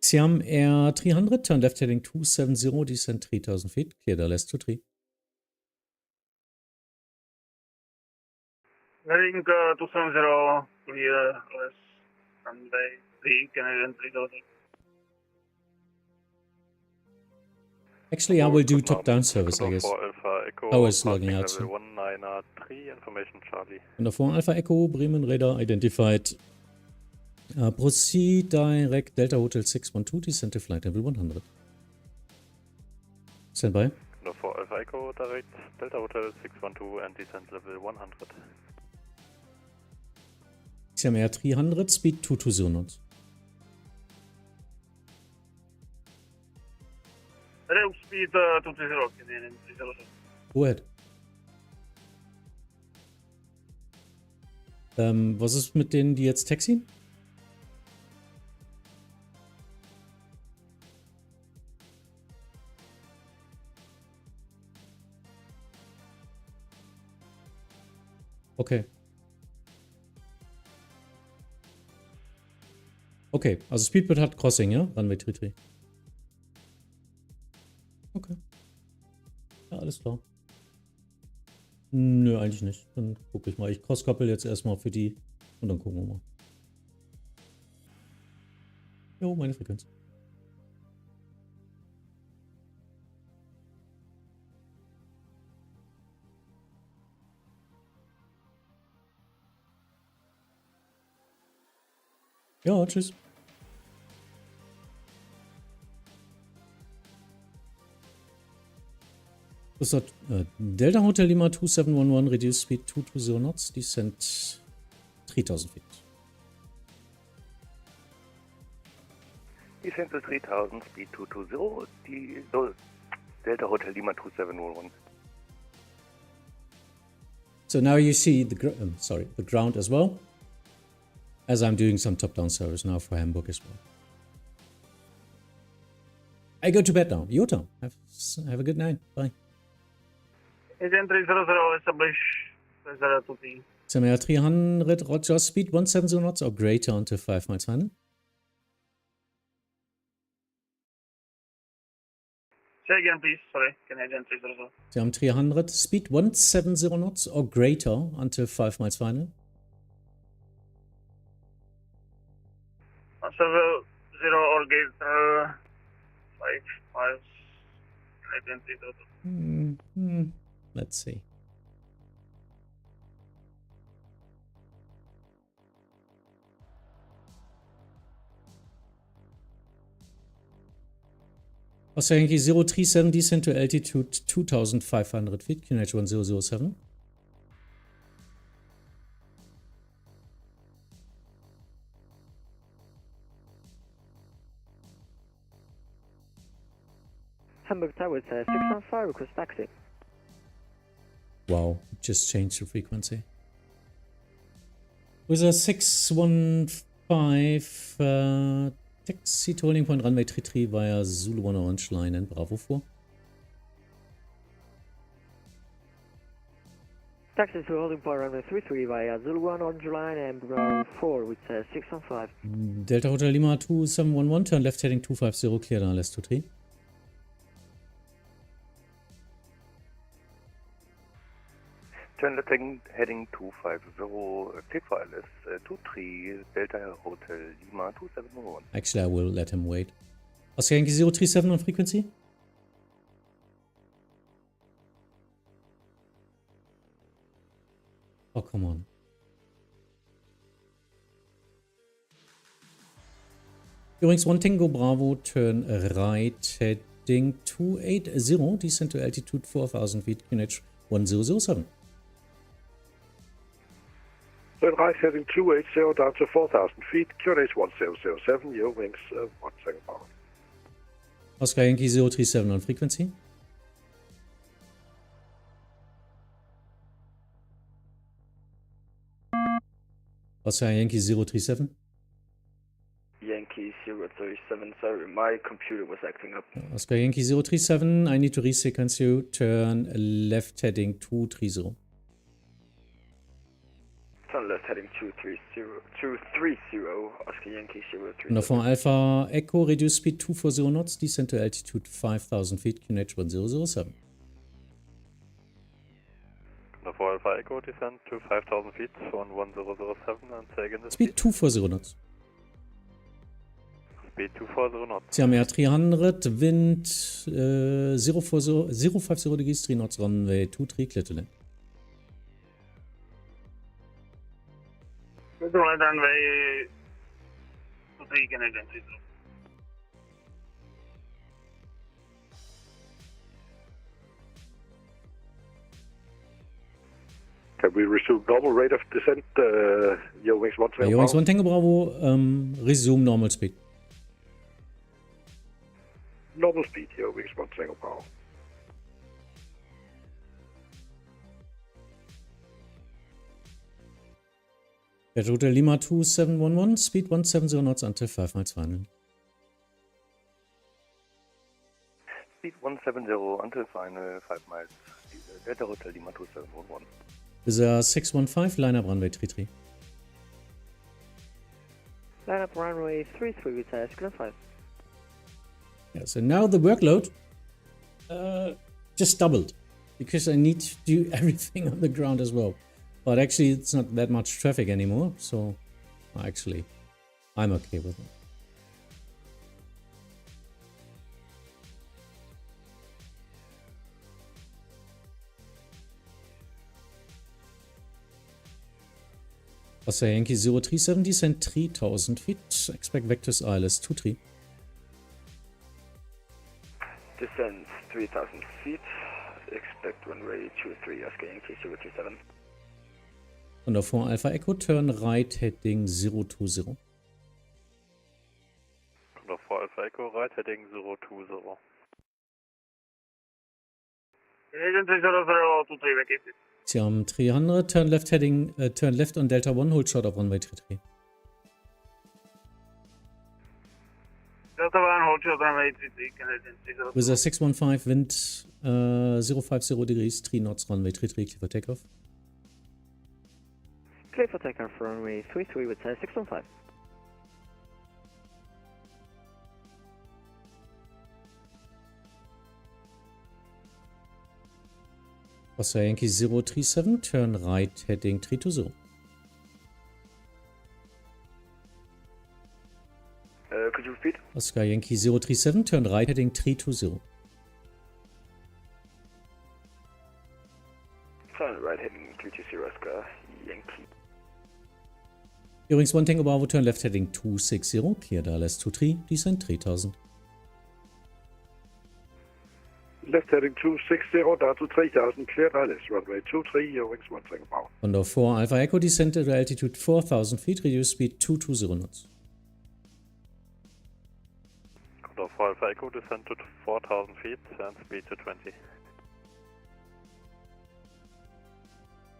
Siam Air 300, turn left heading 270, descent 3000 feet, clear the last 23. Heading 270, clear less runway 3, Canadian 3000. Actually, I will do top-down service, I guess. I was logging out. 193, information Charlie. And 4 Alpha Echo, Bremen Radar identified. Proceed direct Delta Hotel 612, descent to flight level 100. Stand by. 4 Alpha Echo, direct Delta Hotel 612 and descent level 100. CMR 300, speed 220 knots. Real speed 230, Canadian 300. Go ahead. Was ist mit denen, die jetzt taxien? Okay. Okay, also Speedbird hat Crossing, ja? Runway 33. Okay. Ja, alles klar. Nö, eigentlich nicht. Dann gucke ich mal. Ich crosskoppel jetzt erstmal für die und dann gucken wir mal. Jo, meine Frequenz. Ja, tschüss. Das hat Delta Hotel Lima 2711, reduced speed 220 knots, descent 3000 feet. Descent to 3000, speed 220, Delta Hotel Lima 2711. So now you see the the ground as well, as I'm doing some top-down service now for Hamburg as well. I go to bed now. Your turn. Have a good night. Bye. Agent 300, establish 303. CMR 300, Roger, speed 170 knots or greater until 5 miles final. Say again, please. Sorry, Canadian 300. Sie haben 300, speed 170 knots or greater until 5 miles final. 170 or greater 5 miles. Canadian 300. Let's see. Oscar Yankee 037, descent to altitude 2500 feet, QNH 1007. Hamburg Tower 615, request taxi. Wow, just changed the frequency. With a 615 taxi to holding point runway 33 via Zulu 1 Orange Line and Bravo 4. Taxi to holding point runway 33 via Zulu 1 Orange Line and Bravo 4 with 615. Delta Hotel Lima 2711, turn left heading 250, clear down less 23. Turn left heading 250, clear for LS 23, Delta Hotel Lima 2711. Actually, I will let him wait. Oscar Yankee 037 on frequency. Oh, come on. Übrigens, 1 Tango Bravo, turn right heading 280, descent to altitude 4000 feet, QNH 1007. Turn right heading 280 down to 4,000 feet, QNH 1007, your wings 1 second power. Oscar Yankee 037 on frequency. Oscar Yankee 037. Yankee 037, sorry, my computer was acting up. Oscar Yankee 037, I need to resequence you, turn left heading 230. Turn left heading 230, Oscar Yankee 037. November Alpha Echo, reduce speed 240 knots, descent to altitude 5000 feet, QNH 1007. November Alpha Echo, descent to 5000 feet on 1007 and say again the speed 240 knots. Speed 240 knots. CMR 300, wind 050 degrees, 3 knots, runway 23, clear to land. Runway 23, Canadian 30. Can we resume normal rate of descent, Yo Wings 1 Tango Yo Wings 1 Tango Bravo, resume normal speed. Normal speed, Yo Wings 1 Tango Bravo. Route Lima 2711, speed 170 knots until 5 miles final. Speed 170 until final, 5 miles. Delta Hotel Lima 2711. Is a 615, line up runway 33. Line up runway 33 with Escalon 5. Yeah, so now the workload just doubled because I need to do everything on the ground as well. But actually, it's not that much traffic anymore, so actually, I'm okay with it. Oscar Yankee 037, descent 3000 feet, expect vectors ILS 23. Descent 3000 feet, expect runway 23, Oscar Yankee 037. Und davor Alpha Echo, turn right, heading 020. Und davor Alpha Echo, right, heading 020. Sie haben 300, turn left heading, turn left on Delta 1, hold short of runway 33. Delta 1, hold short runway 33, Canadian 30. With a 615, wind 050 degrees, 3 knots, runway 33, clear for takeoff. Clear for takeoff runway 33 with 615. Oscar Yankee 037, turn right, heading 320. Could you repeat? Oscar Yankee 037, turn right, heading 320. Turn right, heading 320, Oscar Yankee. Wings 1 Tango Bravo, turn left, heading 260, clear ILS 23, descent 3000. Left heading 260, down to 3000, cleared ILS, runway 23, Yo Wings 1 Tango Bravo. Under 4 Alpha Echo, descent at altitude 4000 feet, reduce speed 220 knots. Under 4 Alpha Echo, descent to 4000 feet and speed to 20.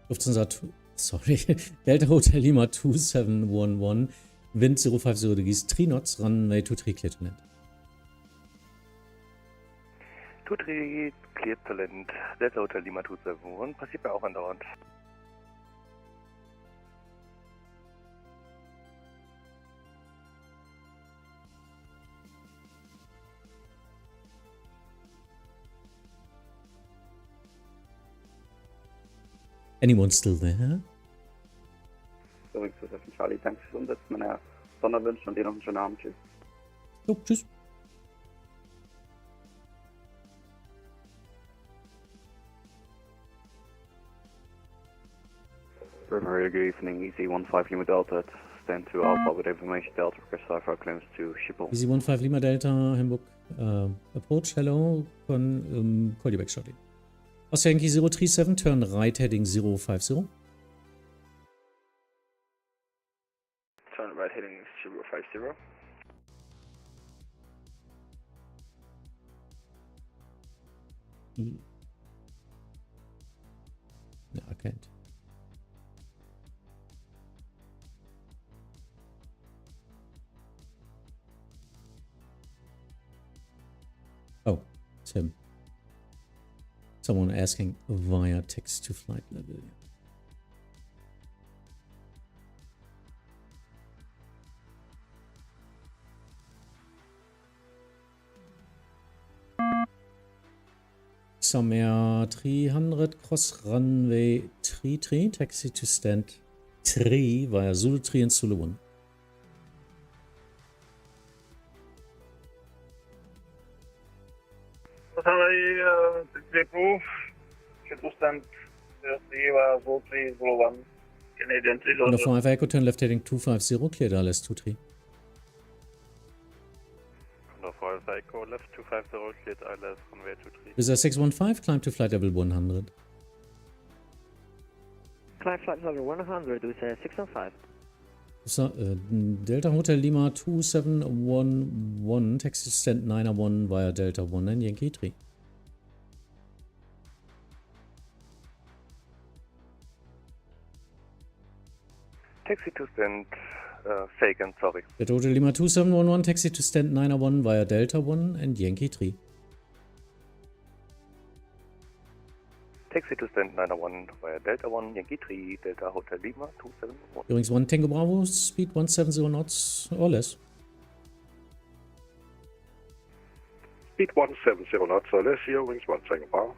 Lufthansa, sorry, Delta Hotel Lima 2711, wind 050 degrees, 3 knots, runway 23, clear to land. 23, cleared to land. Delta Hotel Lima 271, passiert bei auch andauernd. Anyone still there? Zurück zu Charlie, danke fürs Umsetzen meiner Sonderwünsche und dir noch einen schönen Abend. Tschüss. Jo, tschüss. Very good evening, Easy 15 Lima Delta, stand to Alpha with information Delta, request Alpha claims to Schiphol. Easy 15 Lima Delta, Hamburg, approach, hello, con, call you back shortly. Oscar Yankee 037, turn right, heading 050. Turn right, heading 050. No, I can't. Oh, Tim. Someone asking via text to flight level. Some Air 300 cross runway 33, taxi to stand 3 via Zulu 3 and Zulu 1. Runway 32, to stand 3 via Zulu 3, Zulu 1, Canadian 30. On the 5 Echo, turn left heading 250, cleared ILS 23. Under 4 Alpha Echo, left 250, cleared ILS runway 23. With a 615, climb to flight level 100. Climb flight level 100 with 615. So, Delta Hotel Lima 2711, taxi stand 901 via Delta 19 Yankee 3. Taxi to stand Fagan, sorry. Delta Hotel Lima 2711, taxi to stand 901 via Delta 1 and Yankee 3. Taxi to stand 901 via Delta 1, Yankee 3, Delta Hotel Lima 271. Übrigens 1 Tango Bravo, speed 170 knots or less. Speed 170 knots or less, Eurowings 1 Tango Bravo.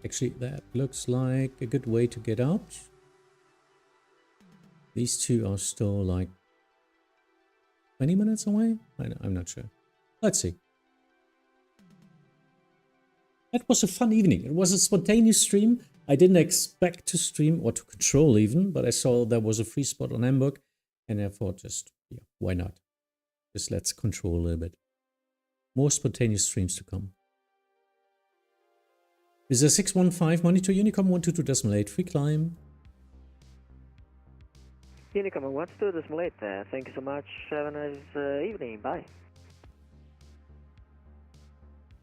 Actually, that looks like a good way to get out. These two are still like 20 minutes away? I'm not sure. Let's see. That was a fun evening. It was a spontaneous stream. I didn't expect to stream or to control even, but I saw there was a free spot on Hamburg and I thought just, yeah, why not? Just let's control a little bit. More spontaneous streams to come. This is a 615 monitor Unicom 122.8 free climb. Unicom 122.8, thank you so much. Have a nice evening. Bye.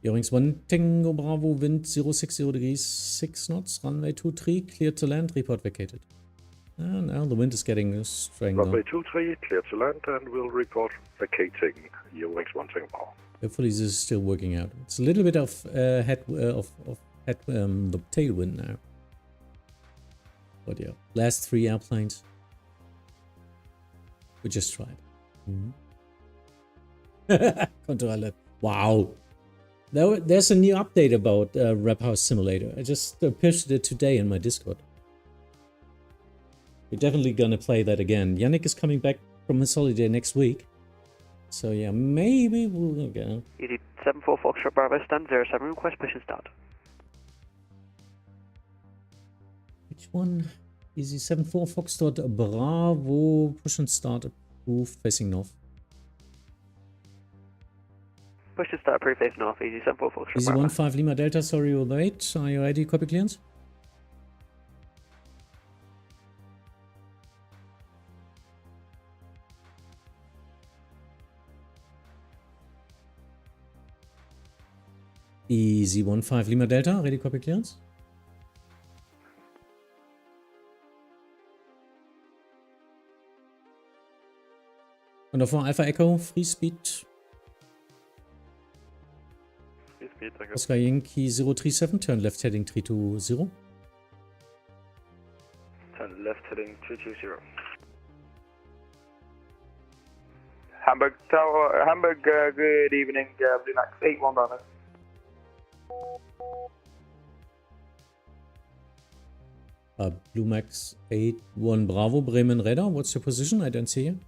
Eurowings 1 Tango Bravo, wind 060 degrees, 6 knots, runway 23, cleared to land, report vacated. And now the wind is getting stronger. Runway 23, cleared to land, and we'll report vacating Eurowings 1 Tango Bravo. Hopefully this is still working out. It's a little bit of the tailwind now. But yeah, last 3 airplanes. We just tried. Controller. Wow. There's a new update about Rap House Simulator. I just posted it today in my Discord. We're definitely gonna play that again. Yannick is coming back from his holiday next week. So yeah, maybe we'll go. ED 74 Foxtrot Bravo stand 07, request push and start. Which one? Easy 74 Foxtrot Bravo, push and start approved, facing north. Push and start approved, facing north, easy 74 Foxtrot Easy Bravo. 15 Lima Delta, sorry we'll wait. Are you ready? Copy clearance? Easy 15 Lima Delta, ready? Copy clearance? Und davor Alpha Echo, Free Speed. Free Speed, danke. Oscar Yankee 037, turn left heading 320. Turn left heading 320. Hamburg Tower, Hamburg, good evening, Blue Max 81 Bravo. Blue Max 81 Bravo, Bremen Radar, what's your position? I don't see you.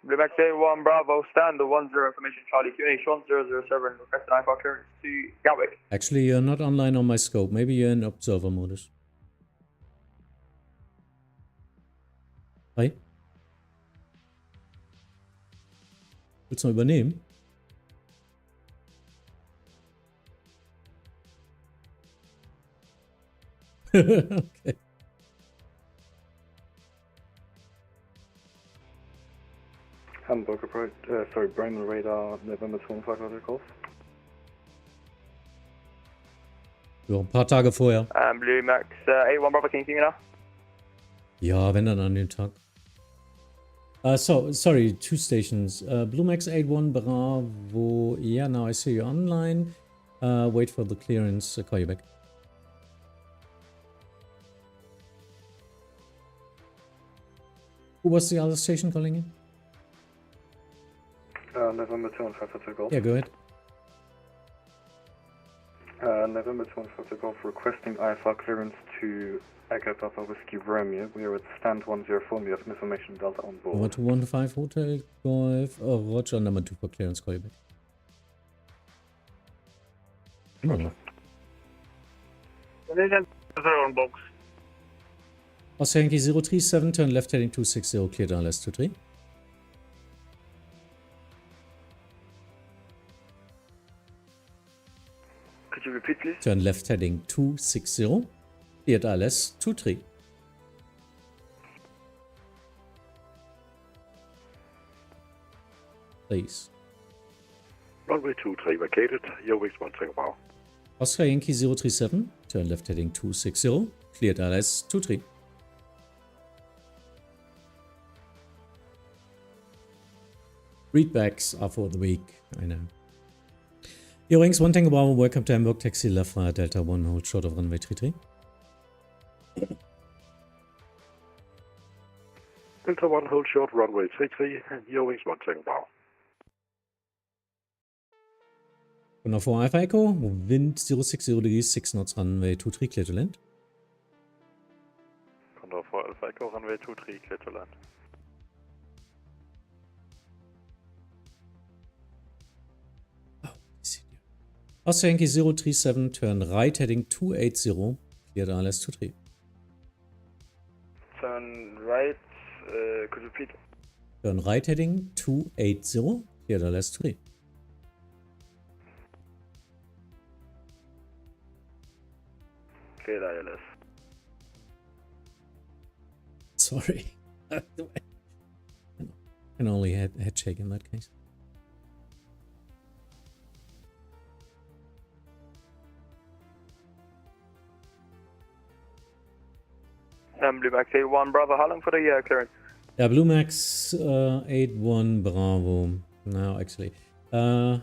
Blue Max 81 Bravo, stand 10 information Charlie QH 1007, request an IFR clearance to Gatwick. Actually, you're not online on my scope. Maybe you're in observer modus. Hi. Willst du mal übernehmen? Okay. Hamburg approach, sorry, Bremen Radar, November 25 other calls. Ja, ein paar Tage vorher. Blue Max 81 Bravo, can you see me now? Ja, wenn dann an dem Tag. So, sorry, 2 stations. Blue Max 81 Bravo. Yeah, now I see you online. Wait for the clearance. Call you back. Who was the other station calling in? November 25 Hotel Golf. Yeah, go ahead. November 25 Hotel Golf requesting IFR clearance to Echo Papa Whiskey Romeo. We are at stand 104. We have information Delta on board. Number 215 Hotel Golf. Oh, Roger, number 2 for clearance. Call you back. On box. Oscar Yankee 037, turn left heading 260, clear down less 23. Turn left heading 260. Cleared ILS 23. Please. Runway 23 vacated. Your wings 1 Tango Bravo. Oscar Yankee 037. Turn left heading 260. Cleared ILS 23. Readbacks are for the week, I know. Your wings 1 Tango Bravo, welcome to Hamburg, taxi left via Delta 1, hold short of runway 33. Delta 1, hold short, runway 33, your wings 1 Tango Bravo. Now for Alpha Echo, wind 060 degrees, 6 knots, runway 23, clear to land. Condor 4 Alpha Echo, runway 23, clear to land. Oscar Yankee 037, turn right heading 280, cleared ILS 23. Turn right, could you repeat? Turn right heading 280, cleared ILS 23. Cleared ILS. Sorry. I can only head shake in that case. Blue Max 81 Bravo, how long for the clearance? Yeah, Blue Max 81 Bravo. No, actually.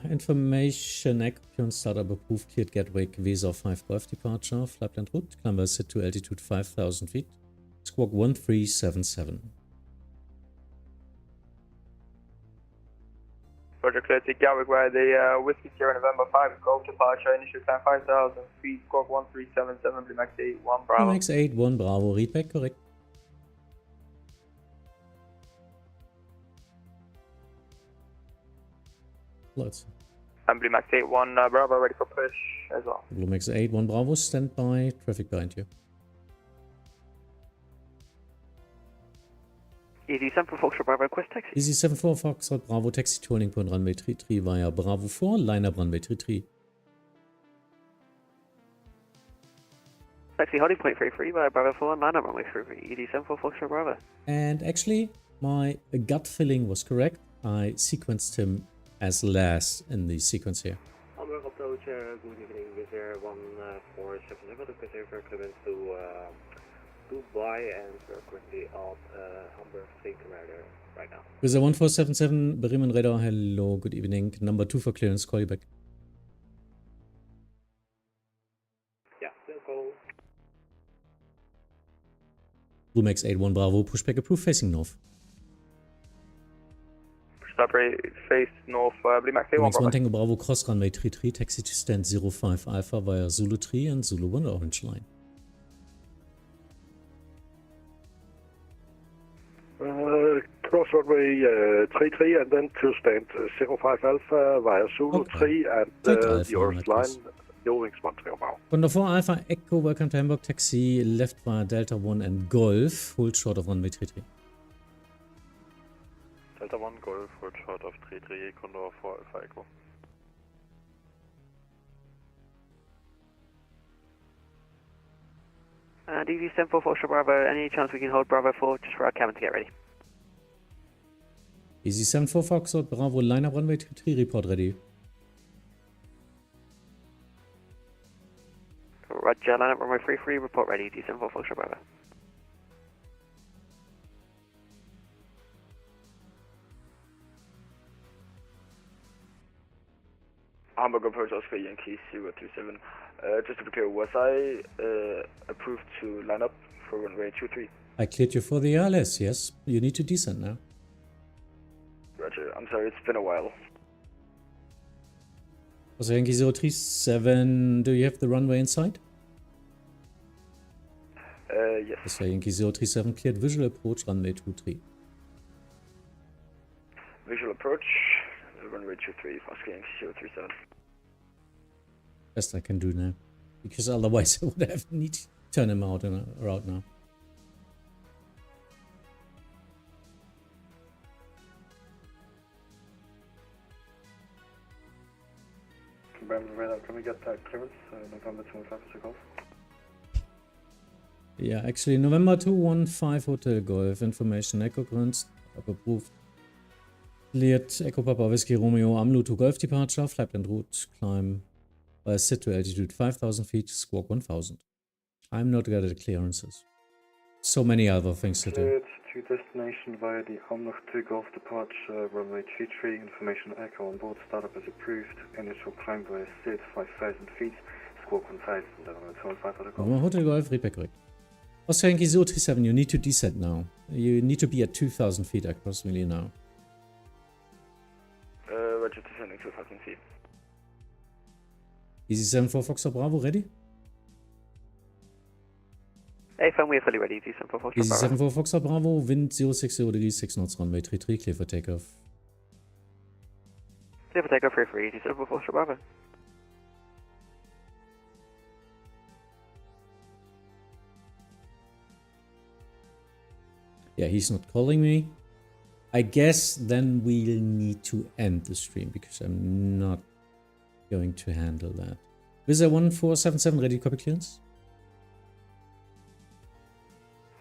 Information Equion startup approved, cleared Gatwick Visa 5 Golf departure, flight plan route, climb set to altitude 5,000 feet, squawk 1377. Roger, clear to Gatwick where the Whiskey Sierra November 5 Golf departure, initial climb 5,000 feet, squawk 1377, Blue Max 81 Bravo. Blue Max 81 Bravo, readback correct. Let's. And Blue Max 81 Bravo ready for push as well. Blue Max 81 Bravo, stand by, traffic behind you. Easy 74 Foxtrot Bravo, request taxi. Easy 74 Foxtrot Bravo, taxi turning point runway 33 via Bravo 4, line up runway 33. Taxi holding point 33 via Bravo 4, line up runway 33. ED 74 Foxtrot Bravo. And actually, my gut feeling was correct. I sequenced him as last in the sequence here. Hamburg approach, good evening, Wizard 1470, request for clearance to Dubai, and we're currently on Hamburg Street radar right now. Wizard 1477, Bremen radar, hello, good evening. Number 2 for clearance, call you back. Yeah, they'll call. Blue Max 81 Bravo, pushback approved, facing north. Stop face north, Blue Max 81 Max 1 Tango Bravo, cross runway 33, taxi to stand 05 Alpha via Zulu 3 and Zulu 1 orange line. Cross runway 33 and then to stand 05 Alpha via Zulu 3 and the orange line, your wings 1 Tango Bravo. Condor 4 Alpha Echo, welcome to Hamburg, taxi left via Delta 1 and Golf, hold short of runway 33. Delta 1 Golf, hold short of 33, Condor 4 Alpha Echo. DV 74 Foxtrot Bravo, any chance we can hold Bravo 4 just for our cabin to get ready? Easy 74 Foxtrot Bravo, line up runway 33, report ready. Roger, line up runway 33, report ready, D 74 Foxtrot Bravo. Hamburg approach Oscar Yankee 027. Just to be clear, was I approved to line up for runway 23? I cleared you for the ILS, yes. You need to descend now. Roger, I'm sorry, it's been a while. Oscar Yankee 037, do you have the runway in sight? Yes. Oscar Yankee 037, cleared visual approach, runway 23. Visual approach, runway 23, Oscar Yankee 037. Best I can do now. Because otherwise I would have need to turn him out in a route now. Bremen radar, can we get clearance? November 25 to Golf. Yeah, actually, November 215 Hotel Golf, information Echo Grunts, approved. Cleared Echo Papa Whiskey Romeo, AMLU to Golf departure, flight en route, climb by sit to altitude 5,000 feet, squawk 1,000. I'm not good at clearances. So many other things to do. Cleared to destination via the Hamburg to Golf departure, runway 33, information Echo on board, startup is approved, initial climb by sit 5,000 feet, squawk 1,000, November 25 Hotel Golf. Hotel Golf, read back correct. Oscar Yankee 037, you need to descend now. You need to be at 2,000 feet across really now. Roger, descending 2,000 feet. Easy 74 Foxtrot Bravo, ready? AFM, we are fully ready. Easy 74 Foxtrot Bravo. Easy 74 Foxtrot Bravo, wind 060 degrees, 6 knots, runway 33, clear for takeoff. Clear for takeoff, free, Easy 74 Foxtrot Bravo. Yeah, he's not calling me. I guess then we'll need to end the stream because I'm not going to handle that. Visa 1477, ready to copy clearance?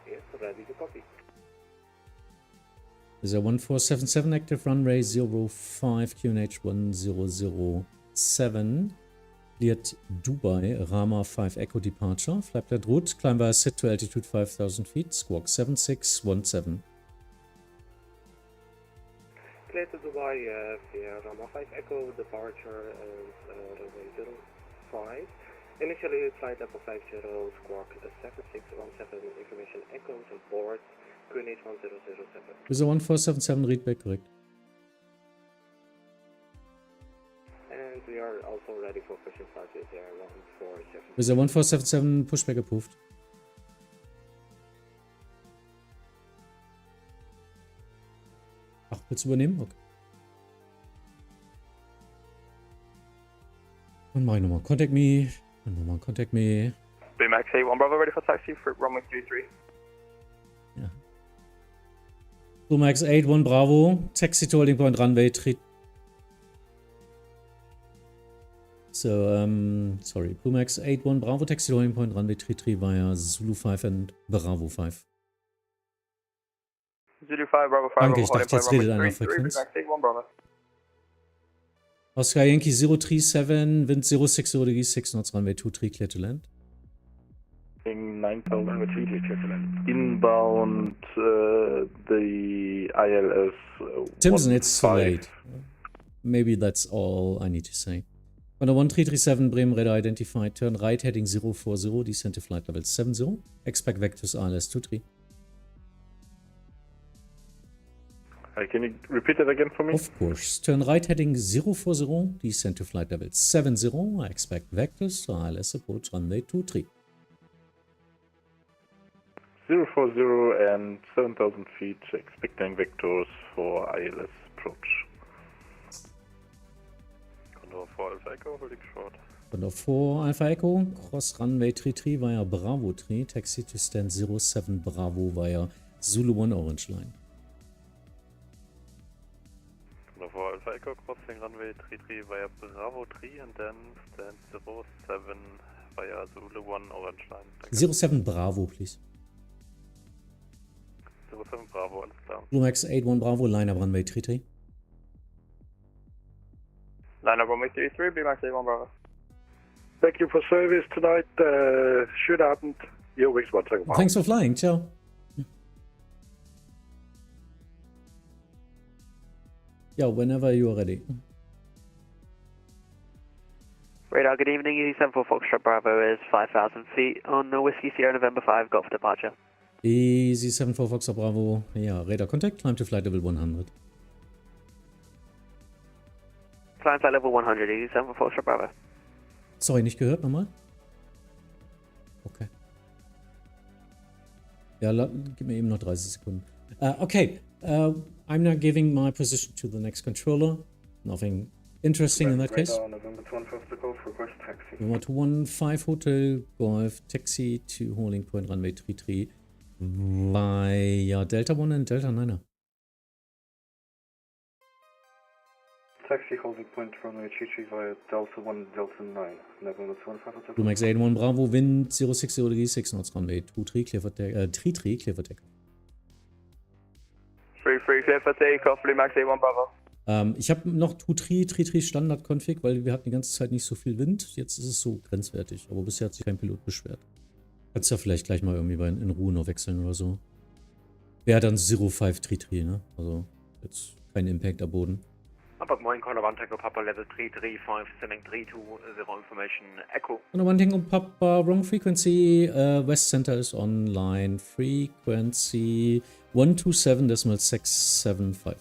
Yes, ready to copy. Visa 1477, active runway 05 QNH 1007. Cleared Dubai, Rama 5 Echo departure. Flight plan route, climb by sit to altitude 5,000 feet, squawk 7617. Clear to Dubai via Rama 5 Echo departure and runway 05. Initially flight level 50, squawk 7617, information echoes on board, QNH 1007. Visa 1477, read back correct. And we are also ready for pushing flight with 147. Visa 1477, pushback approved. Ach, willst du übernehmen? Okay. Und mach ich nochmal. Contact me. Und nochmal contact me. BMAX A1 Bravo, ready for taxi for runway 33. Ja. Max 81 Bravo, taxi to holding point runway 3. So, sorry. Max 81 Bravo, taxi to holding point runway 33 via Zulu 5 and Bravo 5. Zulu 5, Bravo 5, Danke, ich dachte, jetzt redet einer Frequenz. Oscar Yankee 037, wind 060 degrees, 6 knots, runway 23, clear to land. 9,000 feet, clear to land. Inbound, the ILS. Timson, it's too late. Maybe that's all I need to say. On the 1337, Bremen radar identified, turn right heading 040, descend to flight level 70, expect vectors ILS 23. Can you repeat it again for me? Of course. Turn right heading 040, descend to flight level 70, expect vectors ILS approach runway 23. 040 and 7,000 feet, expecting vectors for ILS approach. Condor 4 Alpha Echo, holding short. Condor 4 Alpha Echo, cross runway 33 via Bravo 3, taxi to stand 07 Bravo via Zulu 1 Orange Line. Condor 4 Alpha Echo, crossing runway 33 via Bravo 3 and then stand 07 via Zulu 1 Orange Line. 07 Bravo, please. 07 Bravo, alles klar. Max 81 Bravo, line up runway 33. Line up runway 33, BMAX A1 Bravo. Thank you for service tonight. Schönen Abend. Your wings one second. Thanks for flying. Ciao. Yeah, whenever you are ready. Radar, good evening. Easy 74 Foxtrot Bravo is 5,000 feet on the Whiskey Sierra November 5 Golf departure. Easy 74 Foxtrot Bravo. Ja, radar contact, climb to flight level 100. Climb flight level 100, Easy 74 Foxtrot Bravo. Sorry, nicht gehört, nochmal? Okay. Ja, gib mir eben noch 30 Sekunden. Okay, I'm now giving my position to the next controller. Nothing interesting in that case. November 25 to Golf, request taxi. We want to 15 Hotel Golf, taxi to holding point runway 33 via Delta 1 and Delta 9er. Taxi holding point runway 23 via Delta 1, Delta 9. November 25. Blumex 81 Bravo, Wind 060 degree 6 knots runway 23, clear for takeoff. 33, clear for takeoff, Blumex 81 Bravo. Ich habe noch 2-3 Standard-Config, weil wir hatten die ganze Zeit nicht so viel Wind. Jetzt ist es so grenzwertig, aber bisher hat sich kein Pilot beschwert. Kannst ja vielleicht gleich mal irgendwie in Ruhe noch wechseln oder so. Wäre dann 05 3-3, ne? Also jetzt kein Impact am Boden. Hamburg, moin, Caller 1 Tango Papa Level 335, sending 320 information, Echo. Caller 1 Tango Papa, wrong frequency, West Center is online, frequency 127.675.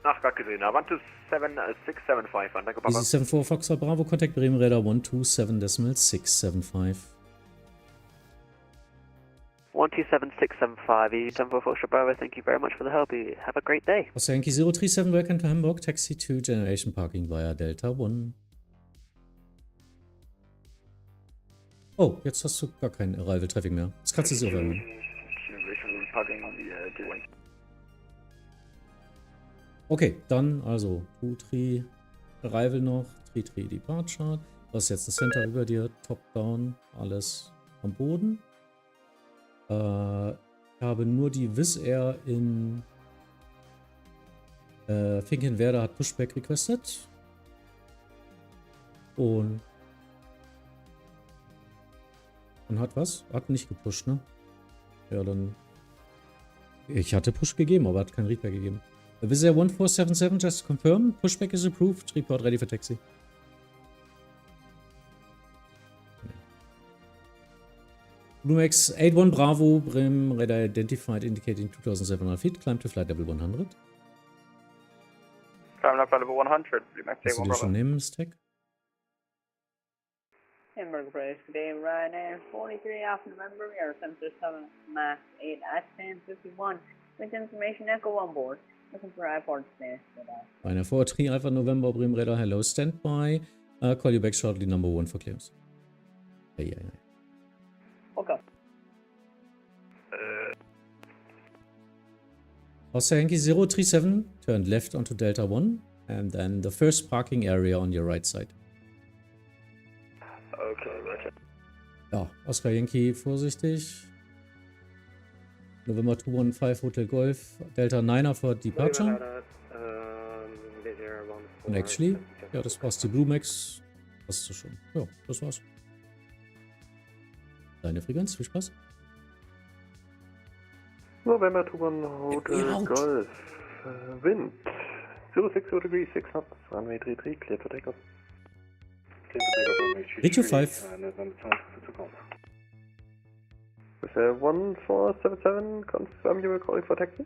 Ach, gerade gesehen, 127.675, an Tango Papa. Easy 74 Foxtrot Bravo, Contact Bremen Radar 127.675. 127.675, Easy 74 Foxtrot Bravo, thank you very much for the help. You have a great day. Oscar Yankee 037, welcome to Hamburg, taxi to Generation Parking via Delta 1. Oh, jetzt hast du gar keinen Arrival Traffic mehr. Das kannst du so verwenden. Okay, dann also 2-3 Arrival noch, 3-3 Departure. Du hast jetzt ein Center über dir, Top-Down, alles am Boden. Ich habe nur die Wizz Air in Finkenwerder hat Pushback requested. Und hat was? Hat nicht gepusht, ne? Ja, dann. Ich hatte Push gegeben, aber hat keinen Readback gegeben. Wizz Air 1477, just confirm. Pushback is approved. Report ready for taxi. Blumex 81 Bravo, Bremen radar identified indicating 2700 feet. Climb to flight level 100. Climb up level 100, Blumex 81 Kannst du dir schon nehmen, Stack? Hamburg Bridge, today Ryanair 43 Alpha November, Air Center 7 Max 8 at 10:51 with information Echo on board. Looking for airport space. Ryanair 43 Alpha November, Bremen radar, hello, standby. Call you back shortly, number 1 for clearance. Hey. Okay. Oscar Yankee 037, turn left onto Delta 1, and then the first parking area on your right side. Okay, Roger. Ja, Oscar Yankee, vorsichtig. November 215 Hotel Golf, Delta 9er for departure. Und actually, ja, das war's. Die Blumex, hast du schon. Ja, das war's. Deine Frequenz, viel Spaß. November 21 Hotel Golf. Wind 060 degrees 6 knots. Runway 33, clear for takeoff. Radio 5. With 1477, confirm you were calling for taxi.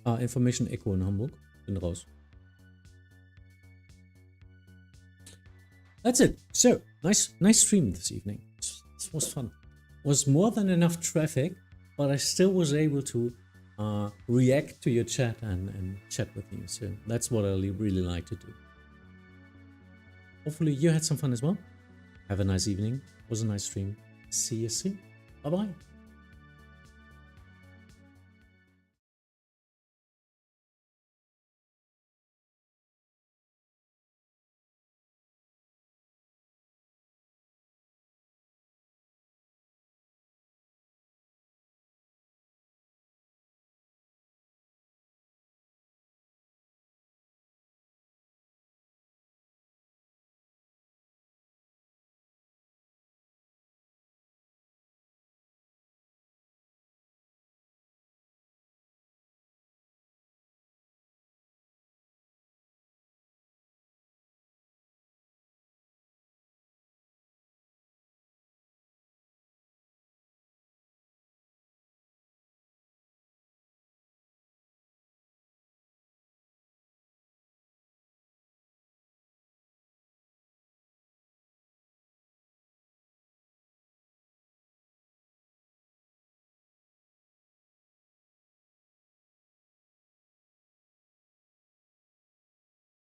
Information Echo in Hamburg. Bin raus. That's it. So, nice stream this evening. This was fun. Was more than enough traffic, but I still was able to react to your chat and chat with you. So that's what I really like to do. Hopefully you had some fun as well. Have a nice evening. It was a nice stream. See you soon. Bye-bye.